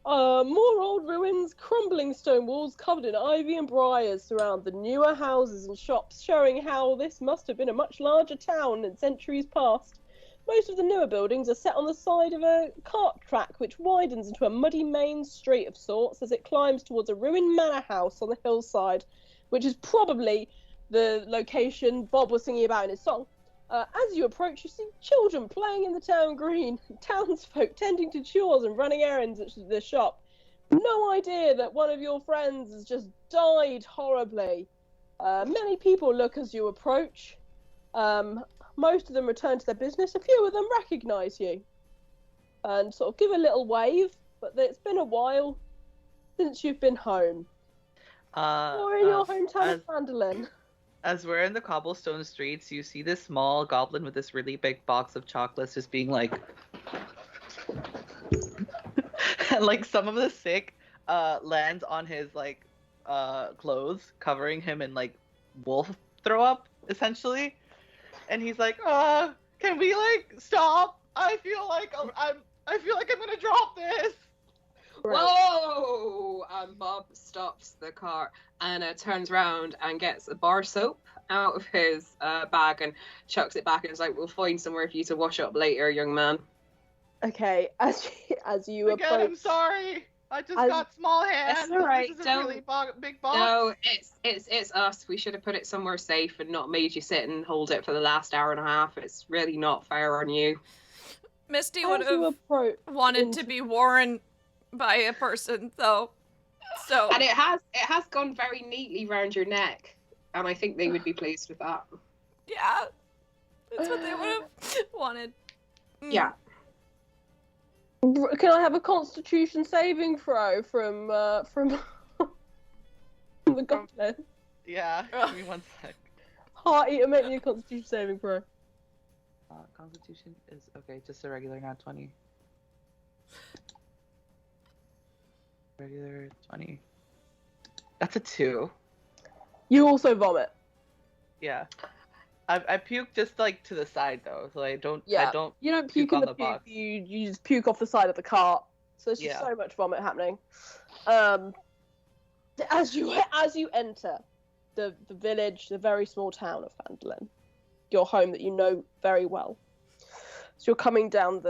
More old ruins, crumbling stone walls covered in ivy and briars surround the newer houses and shops, showing how this must have been a much larger town in centuries past. Most of the newer buildings are set on the side of a cart track which widens into a muddy main street of sorts as it climbs towards a ruined manor house on the hillside, which is probably the location Bob was singing about in his song. As you approach, you see children playing in the town green, townsfolk tending to chores and running errands at the shop. No idea that one of your friends has just died horribly. Many people look as you approach. Most of them return to their business. A few of them recognise you and sort of give a little wave, but it's been a while since you've been home. Or in your hometown of Phandalin. As we're in the cobblestone streets, you see this small goblin with this really big box of chocolates just being like... and like some of the sick lands on his like clothes, covering him in like wolf throw up, essentially. And he's like, can we like stop? I feel like I'm gonna drop this. Whoa! And Bob stops the car and turns around and gets a bar soap out of his bag and chucks it back and is like, "We'll find somewhere for you to wash up later, young man." Okay, as you Again, approach... I'm sorry. I just got small hands. It's all right. This is a Don't- really big box. No, it's us. We should have put it somewhere safe and not made you sit and hold it for the last hour and a half. It's really not fair on you. Misty would As you have approach wanted to be worn by a person, though. So And it has gone very neatly round your neck, and I think they would be pleased with that. yeah, that's what they would have wanted. Yeah. Can I have a Constitution saving throw from the goblin? Yeah, give me one sec. Hearty, make me a Constitution saving throw. Constitution is okay, just a regular, not 20. Regular 20. That's a 2. You also vomit. Yeah. I puke just like to the side though, so I don't. Yeah. I don't. You don't puke Puke in on the the puke. box. You just puke off the side of the cart. So it's just Yeah. so much vomit happening. As you enter the village, the very small town of Phandalin, your home that you know very well. So you're coming down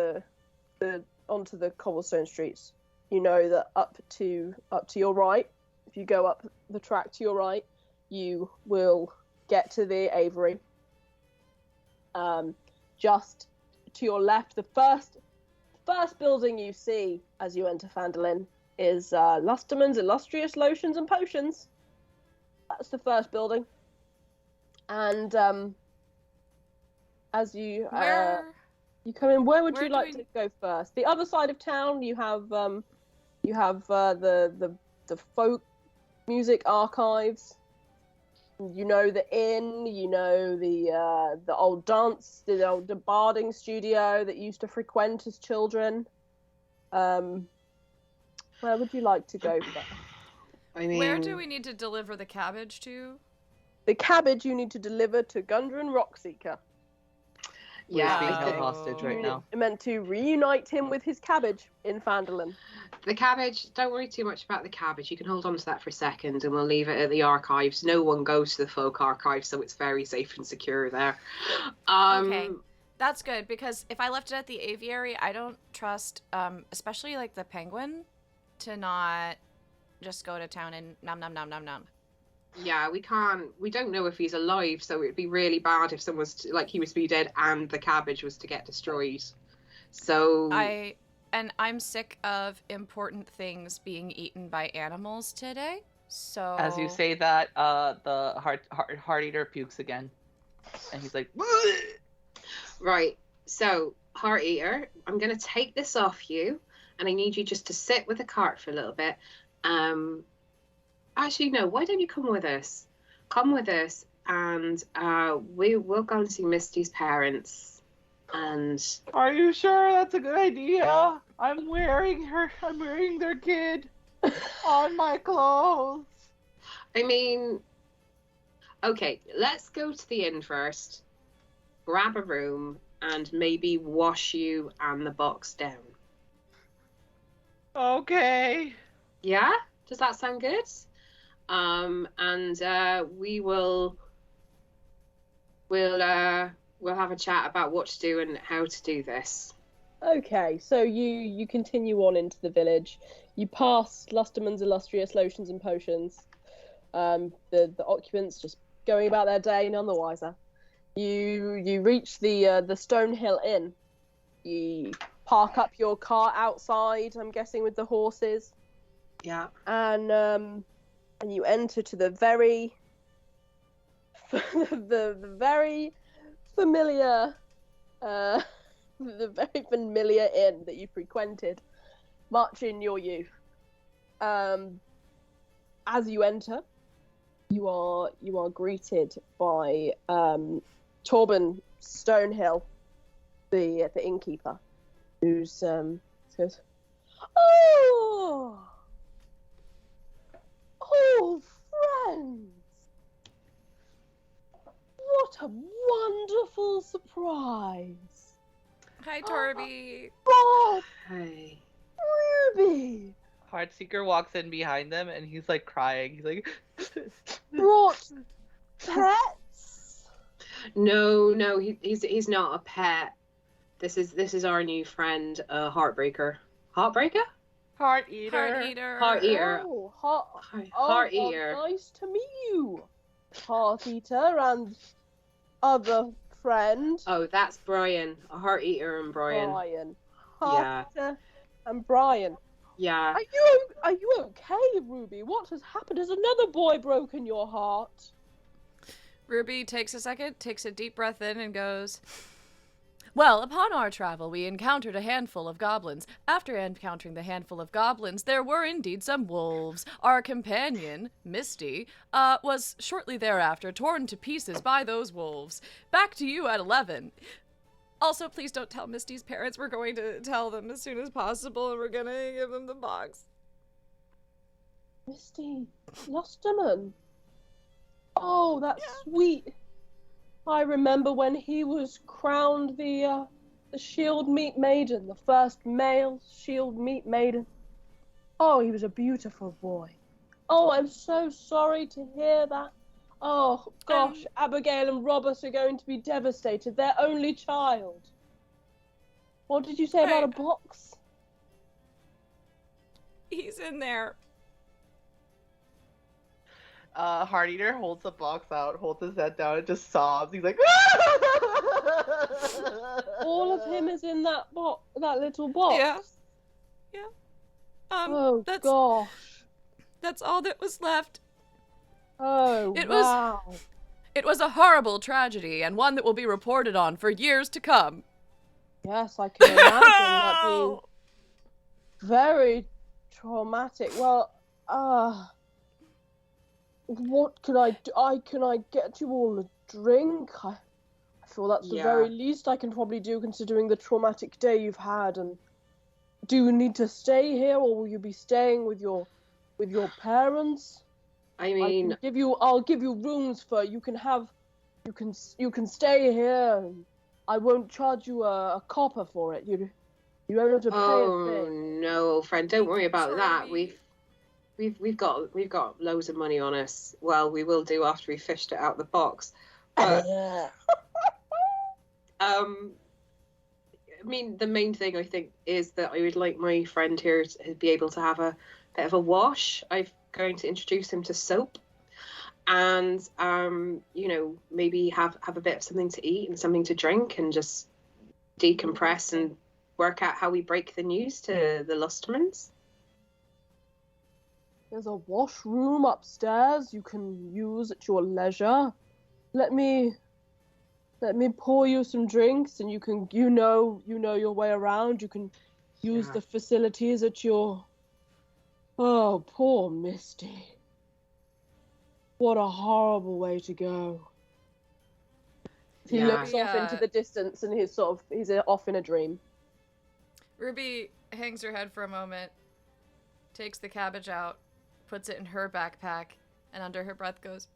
onto the cobblestone streets. You know that up to your right, if you go up the track to your right, you will get to the aviary. Just to your left, the first building you see as you enter Phandalin is Lustaman's Illustrious Lotions and Potions. That's the first building. And as you Where? you come in. Where would where you do like we- to go first? The other side of town. You have the folk music archives. You know the inn. You know the old the old barding studio that you used to frequent as children. Where would you like to go first? I mean, Where do we need to deliver the cabbage to? The cabbage you need to deliver to Gundren Rockseeker. yeah, being I held think hostage right now. You're meant to reunite him with his cabbage in Phandelver. the cabbage. Don't worry too much about the cabbage. You can hold on to that for a second, and we'll leave it at the archives. No one goes to the folk archive, so it's very safe and secure there. Okay. That's good, because if I left it at the aviary, I don't trust, especially like the penguin, to not just go to town and nom nom nom nom nom. Yeah, we can't. We don't know if he's alive, so it'd be really bad if someone's like he was to be dead and the cabbage was to get destroyed. So I'm sick of important things being eaten by animals today. So As you say that, the heart eater pukes again, and he's like, right. So Heart Eater, I'm gonna take this off you, and I need you just to sit with the cart for a little bit. Actually, no. Why don't you come with us? Come with us, and we will go and see Misty's parents. And "Are you sure that's a good idea? I'm wearing their kid on my clothes." I mean, okay, let's go to the inn first. Grab a room and maybe wash you and the box down. Okay. Yeah? Does that sound good? We'll have a chat about what to do and how to do this. Okay, so you continue on into the village. You pass Lustaman's illustrious lotions and potions. The occupants just going about their day, none the wiser. You reach the Stonehill Inn. You park up your car outside, I'm guessing with the horses, Yeah. and you enter to the very the very familiar the very familiar inn that you frequented much in your youth. As you enter, you are greeted by Torben Stonehill, the innkeeper, who's says, "Oh, old friends! What a wonderful surprise! Hi, Torby. Bob, Hey. Ruby, Heartseeker walks in behind them, and he's like crying. He's like, brought pets." No, he's not a pet. This is our new friend, Heartbreaker. Heartbreaker? "Heart eater." Heart eater. Heart eater. Oh, Heart well, eater. nice to meet you, Heart Eater and other friend Oh, that's Brian. A Heart Eater and Brian. Brian. Heart Eater and Brian. Yeah. Are you okay, Ruby? What has happened? Has another boy broken your heart? Ruby takes a second, takes a deep breath in, and goes, "Well, upon our travel, we encountered a handful of goblins. After encountering the handful of goblins, there were indeed some wolves. Our companion, Misty, was shortly thereafter torn to pieces by those wolves. Back to you at 11. Also, please don't tell Misty's parents. We're going to tell them as soon as possible, and we're going to give them the box." Misty, Lustaman. Oh, that's sweet. I remember when he was crowned the Shield Meat Maiden, the first male Shield Meat Maiden. Oh, he was a beautiful boy. Oh, I'm so sorry to hear that. Oh, gosh, Abigail and Robert are going to be devastated. Their only child. What did you say about a box? He's in there. Heart eater holds the box out, holds his head down, and just sobs. He's like, All of him is in that that little box. Yeah. Oh, that's gosh. that's all that was left. Oh, It was- wow. It was a horrible tragedy, and one that will be reported on for years to come. Yes, I can imagine that being very traumatic. Well, what can I do? Can I get you all a drink? I feel that's the very least I can probably do, considering the traumatic day you've had. And do you need to stay here, or will you be staying with your parents? I mean, I'll give you rooms for you can stay here. And I won't charge you a copper for it. You don't have to pay a thing. No, friend, don't worry about Sorry. that. We've got loads of money on us. Well, we will do after we fished it out the box. But, I mean, the main thing I think is that I would like my friend here to be able to have a bit of a wash. I'm going to introduce him to soap, and maybe have a bit of something to eat and something to drink, and just decompress and work out how we break the news to the Lustamans. There's a washroom upstairs you can use at your leisure. Let me pour you some drinks, and you know your way around. You can use the facilities at your. Oh, poor Misty. What a horrible way to go. He looks off into the distance, and he's off in a dream. Ruby hangs her head for a moment, takes the cabbage out, puts it in her backpack, and under her breath goes,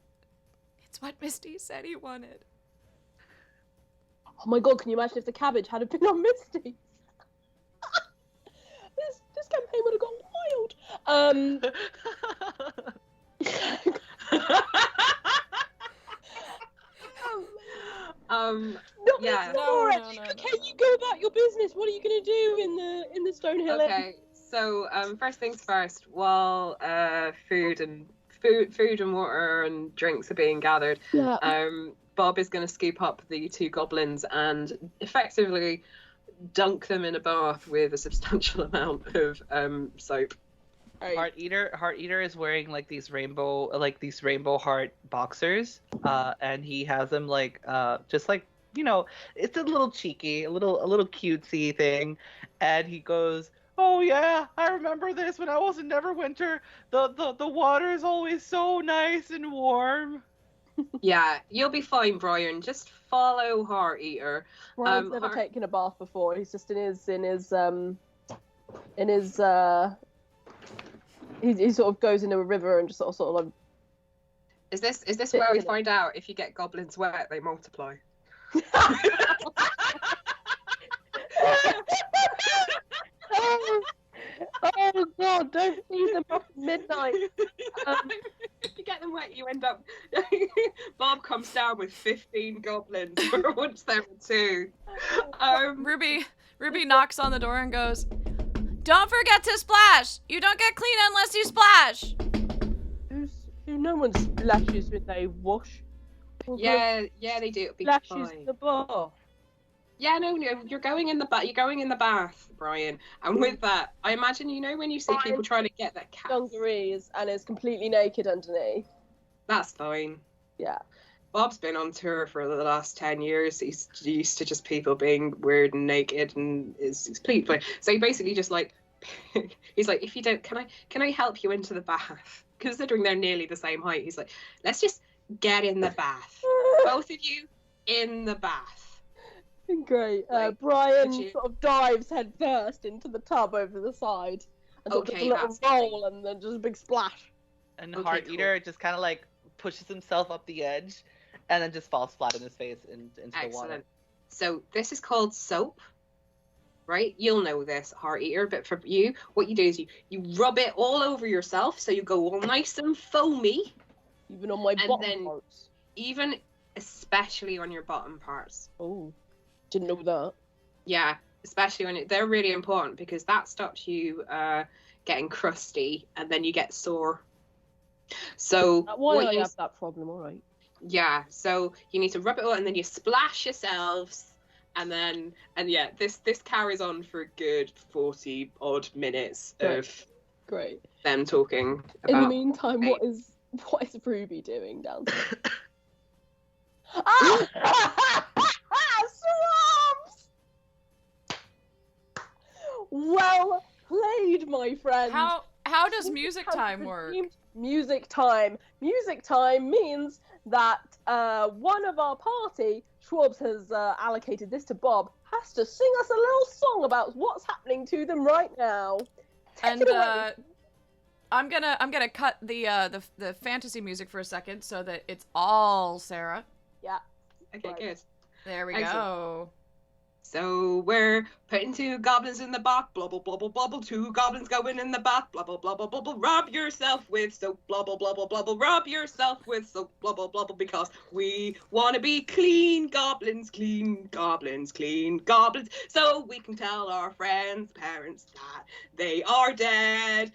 "It's what Misty said he wanted." Oh my god, can you imagine if the cabbage had been on Misty? This campaign would have gone wild. Okay, you go about your business. What are you gonna do in the Stonehill Inn? Okay, so first things first. While food and water and drinks are being gathered, Bob is going to scoop up the two goblins and effectively dunk them in a bath with a substantial amount of soap. Heart Eater is wearing these rainbow heart boxers, and he has them it's a little cheeky, a little cutesy thing, and he goes, "Oh yeah, I remember this when I was in Neverwinter. The water is always so nice and warm." Yeah, you'll be fine, Brian. Just follow Heart Eater. Brian's never taken a bath before. He's just he sort of goes into a river and just sort of like. Is this where we find out if you get goblins wet, they multiply? Oh god, don't feed them up at midnight. If you get them wet, you end up. Bob comes down with 15 goblins for once there were 2. Ruby knocks on the door and goes, "Don't forget to splash! You don't get clean unless you splash!" No one splashes when they wash. Yeah, they do. It'll be Splashes fine. the bar. Yeah, no, you're going in the bath. You're going in the bath, Brian. And with that, I imagine when you see people trying to get their cats. Dungarees and is completely naked underneath. That's fine. Yeah. Bob's been on tour for the last 10 years. He's used to just people being weird and naked, and is completely. So he basically just he's like, if you don't, can I help you into the bath? Considering they're nearly the same height, he's like, let's just get in the bath. Both of you in the bath. Great. Brian sort of dives head first into the tub over the side. And does a little roll and then just a big splash. And Heart Eater just kind of pushes himself up the edge and then just falls flat in his face into the water. So this is called soap, right? You'll know this, Heart Eater, but for you, what you do is you rub it all over yourself, so you go all nice and foamy. Even on my bottom parts. Even especially on your bottom parts. Oh, didn't know that. Yeah, especially when they're really important, because that stops you getting crusty and then you get sore. So why I have that problem, all right. Yeah, so you need to rub it all and then you splash yourselves, and this carries on for a good 40 odd minutes of them talking about. In the meantime, what is Ruby doing downstairs? Ah! Swamps! Well played, my friend. How does music time work? Music time. Music time means that one of our party, Schwabs has allocated this to Bob, has to sing us a little song about what's happening to them right now. Take it away. I'm gonna cut the fantasy music for a second so that it's all Sarah. Yeah. Okay, Right. good. There we Excellent. go. So we're putting 2 goblins in the bath, blubble, blubble, blubble, 2 goblins going in the bath, blubble, blubble, blubble, rub yourself with soap, blubble, blubble, blubble, rub yourself with soap, blubble, blubble, because we want to be clean goblins, clean goblins, clean goblins, so we can tell our friends' parents that they are dead.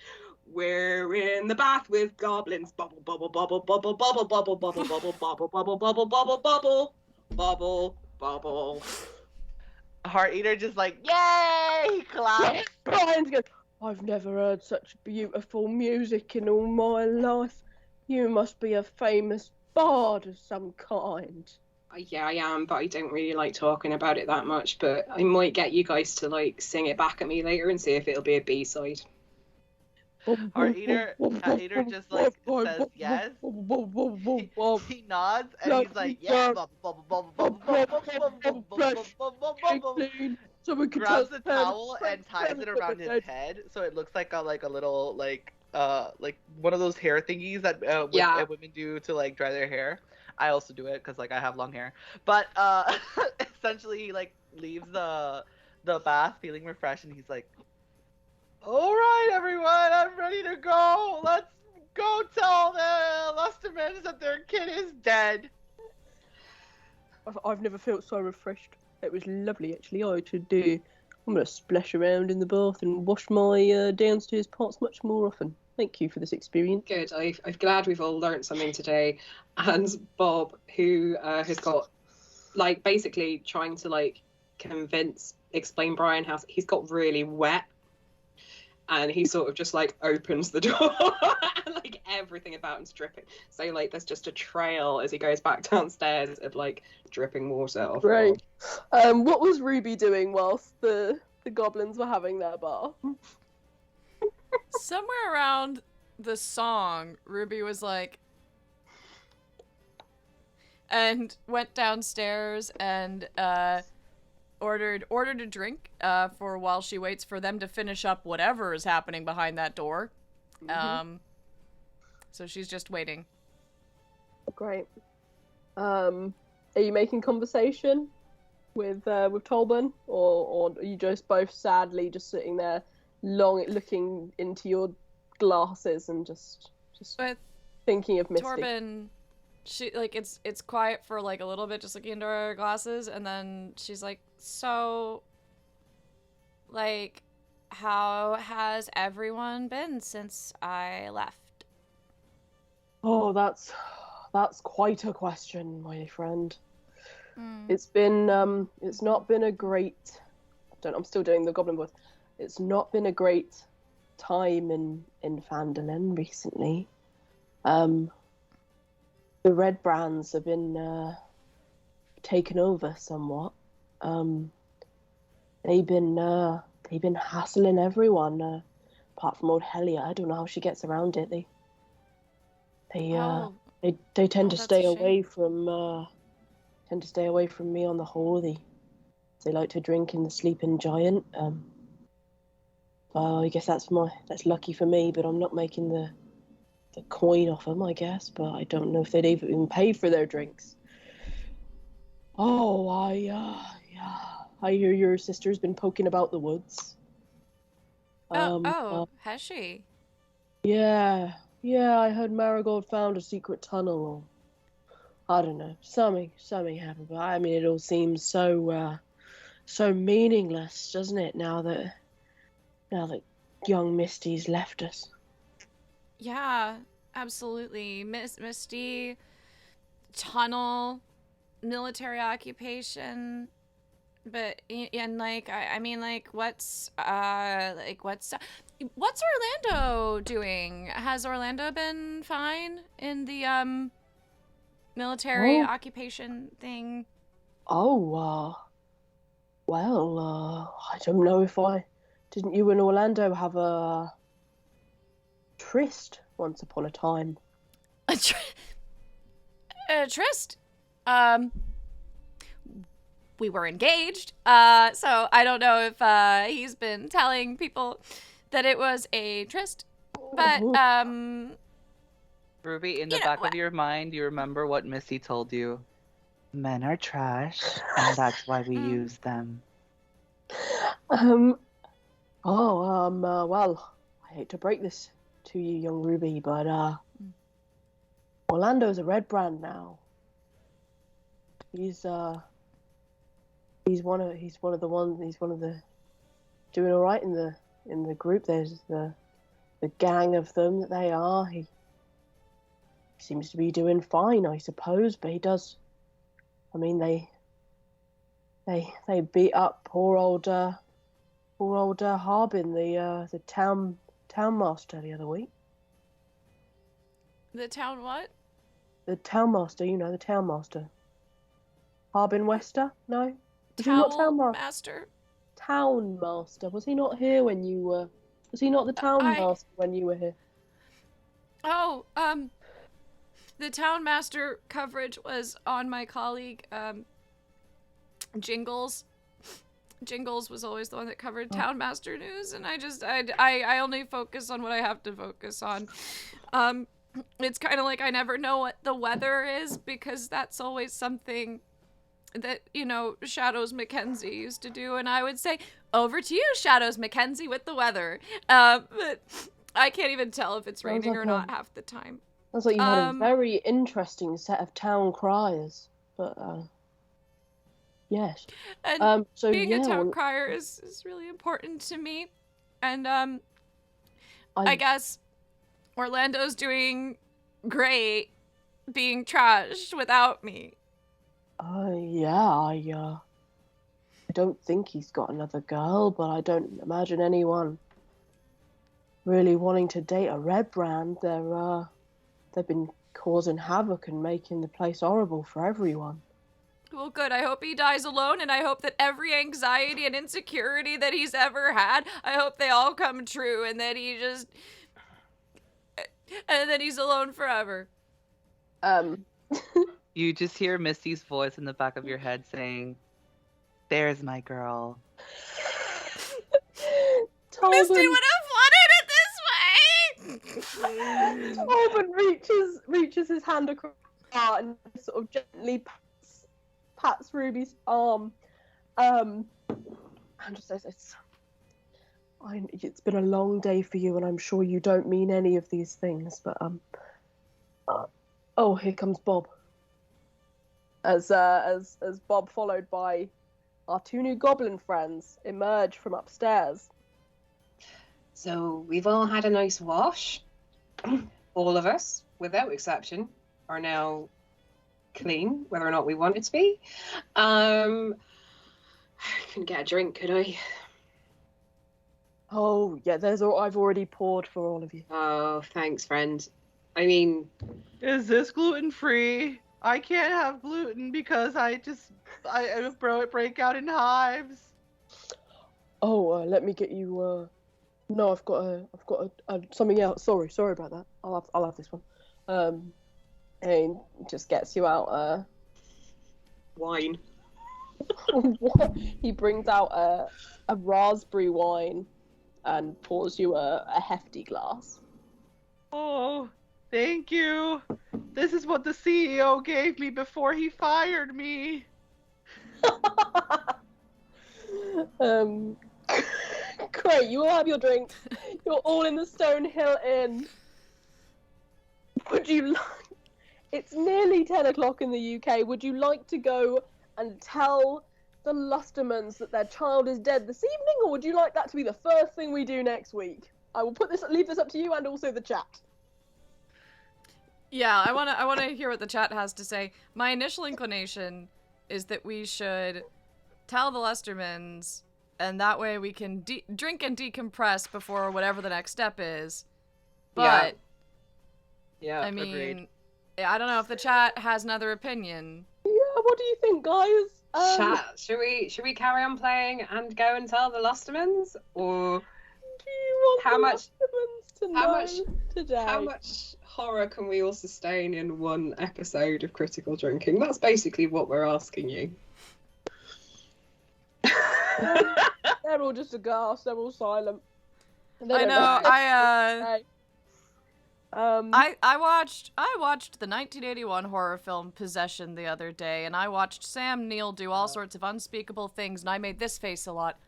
We're in the bath with goblins, bubble, bubble, bubble, bubble, bubble, bubble, bubble, bubble, bubble, bubble, bubble, bubble, bubble, bubble, bubble. Heart Eater just like, yay! Claps. Brian's going, I've never heard such beautiful music in all my life. You must be a famous bard of some kind. Yeah, I am, but I don't really like talking about it that much. But I might get you guys to like sing it back at me later and see if it'll be a B-side. Heart Eater just like says yes. He nods and he's like, yeah, bubble, bubble, bubble, bubble, bubble, bubble, bubble, bubble, bubble. So we can Grabs the towel and ties it around his head so it looks like a little like one of those hair thingies that women do to like dry their hair. I also do it because like I have long hair. But essentially he like leaves the bath feeling refreshed and he's like, all right, everyone, I'm ready to go. Let's go tell the Lustamans that their kid is dead. I've never felt so refreshed. It was lovely, actually. I'm going to splash around in the bath and wash my downstairs parts much more often. Thank you for this experience. Good. I'm glad we've all learnt something today. And Bob, who has got, like, basically trying to, like, explain Brian how he's got really wet. And he sort of just, like, opens the door and, like, everything about him's dripping. So, like, there's just a trail as he goes back downstairs of, like, dripping water off. Right. What was Ruby doing whilst the goblins were having their bath? Somewhere around the song, Ruby was like, and went downstairs and ordered a drink for while she waits for them to finish up whatever is happening behind that door. Mm-hmm. So she's just waiting. Great. Are you making conversation with Tolban, or are you just both sadly just sitting there, looking into your glasses and just With thinking of Misty? Torben, she like it's quiet for like a little bit, just looking into her glasses, and then she's like, "So, like, how has everyone been since I left?" Oh, that's quite a question, my friend. Mm. It's not been a great. I'm still doing the goblin voice. It's not been a great time in Phandelver recently. The red brands have been taken over somewhat. They've been hassling everyone, apart from old Helia. I don't know how she gets around it. They tend to that's stay a away from me on the whole. They like to drink in the Sleeping Giant. Well, I guess that's lucky for me, but I'm not making the coin off them, I guess. But I don't know if they'd even pay for their drinks. Oh, I hear your sister's been poking about the woods. Has she? Yeah, I heard Marigold found a secret tunnel, or I don't know, something happened. But I mean, it all seems so meaningless, doesn't it? Now that young Misty's left us. Yeah, absolutely. Misty, tunnel, military occupation, but and like I mean like what's Orlando doing? Has Orlando been fine in the military Oh. occupation thing? Oh, well, I don't know if didn't you and Orlando have a tryst once upon a time? A tryst? We were engaged. So I don't know if he's been telling people that it was a tryst. But Ruby, in the You know, back of your mind, you remember what Misty told you. Men are trash, and that's why we use them. Well, I hate to break this to you, young Ruby, but Orlando's a red brand now. He's one of the doing all right in the group. There's the gang of them that they are. He seems to be doing fine, I suppose, but he does. I mean, they beat up poor old Harbin, the town master, the other week. the town what? The town master, the town master. Harbin Wester? No? Was he not town master? Town master. Was he not here when you were... Was he not the town master when you were here? Oh, the town master coverage was on my colleague, Jingles. Jingles was always the one that covered town master news, and I only focus on what I have to focus on. It's kind of like I never know what the weather is, because that's always something that, Shadows Mackenzie used to do, and I would say, over to you, Shadows Mackenzie, with the weather. But I can't even tell if it's raining or not half the time. Sounds like you had a very interesting set of town criers, but yes. And so being yeah, a town crier is really important to me, and I guess Orlando's doing great being trashed without me. I don't think he's got another girl, but I don't imagine anyone really wanting to date a red brand. They've been causing havoc and making the place horrible for everyone. Well, good. I hope he dies alone, and I hope that every anxiety and insecurity that he's ever had, I hope they all come true, and that and that he's alone forever. You just hear Misty's voice in the back of your head saying, "There's my girl." Misty would have wanted it this way! Tobin reaches his hand across and sort of gently pats Ruby's arm. And just says, it's been a long day for you, and I'm sure you don't mean any of these things, but oh, here comes Bob. As Bob, followed by our two new goblin friends, emerge from upstairs. So we've all had a nice wash. All of us, without exception, are now clean, whether or not we wanted to be. I couldn't get a drink, could I? Oh yeah, I've already poured for all of you. Oh, thanks, friend. I mean, Is this gluten-free? I can't have gluten because I break out in hives. Oh, let me get you. No, I've got something else. Sorry about that. I'll have this one. And he just gets you out wine. He brings out a raspberry wine and pours you a hefty glass. Oh, thank you. This is what the CEO gave me before he fired me. Great, you all have your drink. You're all in the Stonehill Inn. Would you like... It's nearly 10 o'clock in the UK. Would you like to go and tell the Lustamans that their child is dead this evening, or would you like that to be the first thing we do next week? I will leave this up to you and also the chat. Yeah, I wanna hear what the chat has to say. My initial inclination is that we should tell the Lustermans, and that way we can drink and decompress before whatever the next step is. But Yeah, I mean, agreed. I don't know if the chat has another opinion. Yeah, what do you think, guys? Chat, should we carry on playing and go and tell the Lustamans, or Do you want how the much- Lustamans to how know much- today? how much horror can we all sustain in one episode of critical drinking? That's basically what we're asking you. They're all just aghast. They're all silent. They I don't know. what to say. I watched the 1981 horror film Possession the other day, and I watched Sam Neill do all sorts of unspeakable things, and I made this face a lot.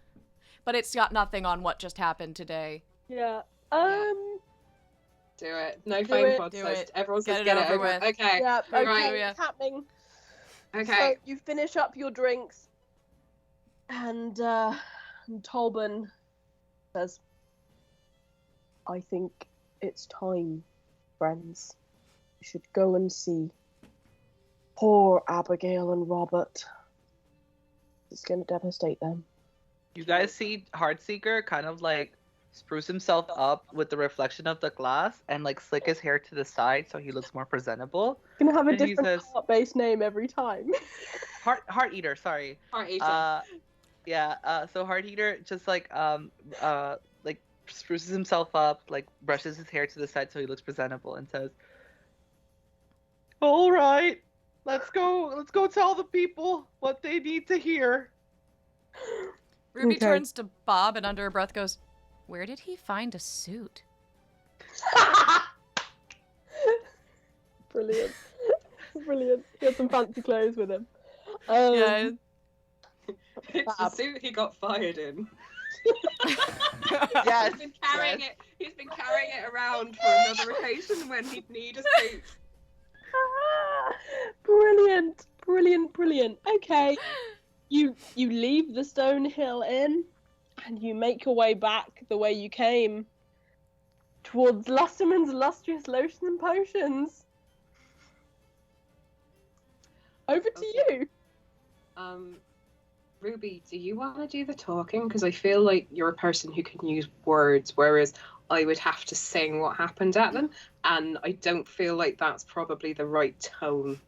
But it's got nothing on what just happened today. Yeah. Do it. No Do fame it. pod Do says it. everyone says Get get it it over over. with. Okay. Yeah. Okay. Right. Yeah. It's happening. Okay. So you finish up your drinks, and Tolban says, "I think it's time, friends. We should go and see poor Abigail and Robert. It's going to devastate them." You guys see Heartseeker kind of like spruce himself up with the reflection of the glass and like slick his hair to the side so he looks more presentable. Going to have a And he different says- heart-based name every time. Heart Eater, sorry. Heart eater. So Heart Eater just like spruces himself up, like brushes his hair to the side so he looks presentable and says, "All right, let's go tell the people what they need to hear." Ruby Okay. turns to Bob and under her breath goes, "Where did he find a suit?" Brilliant. Brilliant. He had some fancy clothes with him. Yeah. It's the suit he got fired in. Yes. He's been carrying yes. it. He's been carrying it around for another occasion when he'd need a suit. Brilliant. Brilliant. Brilliant. Okay. You leave the Stonehill Inn and you make your way back the way you came towards Lustaman's illustrious lotions and potions. Over to Okay. you. Ruby, do you want to do the talking? Because I feel like you're a person who can use words, whereas I would have to sing what happened at them, and I don't feel like that's probably the right tone.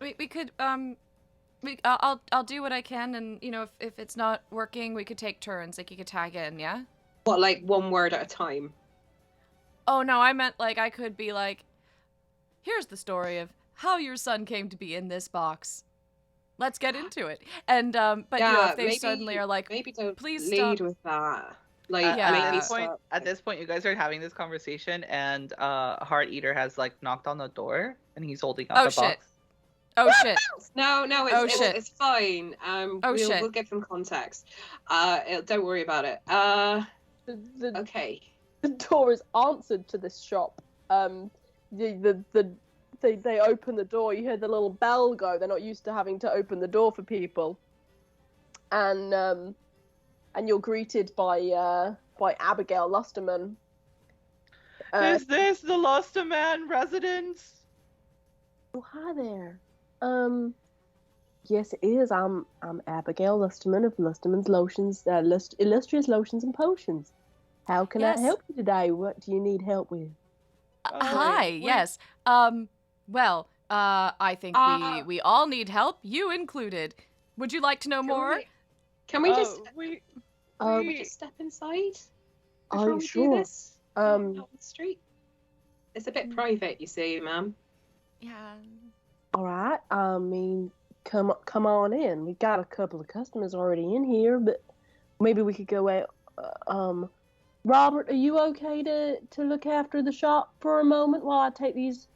We could I'll do what I can, and you know if it's not working, we could take turns. Like you could tag in, yeah. What, like one word at a time? Oh no, I meant like I could be like, here's the story of how your son came to be in this box. Let's get into it. And but you know, if they suddenly are like, maybe don't please lead stop. with that. Like, Yeah. make At me this point, stop. at this point, you guys are having this conversation, and Heart Eater has like knocked on the door, and he's holding up Oh, the shit. box. Oh shit. No, Oh, shit. it's fine. Shit. We'll give them context. Don't worry about it. The Okay. door is answered to this shop. They open the door. You hear the little bell go. They're not used to having to open the door for people. And you're greeted by Abigail Lustaman. Is this the Lustaman residence? Oh, hi there. Yes, it is. I'm Abigail Lustaman of Lustaman's Lotions, illustrious lotions and potions. How can Yes. I help you today? What do you need help with? Hi. wait. Yes. Well, I think we all need help, you included. Would you like to know more? Can we just we step inside? Are Before you we sure? do this? Out on the street. It's a bit private, you see, ma'am. Yeah. All right. I mean, come on in. We got a couple of customers already in here, but maybe we could go out. Robert, are you okay to look after the shop for a moment while I take these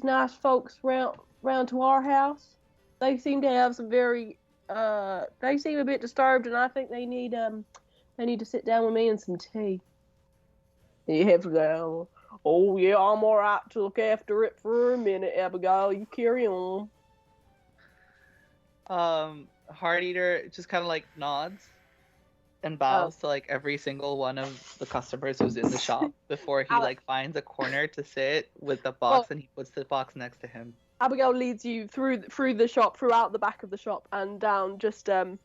nice folks round to our house? They seem to have some very they seem a bit disturbed, and I think they need to sit down with me and some tea. Yeah, oh yeah, I'm all right to look after it for a minute, Abigail. You carry on. Heart Eater just kind of like nods and bows to like every single one of the customers who's in the shop before he like finds a corner to sit with the box, and he puts the box next to him. Abigail leads you through the shop, throughout the back of the shop, and down just a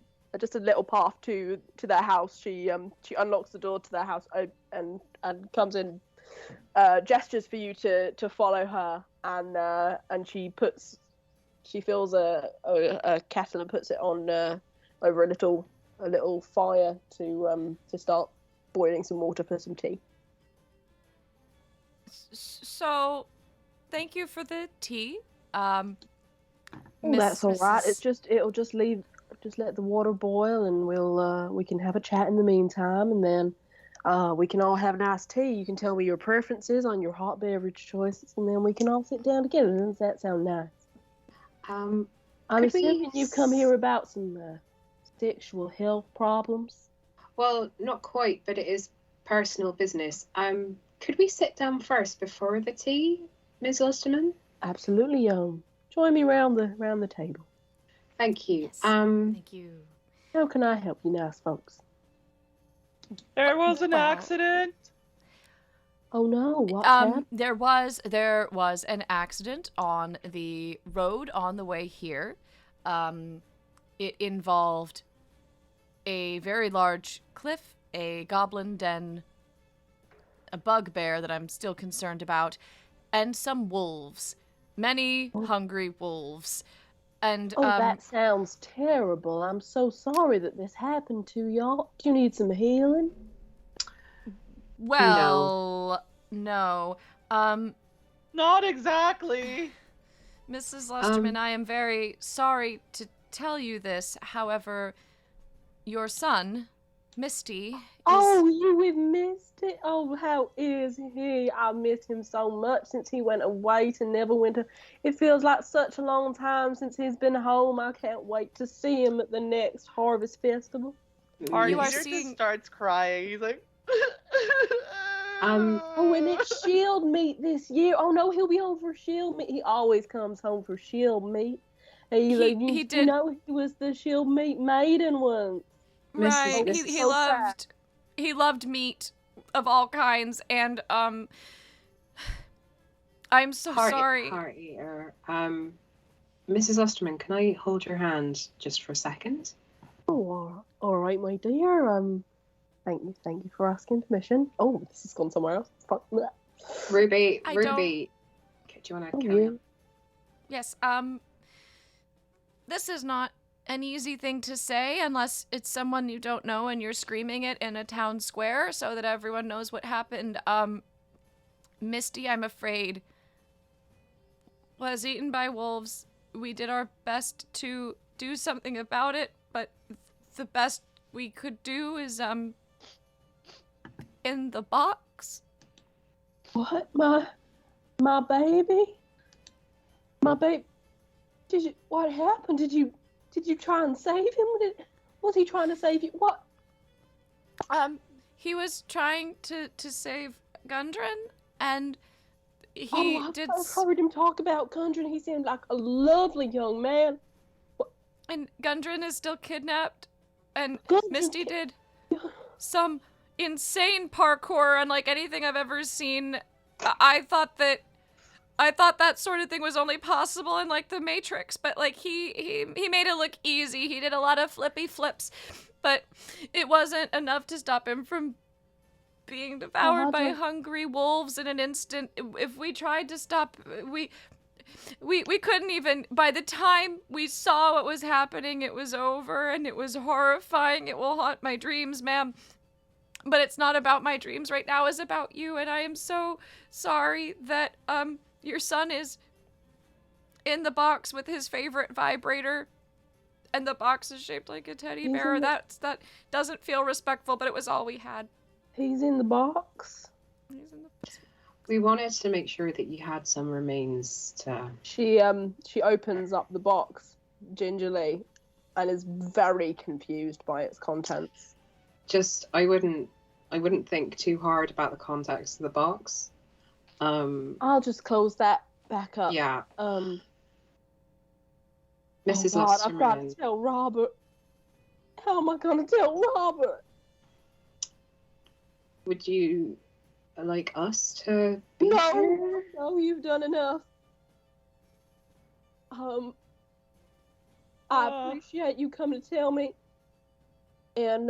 little path to their house. She unlocks the door to their house and comes in, gestures for you to follow her. and she fills a kettle and puts it on over a little fire to start boiling some water for some tea. So, thank you for the tea. Oh, that's all right. It's it'll just let the water boil, and we can have a chat in the meantime, and then we can all have nice tea. You can tell me your preferences on your hot beverage choices, and then we can all sit down together. Does that sound nice? I'm assuming you've come here about some sexual health problems. Well, not quite, but it is personal business. Could we sit down first before the tea, Ms. Lustaman? Absolutely, join me round the table. Thank you. Yes. Thank you. How can I help you, nice folks? There was an accident. Oh no! What happened? There was an accident on the road on the way here. It involved a very large cliff, a goblin den, a bugbear that I'm still concerned about, and some wolves. Many hungry wolves. And that sounds terrible. I'm so sorry that this happened to y'all. Do you need some healing? well, no. Not exactly. Mrs. Lustaman, I am very sorry to tell you this. However, your son, Misty, Oh, you with Misty? Oh, how is he? I miss him so much since he went away to Neverwinter. It feels like such a long time since he's been home. I can't wait to see him at the next Harvest Festival. Our You are leader seeing- just starts crying. He's like, Oh, and it's Shield Meet this year. Oh no, he'll be home for Shield Meet. He always comes home for Shield Meet. He did. You know, he was the Shield Meet maiden once. Right. This He is so sad. loved meat of all kinds, and I'm so sorry. Heart eater. Mrs. Osterman, can I hold your hand just for a second? Oh, all right, my dear. Thank you for asking permission. Oh, this has gone somewhere else. Fuck. Ruby, I Ruby. Okay, do you want to Oh, carry yeah. on? Yes. This is not an easy thing to say unless it's someone you don't know and you're screaming it in a town square so that everyone knows what happened. Misty, I'm afraid, was eaten by wolves. We did our best to do something about it, but the best we could do is in the box. What? My baby? My baby? What happened? Did you try and save him? Was he trying to save you? What? He was trying to save Gundren, and I've heard him talk about Gundren. He seemed like a lovely young man. And Gundren is still kidnapped, and Gundren Misty did some insane parkour unlike anything I've ever seen. I thought that sort of thing was only possible in like the Matrix, but like he made it look easy. He did a lot of flippy flips, but it wasn't enough to stop him from being devoured by hungry wolves in an instant. If we tried to stop, we couldn't even. By the time we saw what was happening, it was over, and it was horrifying. It will haunt my dreams, ma'am. But it's not about my dreams right now. It's about you, and I am so sorry that your son is in the box with his favorite vibrator, and the box is shaped like a teddy bear. That doesn't feel respectful, but it was all we had. He's in the box. He's in the box. We wanted to make sure that you had some remains to... She opens up the box gingerly and is very confused by its contents. Just, I wouldn't think too hard about the context of the box. I'll just close that back up. Yeah. Mrs. Mrs. Oh God, I've got Osterman, to tell Robert. How am I going to tell Robert? would you like us to be here? No, you've done enough. I appreciate you coming to tell me, and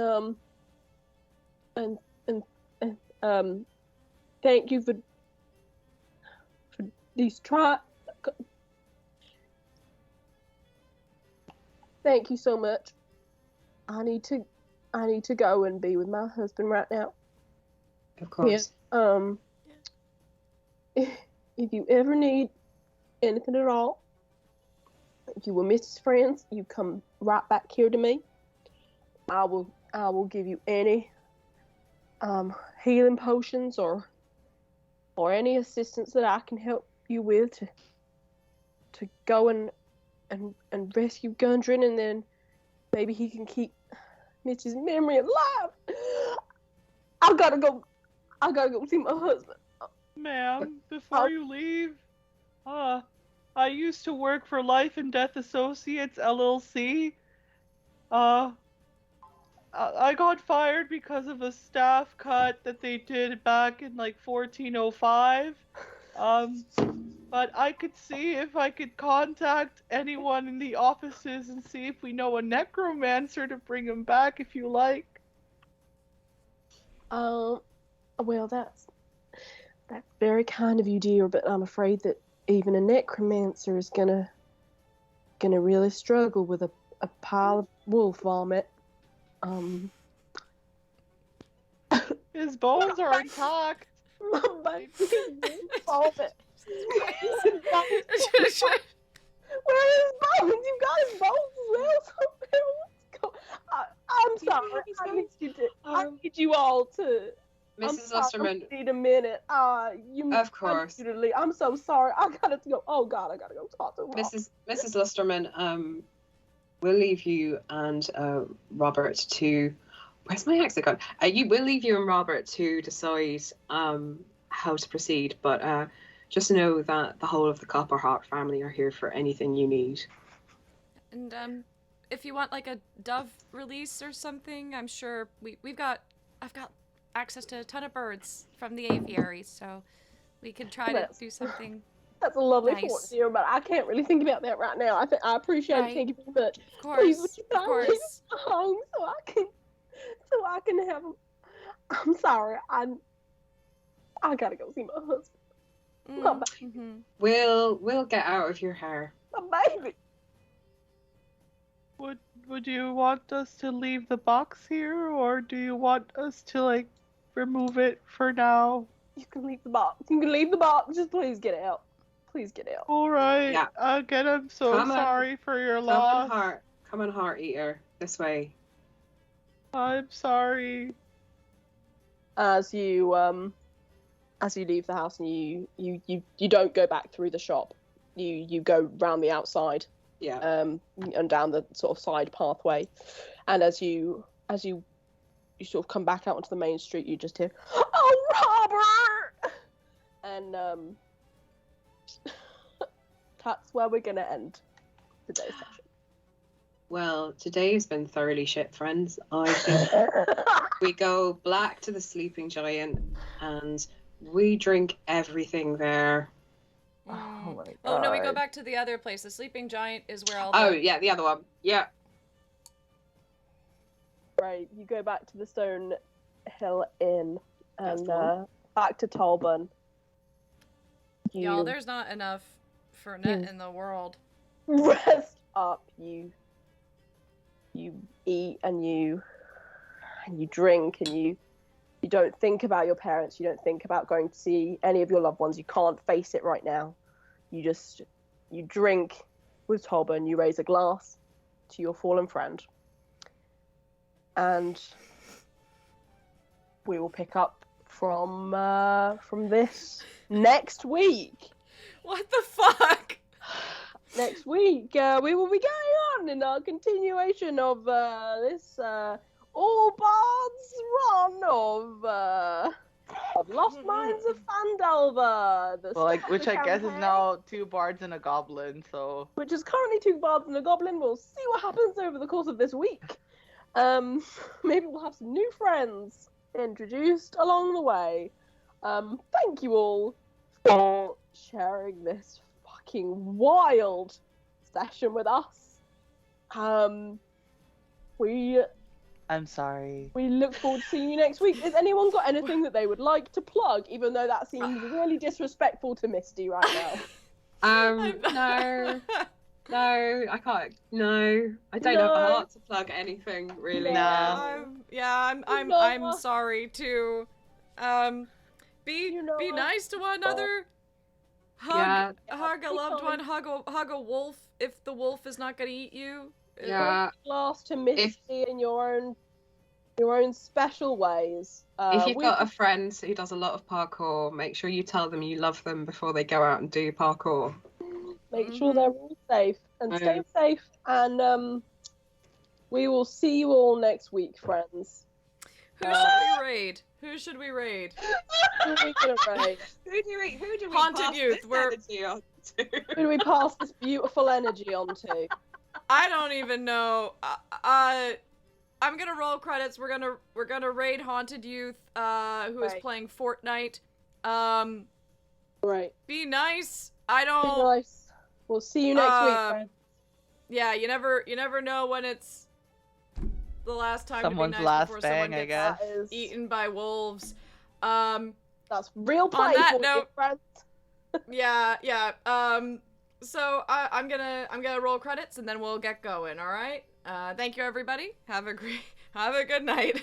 thank you for least try. Thank you so much. I need to go and be with my husband right now. Of course. Yeah. If you ever need anything at all, you were Misty's friends, you come right back here to me. I will give you any healing potions or any assistance that I can help you with to go and rescue Gundren, and then maybe he can keep Misty's memory alive. I gotta go see my husband. Ma'am, before you leave, I used to work for Life and Death Associates LLC. I got fired because of a staff cut that they did back in like 1405. But I could see if I could contact anyone in the offices and see if we know a necromancer to bring him back if you like. Well, that's very kind of you, dear, but I'm afraid that even a necromancer is gonna really struggle with a pile of wolf vomit. His bones are intact. My baby wolf vomit. Where are his bones? You've got his bones as well. I'm sorry. I need you all to. Mrs. Lustaman. I need a minute. Of course. I'm so sorry. I gotta go. Oh God, I gotta go talk to Rob. Mrs. Lusterman, we'll leave you and Robert to. Where's my exit gone? We'll leave you and Robert to decide how to proceed, but just know that the whole of the Copperheart family are here for anything you need. And if you want like a dove release or something, I'm sure I've got access to a ton of birds from the aviary, so we could try to do something. That's a lovely nice. thought, dear, but I can't really think about that right now. I appreciate it. Thank you very much. Of course. Please, would you Of course. home so I can have him. I'm sorry. I gotta go see my husband. My baby. Mm-hmm. We'll get out of your hair. My baby. Would you want us to leave the box here, or do you want us to like remove it for now? You can leave the box. You can leave the box. Just please get out. Please get out. All right. Yeah. Again, I'm so sorry for your Come loss. on, Heart Eater. This way. I'm sorry. As you leave the house and you don't go back through the shop. You go round the outside. Yeah. And down the sort of side pathway, and as you sort of come back out onto the main street, you just hear, "Oh, Robert!" And that's where we're gonna end today's session. Well, today's been thoroughly shit, friends. I think we go back to the Sleeping Giant and we drink everything there. Oh my God. Oh no, we go back to the other place. The Sleeping Giant is where all Yeah, the other one. Yeah. Right, you go back to the Stone Hill Inn That's and cool. back to Tolbun. Y'all, there's not enough for net in the world. Rest up. You eat and you drink and you don't think about your parents. You don't think about going to see any of your loved ones. You can't face it right now. You drink with Tolbun. You raise a glass to your fallen friend, and we will pick up from this next week. What the fuck? Next week, we will be going on in our continuation of this all bards run of Lost Mines of Phandelver. Which I guess is now 2 bards and a goblin. So. Which is currently 2 bards and a goblin. We'll see what happens over the course of this week. Maybe we'll have some new friends introduced along the way. Thank you all for sharing this fucking wild session with us. We I'm sorry. We look forward to seeing you next week. Has anyone got anything that they would like to plug, even though that seems really disrespectful to Misty right now? No. No, I can't. No, I don't have a heart to plug anything really. No. I'm sorry too. Be nice to one another. Hug a loved one. Hug a wolf if the wolf is not gonna eat you. Yeah. Last to Misty in your own special ways. If you've got a friend who does a lot of parkour, make sure you tell them you love them before they go out and do parkour. Make sure they're all safe and stay safe. And we will see you all next week, friends. Who should we raid? Who should we raid? Who are we gonna raid? Who do we Haunted pass Youth, this we're- energy on to? Who do we pass this beautiful energy on to? I don't even know. I'm gonna roll credits. We're gonna raid Haunted Youth, who is Right. playing Fortnite. Right. Be nice. I Be don't. nice. We'll see you next week, friends. Yeah, you never know when it's the last time Someone's to be nice last before bang, someone I gets guess. That is, eaten by wolves. that's real play that for you, note- friends. Yeah. So I'm gonna roll credits and then we'll get going. All right. Thank you, everybody. Have a good night.